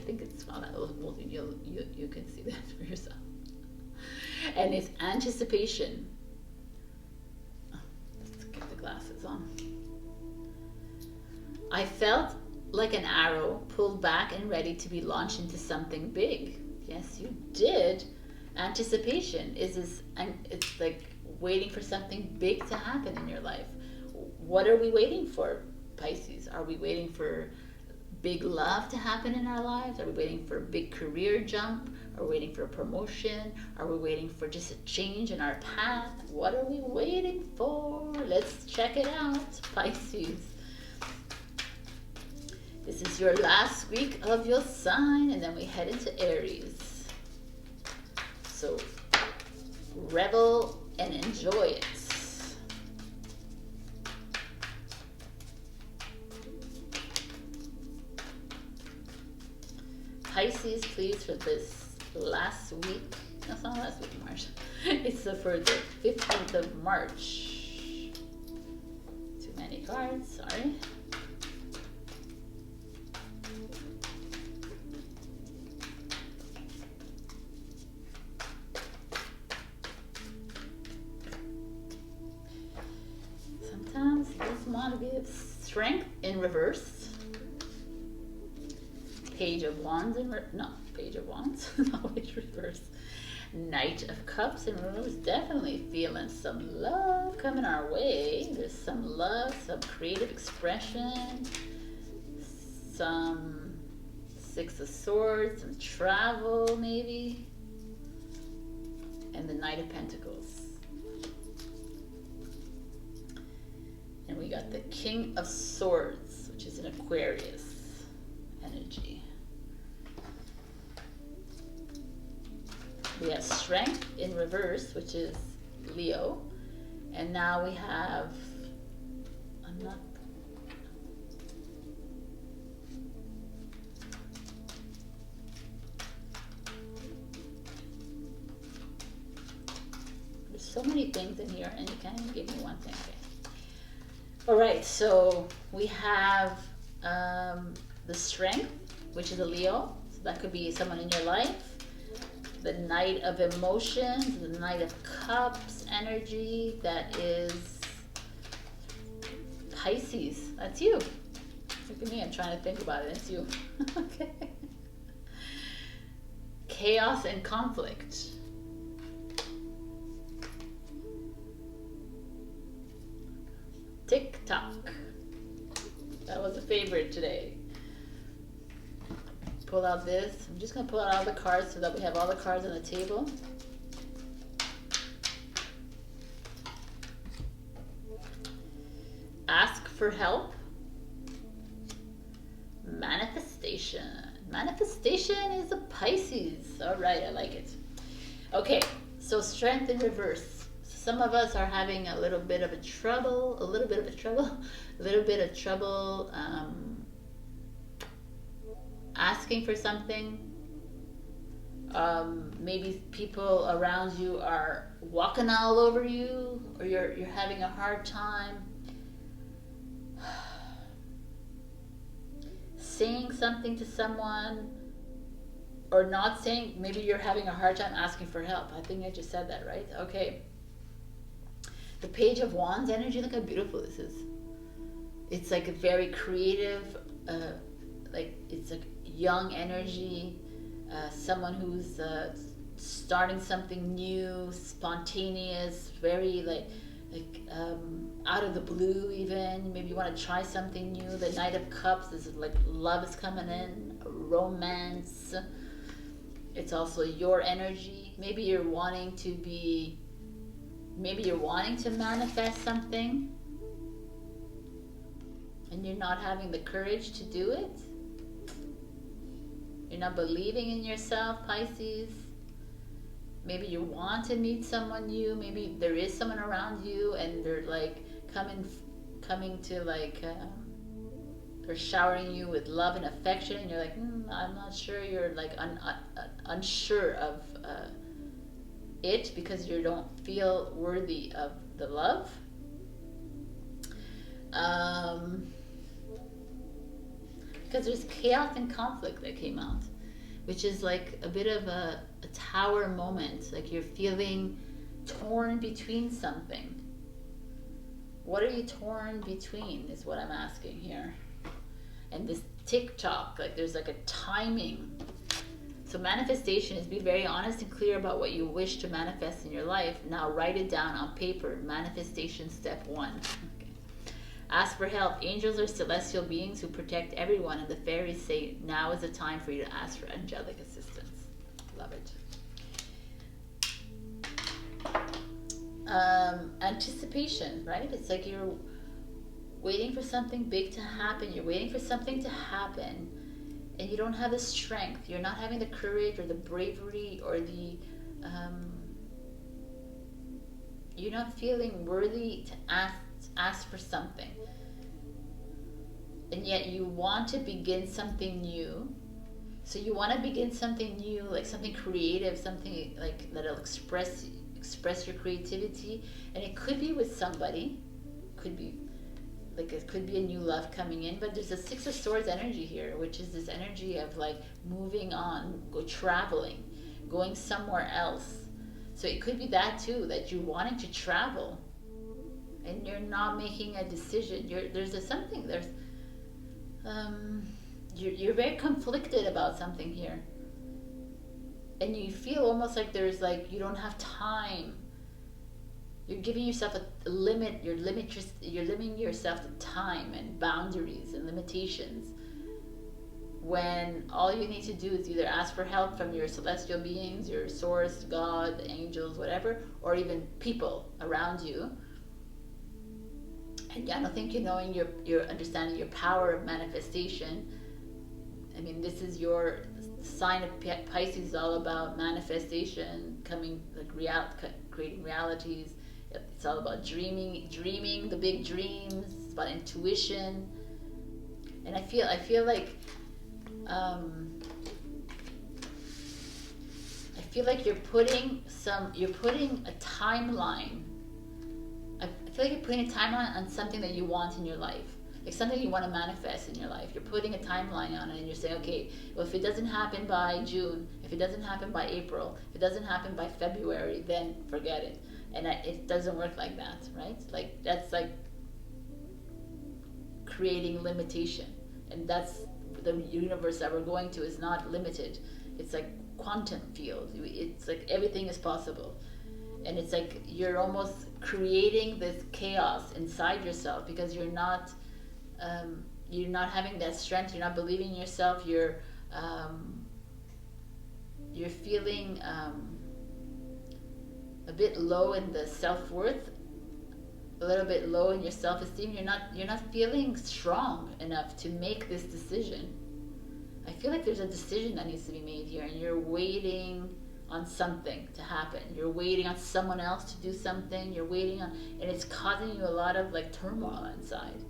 think it's well, you can see that for yourself. And it's anticipation. Oh, let's get the glasses on. I felt like an arrow pulled back and ready to be launched into something big. Yes, you did. Anticipation is it's like waiting for something big to happen in your life. What are we waiting for, Pisces? Are we waiting for big love to happen in our lives? Are we waiting for a big career jump? Are we waiting for a promotion? Are we waiting for just a change in our path? What are we waiting for? Let's check it out, Pisces. This is your last week of your sign, and then we head into Aries. So revel and enjoy it. Pisces, please, for this last week. That's not last week, March. It's for the 15th of March. Too many cards, sorry. Sometimes these want to be strength in reverse. Page of Wands in Page of Wands, always reverse. Knight of Cups in reverse. Definitely feeling some love coming our way. There's some love, some creative expression, some Six of Swords, some travel maybe, and the Knight of Pentacles. And we got the King of Swords, which is an Aquarius energy. We have Strength in reverse, which is Leo. And now we have, so many things in here, and you can't even give me one thing. Okay. All right, so we have the Strength, which is a Leo. So that could be someone in your life. The Knight of Emotions, the Knight of Cups energy, that is Pisces. That's you. Look at me, I'm trying to think about it. It's you. Okay. Chaos and Conflict. Tick tock. That was a favorite today. Pull out this. I'm just going to pull out all the cards so that we have all the cards on the table. Ask for help. Manifestation. Manifestation is a Pisces. All right, I like it. Okay, so Strength in reverse. Some of us are having a little bit of trouble asking for something. Maybe people around you are walking all over you, or you're having a hard time saying something to someone, or not saying. Maybe you're having a hard time asking for help. I think I just said that, right? Okay. The Page of Wands energy, look how beautiful this is. It's like a very creative, like it's a young energy, someone who's starting something new, spontaneous, very like out of the blue even. Maybe you want to try something new. The Knight of Cups is like love is coming in, romance. It's also your energy. Maybe you're wanting to manifest something and you're not having the courage to do it. You're not believing in yourself, Pisces. Maybe you want to meet someone new. Maybe there is someone around you and they're like coming to like they're showering you with love and affection, and you're like, I'm not sure. You're like unsure of it because you don't feel worthy of the love. Because there's chaos and conflict that came out, which is like a bit of a tower moment, like you're feeling torn between something. What are you torn between is what I'm asking here. And this tick-tock, like there's like a timing. So manifestation is be very honest and clear about what you wish to manifest in your life. Now write it down on paper. Manifestation step 1. Okay. Ask for help. Angels are celestial beings who protect everyone, and the fairies say now is the time for you to ask for angelic assistance. Love it. Anticipation, right? It's like you're waiting for something big to happen. You're waiting for something to happen, and you don't have the strength. You're not having the courage or the bravery or the you're not feeling worthy to ask for something, and yet you want to begin something new. So you want to begin something new, like something creative, something like that'll express your creativity, and it could be with somebody, could be like it could be a new love coming in. But there's a Six of Swords energy here, which is this energy of like moving on, traveling, going somewhere else. So it could be that too, that you're wanting to travel and you're not making a decision. You're very conflicted about something here, and you feel almost like there's like you don't have time. You're giving yourself a limit. You're limiting yourself to time and boundaries and limitations, when all you need to do is either ask for help from your celestial beings, your source, God, angels, whatever, or even people around you. And I don't think you're knowing your understanding your power of manifestation. I mean, this is your sign of Pisces, all about manifestation, coming like creating realities. It's all about dreaming the big dreams. It's about intuition. And I feel like I feel like you're putting a timeline. I feel like you're putting a timeline on something that you want in your life. Like something you want to manifest in your life. You're putting a timeline on it and you're saying, okay, well, if it doesn't happen by June, if it doesn't happen by April, if it doesn't happen by February, then forget it. And it doesn't work like that, right? Like that's like creating limitation. And that's the universe that we're going to is not limited. It's like quantum field. It's like everything is possible. And it's like you're almost creating this chaos inside yourself because you're not having that strength. You're not believing in yourself. You're feeling a bit low in the self-worth, a little bit low in your self-esteem. You're not feeling strong enough to make this decision. I feel like there's a decision that needs to be made here, and you're waiting on something to happen. You're waiting on someone else to do something. You're waiting on, and it's causing you a lot of like turmoil inside.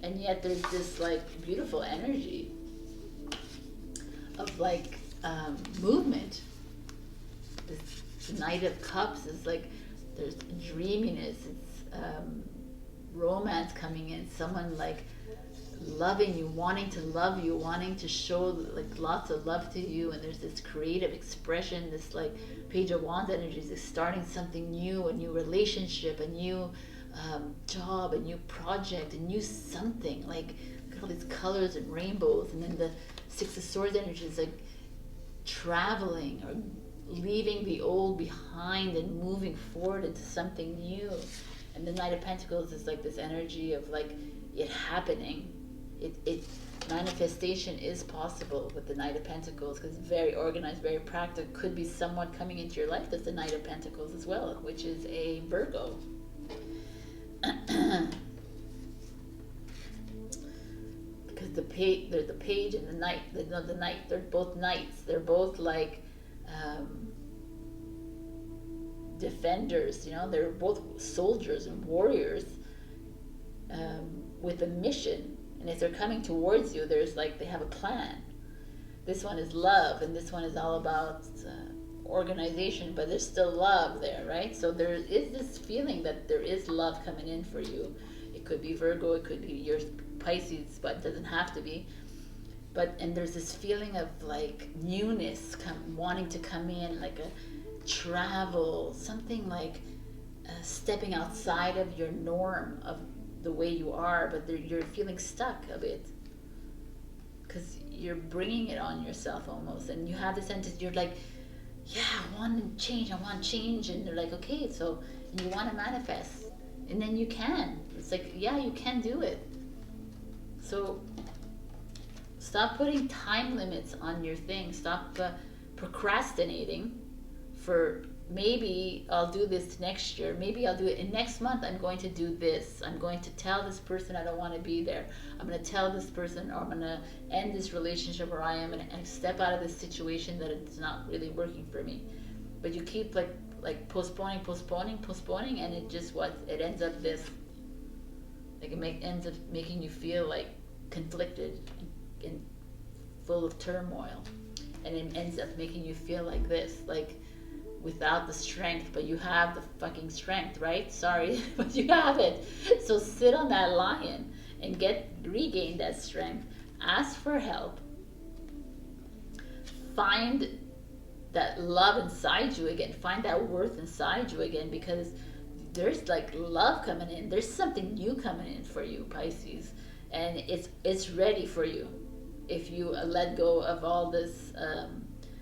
And yet there's this like beautiful energy of like movement. This Knight of Cups is like, there's dreaminess, it's romance coming in, someone like loving you, wanting to love you, wanting to show like lots of love to you, and there's this creative expression, this like Page of Wands energy is starting something new, a new relationship, a new job, a new project, a new something. Like look at all these colors and rainbows. And then the Six of Swords energy is like traveling or leaving the old behind and moving forward into something new. And the Knight of Pentacles is like this energy of like it happening. It manifestation is possible with the Knight of Pentacles because it's very organized, very practical. Could be someone coming into your life that's the Knight of Pentacles as well, which is a Virgo. Because there's the page and the knight. The knight. They're both knights. They're both like defenders. You know, they're both soldiers and warriors with a mission. And if they're coming towards you, there's like they have a plan. This one is love, and this one is all about organization, but there's still love there, right? So there is this feeling that there is love coming in for you. It could be Virgo, it could be your Pisces, but it doesn't have to be. And there's this feeling of like newness wanting to come in, like a travel, something like stepping outside of your norm of the way you are, but you're feeling stuck a bit because you're bringing it on yourself almost, and you have the sense that you're like, yeah, I want change, and they're like, okay, so you want to manifest, and then you can. It's like, yeah, you can do it. So stop putting time limits on your thing. Stop procrastinating for maybe I'll do this next year. Maybe I'll do it in next month. I'm going to do this. I'm going to tell this person I don't want to be there. I'm going to tell this person, or I'm going to end this relationship where I am and step out of this situation that it's not really working for me. But you keep like postponing, and it just it ends up this. Like it ends up making you feel like conflicted and full of turmoil, and it ends up making you feel like this, like without the strength, but you have the fucking strength, right? Sorry, but you have it. So sit on that lion and regain that strength. Ask for help. Find that love inside you again. Find that worth inside you again, because there's like love coming in. There's something new coming in for you, Pisces, and it's ready for you. If you let go of all this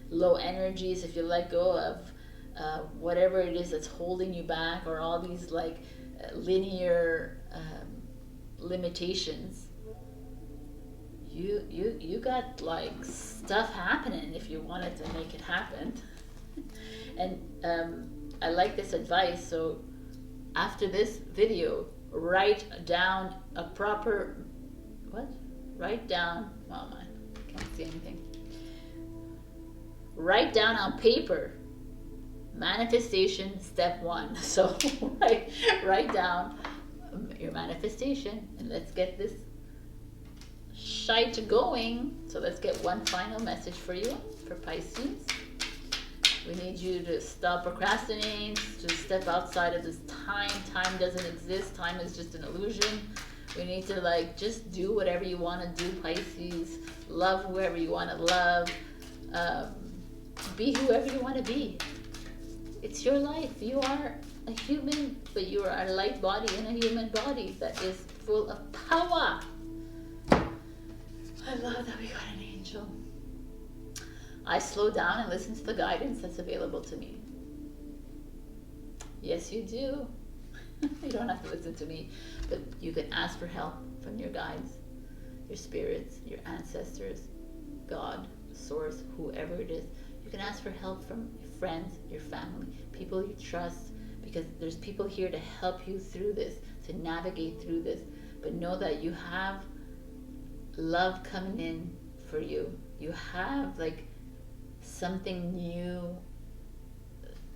low energies, if you let go of whatever it is that's holding you back, or all these like linear limitations, you got like stuff happening if you wanted to make it happen. And I like this advice. So after this video, write down a proper write down, oh man, can't see anything. Write down on paper manifestation step 1. So write down your manifestation, and let's get this shite going. So let's get one final message for you, for Pisces. We need you to stop procrastinating, to step outside of this time. Time doesn't exist. Time is just an illusion. We need to like just do whatever you want to do, Pisces. Love whoever you want to love. Be whoever you want to be. It's your life. You are a human, but you are a light body in a human body that is full of power. I love that we got an angel. I slow down and listen to the guidance that's available to me. Yes, you do. You don't have to listen to me, but you can ask for help from your guides, your spirits, your ancestors, God, source, whoever it is. You can ask for help from your friends, your family, people you trust, because there's people here to help you through this, to navigate through this. But know that you have love coming in for you. You have like something new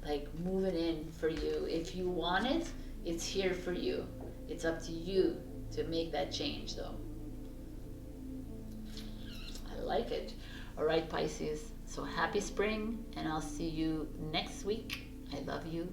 like moving in for you. If you want it, it's here for you. It's up to you to make that change though. I like it. All right, Pisces. So happy spring, and I'll see you next week. I love you.